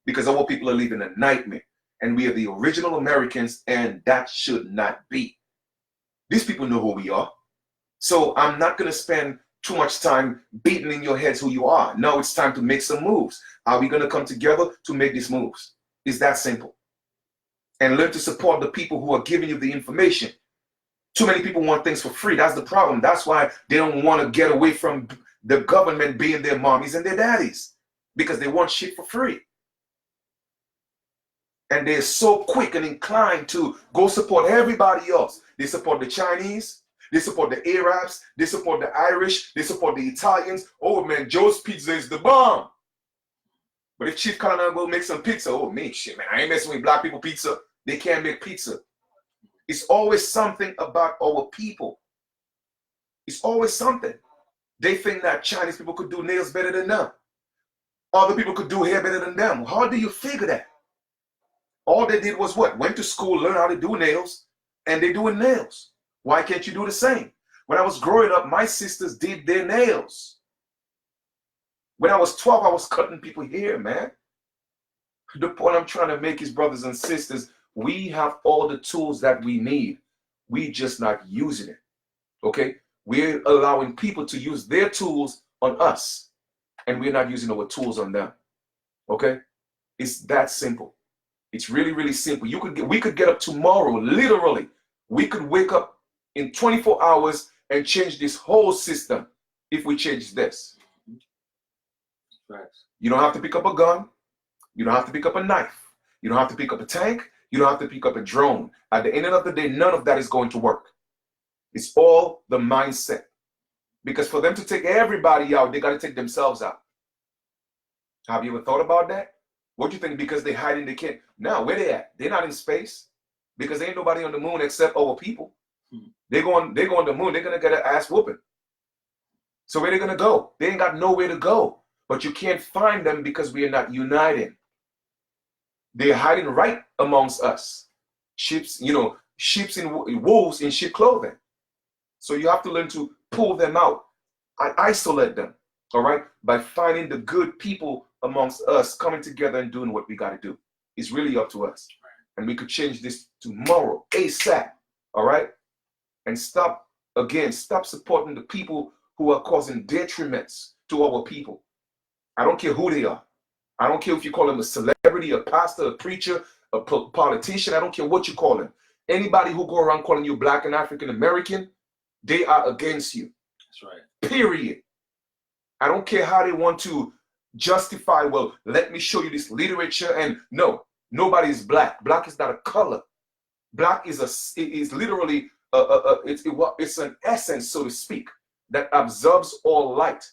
Because our people are living a nightmare. And we are the original Americans, and that should not be. These people know who we are. So I'm not going to spend too much time beating in your heads who you are. No, it's time to make some moves. Are we going to come together to make these moves? It's that simple. And learn to support the people who are giving you the information. Too many people want things for free. That's the problem. That's why they don't want to get away from the government being their mommies and their daddies. Because they want shit for free. And they're so quick and inclined to go support everybody else. They support the Chinese. They support the Arabs. They support the Irish. They support the Italians. Oh, man, Joe's Pizza is the bomb. But if Chief Colonel will make some pizza, oh, me, shit, man, I ain't messing with black people pizza. They can't make pizza. It's always something about our people. It's always something. They think that Chinese people could do nails better than them. Other people could do hair better than them. How do you figure that? All they did was what? Went to school, learned how to do nails, and they're doing nails. Why can't you do the same? When I was growing up, my sisters did their nails. When I was 12, I was cutting people hair, man. The point I'm trying to make is, brothers and sisters, we have all the tools that we need. We just not using it, okay? We're allowing people to use their tools on us. and we're not using our tools on them. Okay? It's that simple. It's really, really simple. We could get up tomorrow, literally. We could wake up in 24 hours and change this whole system if we change this. Facts. You don't have to pick up a gun. You don't have to pick up a knife. You don't have to pick up a tank. You don't have to pick up a drone. At the end of the day, none of that is going to work. It's all the mindset. Because for them to take everybody out, they got to take themselves out. Have you ever thought about that? What do you think? Because they hide in the can't. Now, where they at? They're not in space. Because there ain't nobody on the moon except our people. They go on the moon. They're going to get an ass whooping. So where they going to go? They ain't got nowhere to go. But you can't find them because we are not uniting. They're hiding right amongst us. Sheeps in wolves in sheep clothing. So you have to learn to pull them out. Isolate them, all right? By finding the good people amongst us, coming together and doing what we got to do. It's really up to us. And we could change this tomorrow, ASAP, all right? And stop supporting the people who are causing detriments to our people. I don't care who they are. I don't care if you call them a celebrity, a pastor, a preacher, a politician. I don't care what you call them. Anybody who go around calling you Black and African American, they are against you. That's right. Period. I don't care how they want to justify, well, let me show you this literature. And no, nobody is black. Black is not a color. Black is literally it's an essence, so to speak, that absorbs all light.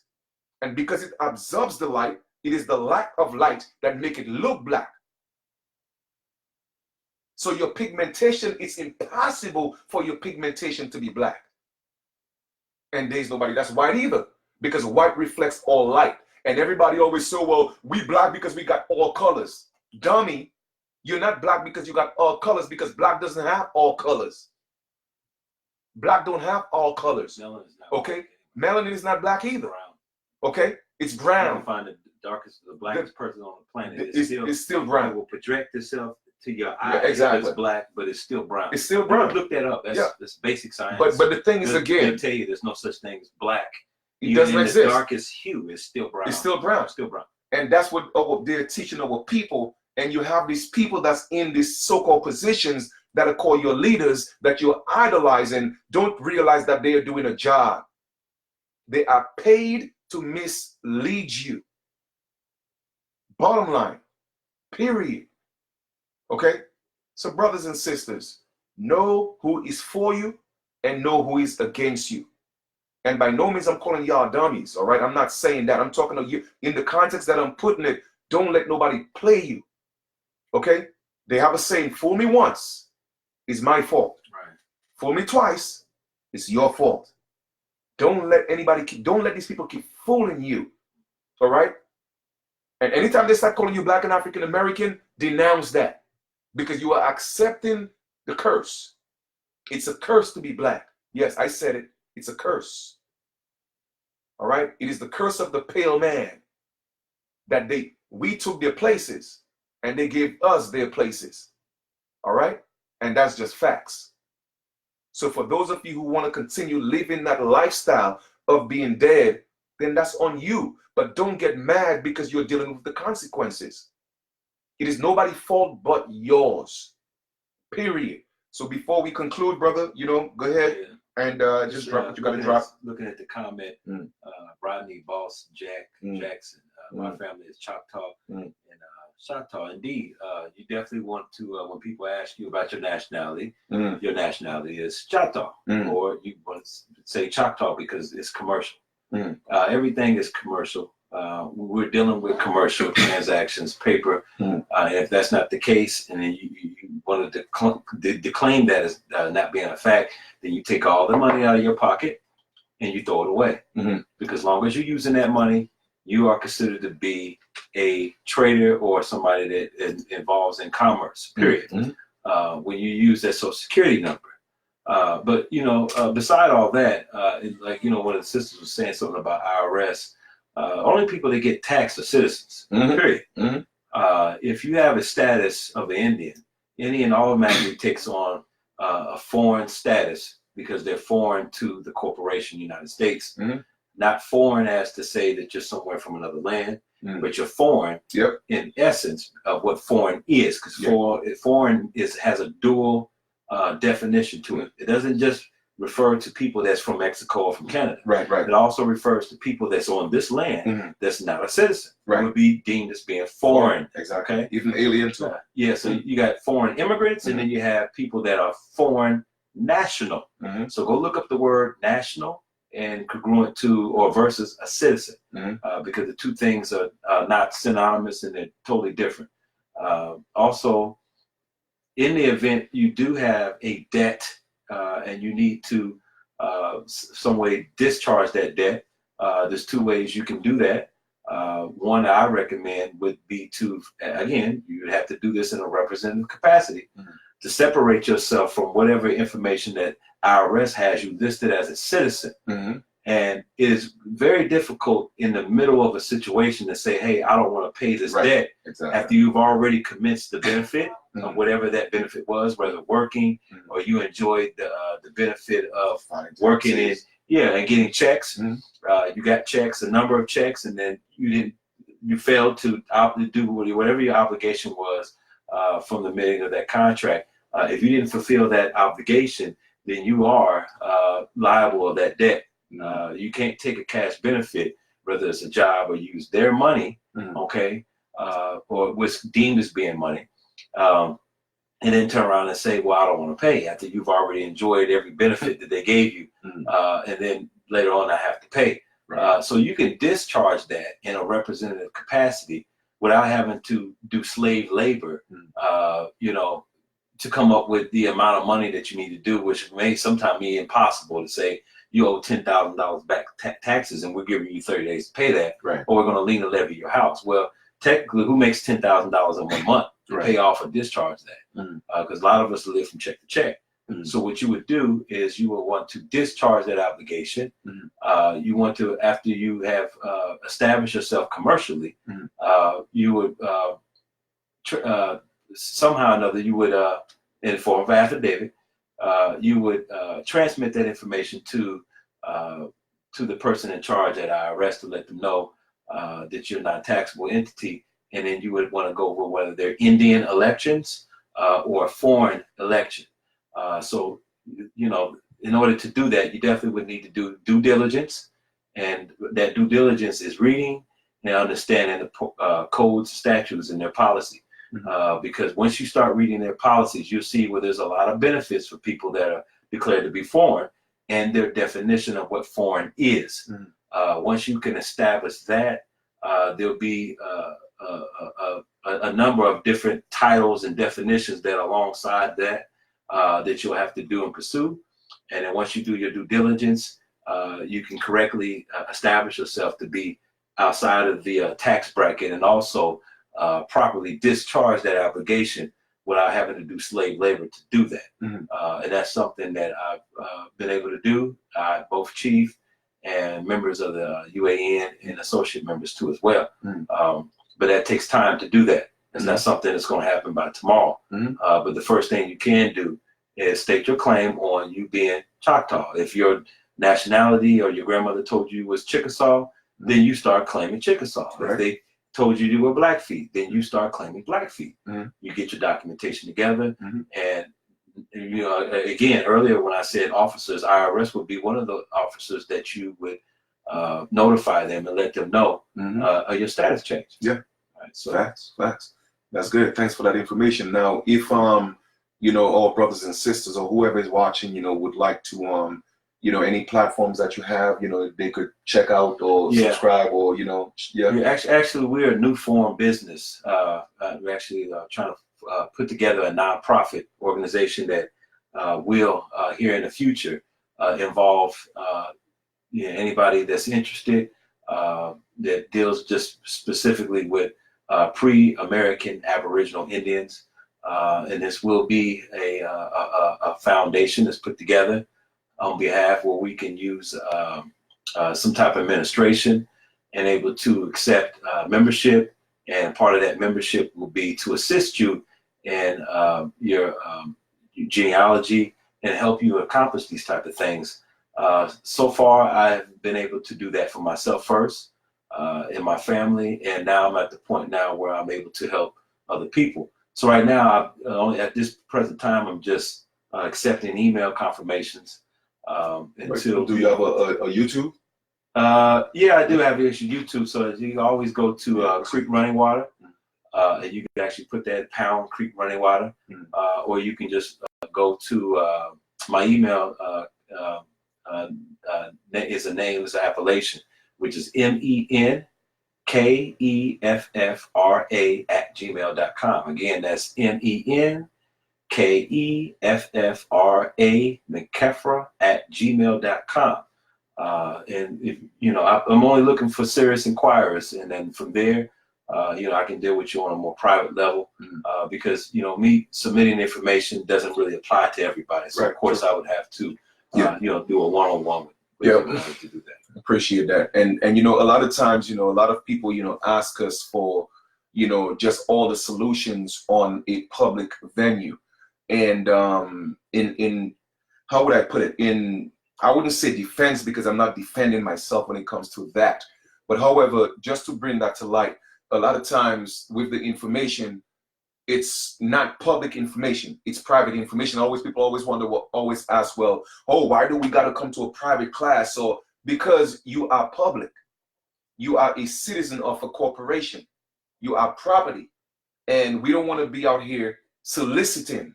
And because it absorbs the light, it is the lack of light that make it look black. So your pigmentation, it's impossible for your pigmentation to be black. And there's nobody that's white either, because white reflects all light. And everybody always say, well, we black because we got all colors. Dummy, you're not black because you got all colors, because black doesn't have all colors. Black don't have all colors. Melanin is not okay? Black. Melanin is not black either. Brown. Okay? It's You brown. can find the blackest person on the planet. It's still brown. It will project itself to your eyes. Yeah, exactly. It's black, but it's still brown. It's still brown. Look that up. That's basic science. But the thing is, again, they'll tell you there's no such thing as black. It doesn't Even exist. The darkest hue is still brown. It's still brown. It's still brown. And that's what they're teaching our people. And you have these people that's in these so-called positions that are called your leaders, that you're idolizing, don't realize that they are doing a job. They are paid to mislead you. Bottom line, period. Okay? So brothers and sisters, know who is for you and know who is against you. And by no means I'm calling y'all dummies, all right? I'm not saying that. I'm talking to you in the context that I'm putting it. Don't let nobody play you, okay? They have a saying, fool me once is my fault. Right. Fool me twice, it's your fault. Don't let these people keep fooling you, all right? And anytime they start calling you Black and African American, denounce that, because you are accepting the curse. It's a curse to be black. Yes, I said it. It's a curse. All right? It is the curse of the pale man, that we took their places and they gave us their places. All right? And that's just facts. So for those of you who want to continue living that lifestyle of being dead, then that's on you. But don't get mad because you're dealing with the consequences. It is nobody's fault but yours. Period. So before we conclude, brother, go ahead and just drop what you got to drop. Looking at the comment, Rodney Boss Jackson, my family is Choctaw. And Choctaw, indeed, you definitely want to, when people ask you about your nationality is Choctaw, or you want to say Choctaw because it's commercial. Everything is commercial. We're dealing with commercial transactions, paper. And if that's not the case, and then you want to declaim that as not being a fact, then you take all the money out of your pocket and you throw it away. Because as long as you're using that money, you are considered to be a trader or somebody that involves in commerce, period. When you use that social security number. But beside all that, one of the sisters was saying something about IRS. Only people that get taxed are citizens, period. If you have a status of an Indian automatically takes on a foreign status because they're foreign to the corporation United States. not foreign as to say that you're somewhere from another land, but you're foreign Yep. in essence of what foreign is, because foreign has a dual definition to it. It doesn't just refer to people that's from Mexico or from Canada. Right. Right. It also refers to people that's on this land that's not a citizen. Right. Would be deemed as being foreign. Exactly. Okay. Even alien too. Yeah. So you got foreign immigrants, and then you have people that are foreign national. So go look up the word national and congruent to or versus a citizen, because the two things are not synonymous and they're totally different. Also, in the event you do have a debt and you need to some way discharge that debt, there's two ways you can do that. One I recommend would be to, again, you would have to do this in a representative capacity, to separate yourself from whatever information that IRS has you listed as a citizen. And it is very difficult in the middle of a situation to say, hey, I don't want to pay this debt after you've already commenced the benefit of whatever that benefit was, whether working or you enjoyed the benefit of working in, and getting checks. You got checks, a number of checks, and then you failed to do whatever your obligation was from the meeting of that contract. If you didn't fulfill that obligation, then you are liable of that debt. You can't take a cash benefit, whether it's a job or use their money, okay, or what's deemed as being money, and then turn around and say, well, I don't want to pay after you've already enjoyed every benefit that they gave you, and then later on I have to pay. So you can discharge that in a representative capacity without having to do slave labor, to come up with the amount of money that you need to do, which may sometimes be impossible to say you owe $10,000 back taxes and we're giving you 30 days to pay that, or we're going to lien and levy your house. Well, technically, who makes $10,000 in 1 month to pay off or discharge that? Because a lot of us live from check to check. So what you would do is you would want to discharge that obligation. You want to, after you have established yourself commercially, you would somehow or another, you would, in the form of affidavit, you would transmit that information to the person in charge at IRS to let them know that you're not a taxable entity, and then you would want to go over whether they're Indian elections or a foreign election. So, in order to do that, you definitely would need to do due diligence, and that due diligence is reading and understanding the codes, statutes, and their policy. Because once you start reading their policies, you'll see where there's a lot of benefits for people that are declared to be foreign and their definition of what foreign is. Once you can establish that, there'll be a number of different titles and definitions that alongside that that you'll have to do and pursue. And then once you do your due diligence, you can correctly establish yourself to be outside of the tax bracket, and also properly discharge that obligation without having to do slave labor to do that. And that's something that I've been able to do, both chief and members of the UAN and associate members too as well. But that takes time to do that. It's not something that's going to happen by tomorrow. But the first thing you can do is state your claim on you being Choctaw. If your nationality or your grandmother told you was Chickasaw, then you start claiming Chickasaw. If they told you were Blackfeet, then you start claiming Blackfeet. You get your documentation together, and again, earlier when I said officers, IRS would be one of the officers that you would notify them and let them know your status change. So Facts. That's good. Thanks for that information. Now, if all brothers and sisters or whoever is watching, would like to any platforms that you have, they could check out or subscribe or, Actually, we're a new form business. We're actually trying to put together a nonprofit organization that will, here in the future, involve anybody that's interested, that deals just specifically with pre-American Aboriginal Indians. And this will be a foundation that's put together on behalf where we can use some type of administration and able to accept membership, and part of that membership will be to assist you in your genealogy and help you accomplish these type of things So far, I've been able to do that for myself first, in my family, and now I'm at the point now where I'm able to help other people. So right now, at this present time, I'm just accepting email confirmations until. Do you have a YouTube? Yeah, I do have YouTube. So you can always go to Creek Running Water, and you can actually put that pound Creek Running Water, or you can just go to my email. Is a name, is an appellation, which is MENKEFFRA@gmail.com. Again, that's MENKEFFRA McKeffra@gmail.com. And if I'm only looking for serious inquirers, and then from there, I can deal with you on a more private level, because me submitting information doesn't really apply to everybody. So of course I would have to do a one-on-one with you to do that. Appreciate that. And a lot of times, a lot of people, ask us for, just all the solutions on a public venue. And in how would I put it? I wouldn't say defense, because I'm not defending myself when it comes to that. But however, just to bring that to light, a lot of times with the information, it's not public information, it's private information. People always wonder, always ask, well, oh, why do we got to come to a private class? So because you are public, you are a citizen of a corporation, you are property, and we don't want to be out here soliciting,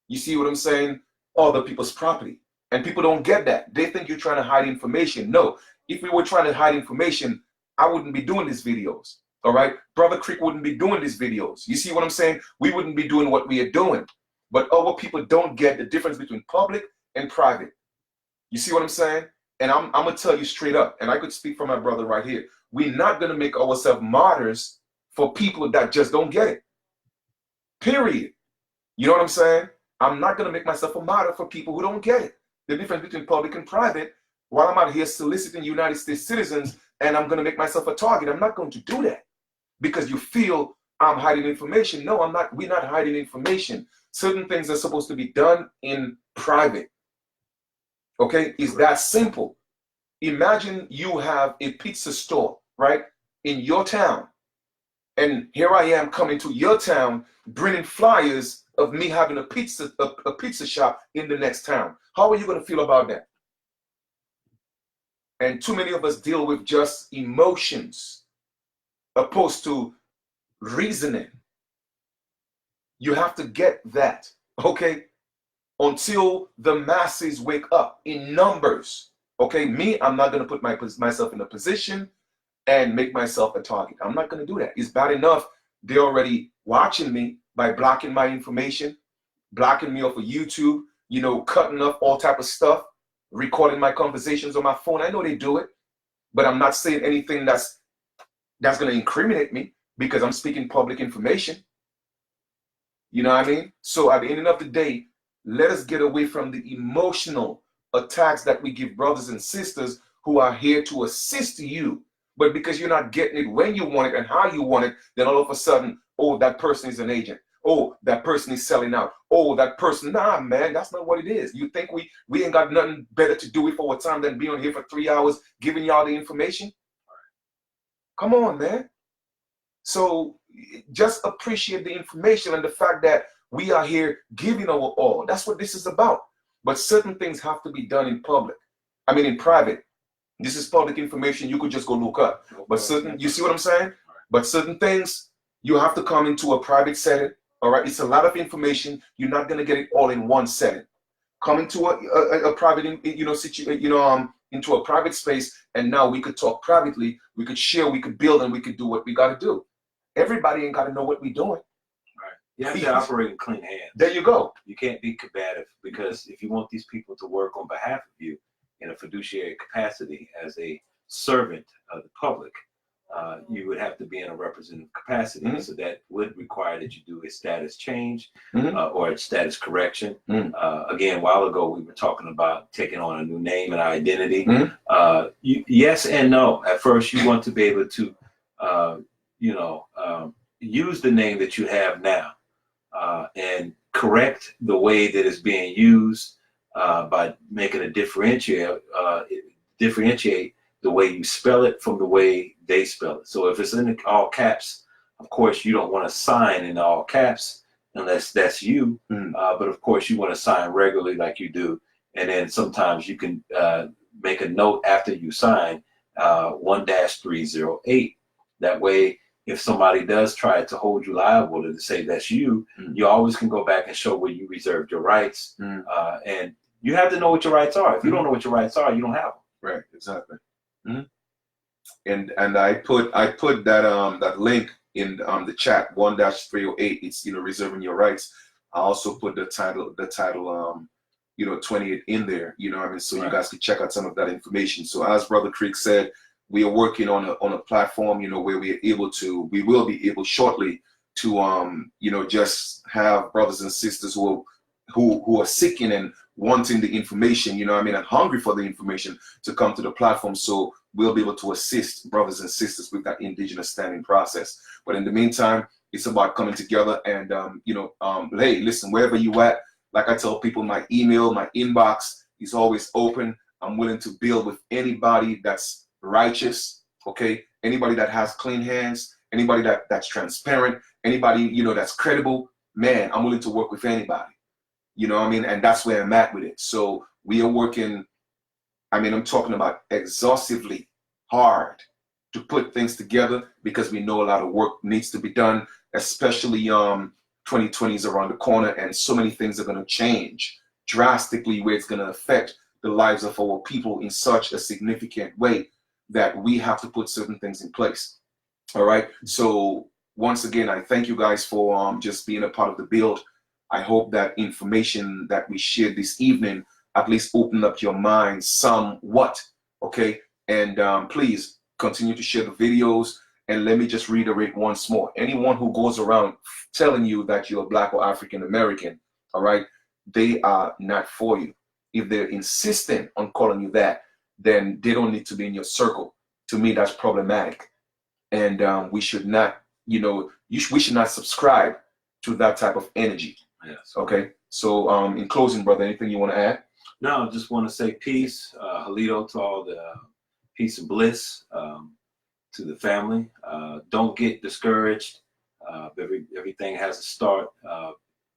you see what I'm saying, other people's property. And people don't get that. They think you're trying to hide information. No, if we were trying to hide information, I wouldn't be doing these videos. All right, Brother Creek wouldn't be doing these videos. You see what I'm saying? We wouldn't be doing what we are doing. But other people don't get the difference between public and private. You see what I'm saying? And I'm gonna tell you straight up, and I could speak for my brother right here. We're not gonna make ourselves martyrs for people that just don't get it. Period. You know what I'm saying? I'm not gonna make myself a martyr for people who don't get it. The difference between public and private, while I'm out here soliciting United States citizens and I'm gonna make myself a target, I'm not going to do that. Because you feel I'm hiding information. No, I'm not. We're not hiding information. Certain things are supposed to be done in private. Okay, it's that simple. Imagine you have a pizza store, right, in your town. And here I am coming to your town, bringing flyers of me having a pizza shop in the next town. How are you going to feel about that? And too many of us deal with just emotions opposed to reasoning. You have to get that, okay? Until the masses wake up in numbers, okay? Me, I'm not going to put myself in a position and make myself a target. I'm not going to do that. It's bad enough they're already watching me by blocking my information, blocking me off of YouTube, cutting up all type of stuff, recording my conversations on my phone. I know they do it, but I'm not saying anything that's going to incriminate me because I'm speaking public information. You know what I mean? So at the end of the day, let us get away from the emotional attacks that we give brothers and sisters who are here to assist you. But because you're not getting it when you want it and how you want it, then all of a sudden, oh, that person is an agent. Oh, that person is selling out. Oh, that person, nah, man, that's not what it is. You think we ain't got nothing better to do with our time than be on here for 3 hours giving y'all the information? Come on, man. So just appreciate the information and the fact that we are here giving our all. That's what this is about. But certain things have to be done in public. I mean, in private. This is public information. You could just go look up. But you see what I'm saying? But certain things, you have to come into a private setting. All right. It's a lot of information. You're not going to get it all in one setting. Come into a private, into a private space, and now we could talk privately. We could share. We could build, and we could do what we got to do. Everybody ain't got to know what we're doing. Right. You have to operate in clean hands. There you go. You can't be combative, because if you want these people to work on behalf of you in a fiduciary capacity as a servant of the public, you would have to be in a representative capacity. Mm-hmm. So that would require that you do a status change, mm-hmm. Or a status correction. Mm-hmm. Again, a while ago, we were talking about taking on a new name and identity. Mm-hmm. Yes and no. At first, you want to be able to use the name that you have now, and correct the way that it's being used, by making a differentiate the way you spell it from the way they spell it. So if it's in all caps, of course you don't want to sign in all caps unless that's you. But of course you want to sign regularly like you do. And then sometimes you can make a note after you sign 1-308. That way, if somebody does try to hold you liable to say that's you, you always can go back and show where you reserved your rights. And you have to know what your rights are. If you don't know what your rights are, you don't have them. Right, exactly. And I put that that link in the chat, 1-308. It's reserving your rights. I also put the title 28 in there. So you guys can check out some of that information. So as Brother Creek said, we are working on a platform, where we will be able shortly to just have brothers and sisters who are seeking and wanting the information, and hungry for the information to come to the platform. So we'll be able to assist brothers and sisters with that indigenous standing process. But in the meantime, it's about coming together and, hey, listen, wherever you at, like I tell people, my email, my inbox is always open. I'm willing to build with anybody that's righteous, okay? Anybody that has clean hands, anybody that's transparent, anybody, that's credible, man, I'm willing to work with anybody. And that's where I'm at with it. So we are working, I'm talking about exhaustively hard to put things together because we know a lot of work needs to be done, especially 2020 is around the corner and so many things are going to change drastically where it's going to affect the lives of our people in such a significant way that we have to put certain things in place. All right. So once again, I thank you guys for just being a part of the build. I hope that information that we shared this evening at least opened up your mind somewhat, okay? And please continue to share the videos. And let me just reiterate once more. Anyone who goes around telling you that you're Black or African American, all right, they are not for you. If they're insistent on calling you that, then they don't need to be in your circle. To me, that's problematic. And we should not, we should not subscribe to that type of energy. Yes. Okay. So in closing, brother, anything you want to add? No, I just want to say peace, Halito, to all the peace and bliss, to the family. Don't get discouraged. Everything has a start.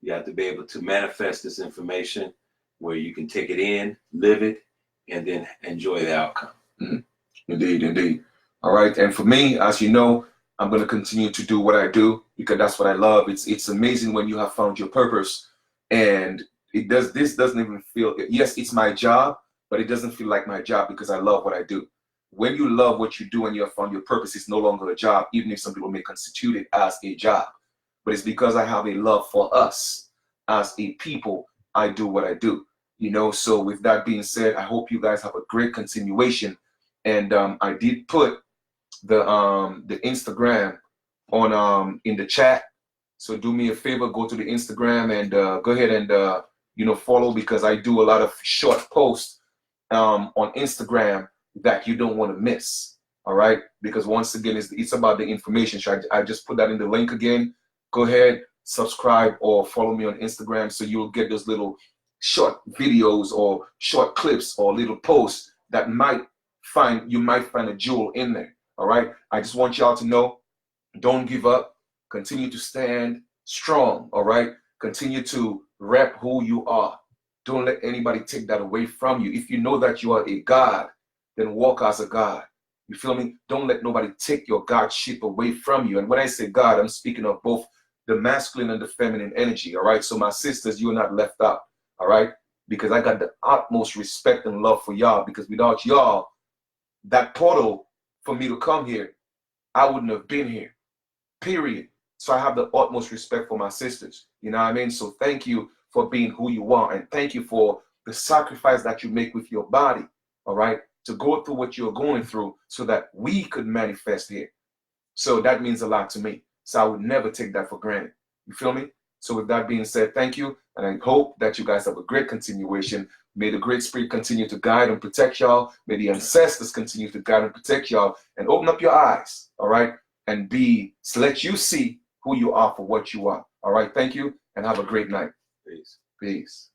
You have to be able to manifest this information where you can take it in, live it, and then enjoy the outcome. Indeed, indeed. All right. And for me, as you know, I'm going to continue to do what I do because that's what I love. It's amazing when you have found your purpose, and this doesn't even feel, yes, it's my job, but it doesn't feel like my job because I love what I do. When you love what you do and you have found your purpose, it's no longer a job, even if some people may constitute it as a job. But it's because I have a love for us as a people, I do what I do. So with that being said, I hope you guys have a great continuation. And I did put the Instagram on in the chat. So do me a favor, go to the Instagram and go ahead and follow, because I do a lot of short posts on Instagram that you don't want to miss. All right, because once again, it's about the information. So I just put that in the link again. Go ahead, subscribe or follow me on Instagram so you'll get those little short videos or short clips or little posts that you might find a jewel in there. All right, I just want y'all to know, don't give up. Continue to stand strong. All right, continue to rep who you are. Don't let anybody take that away from you. If you know that you are a God, then walk as a God. You feel me? Don't let nobody take your Godship away from you. And when I say God, I'm speaking of both the masculine and the feminine energy. All right, so my sisters, you're not left out. All right, because I got the utmost respect and love for y'all, because without y'all, that portal for me to come here, I wouldn't have been here, period. So I have the utmost respect for my sisters. You know what I mean? So thank you for being who you are, and thank you for the sacrifice that you make with your body, all right, to go through what you're going through so that we could manifest here. So that means a lot to me. So I would never take that for granted. You feel me? So with that being said, thank you. And I hope that you guys have a great continuation. May the Great Spirit continue to guide and protect y'all. May the ancestors continue to guide and protect y'all, and open up your eyes, all right? And let you see who you are for what you are. All right, thank you, and have a great night. Peace. Peace.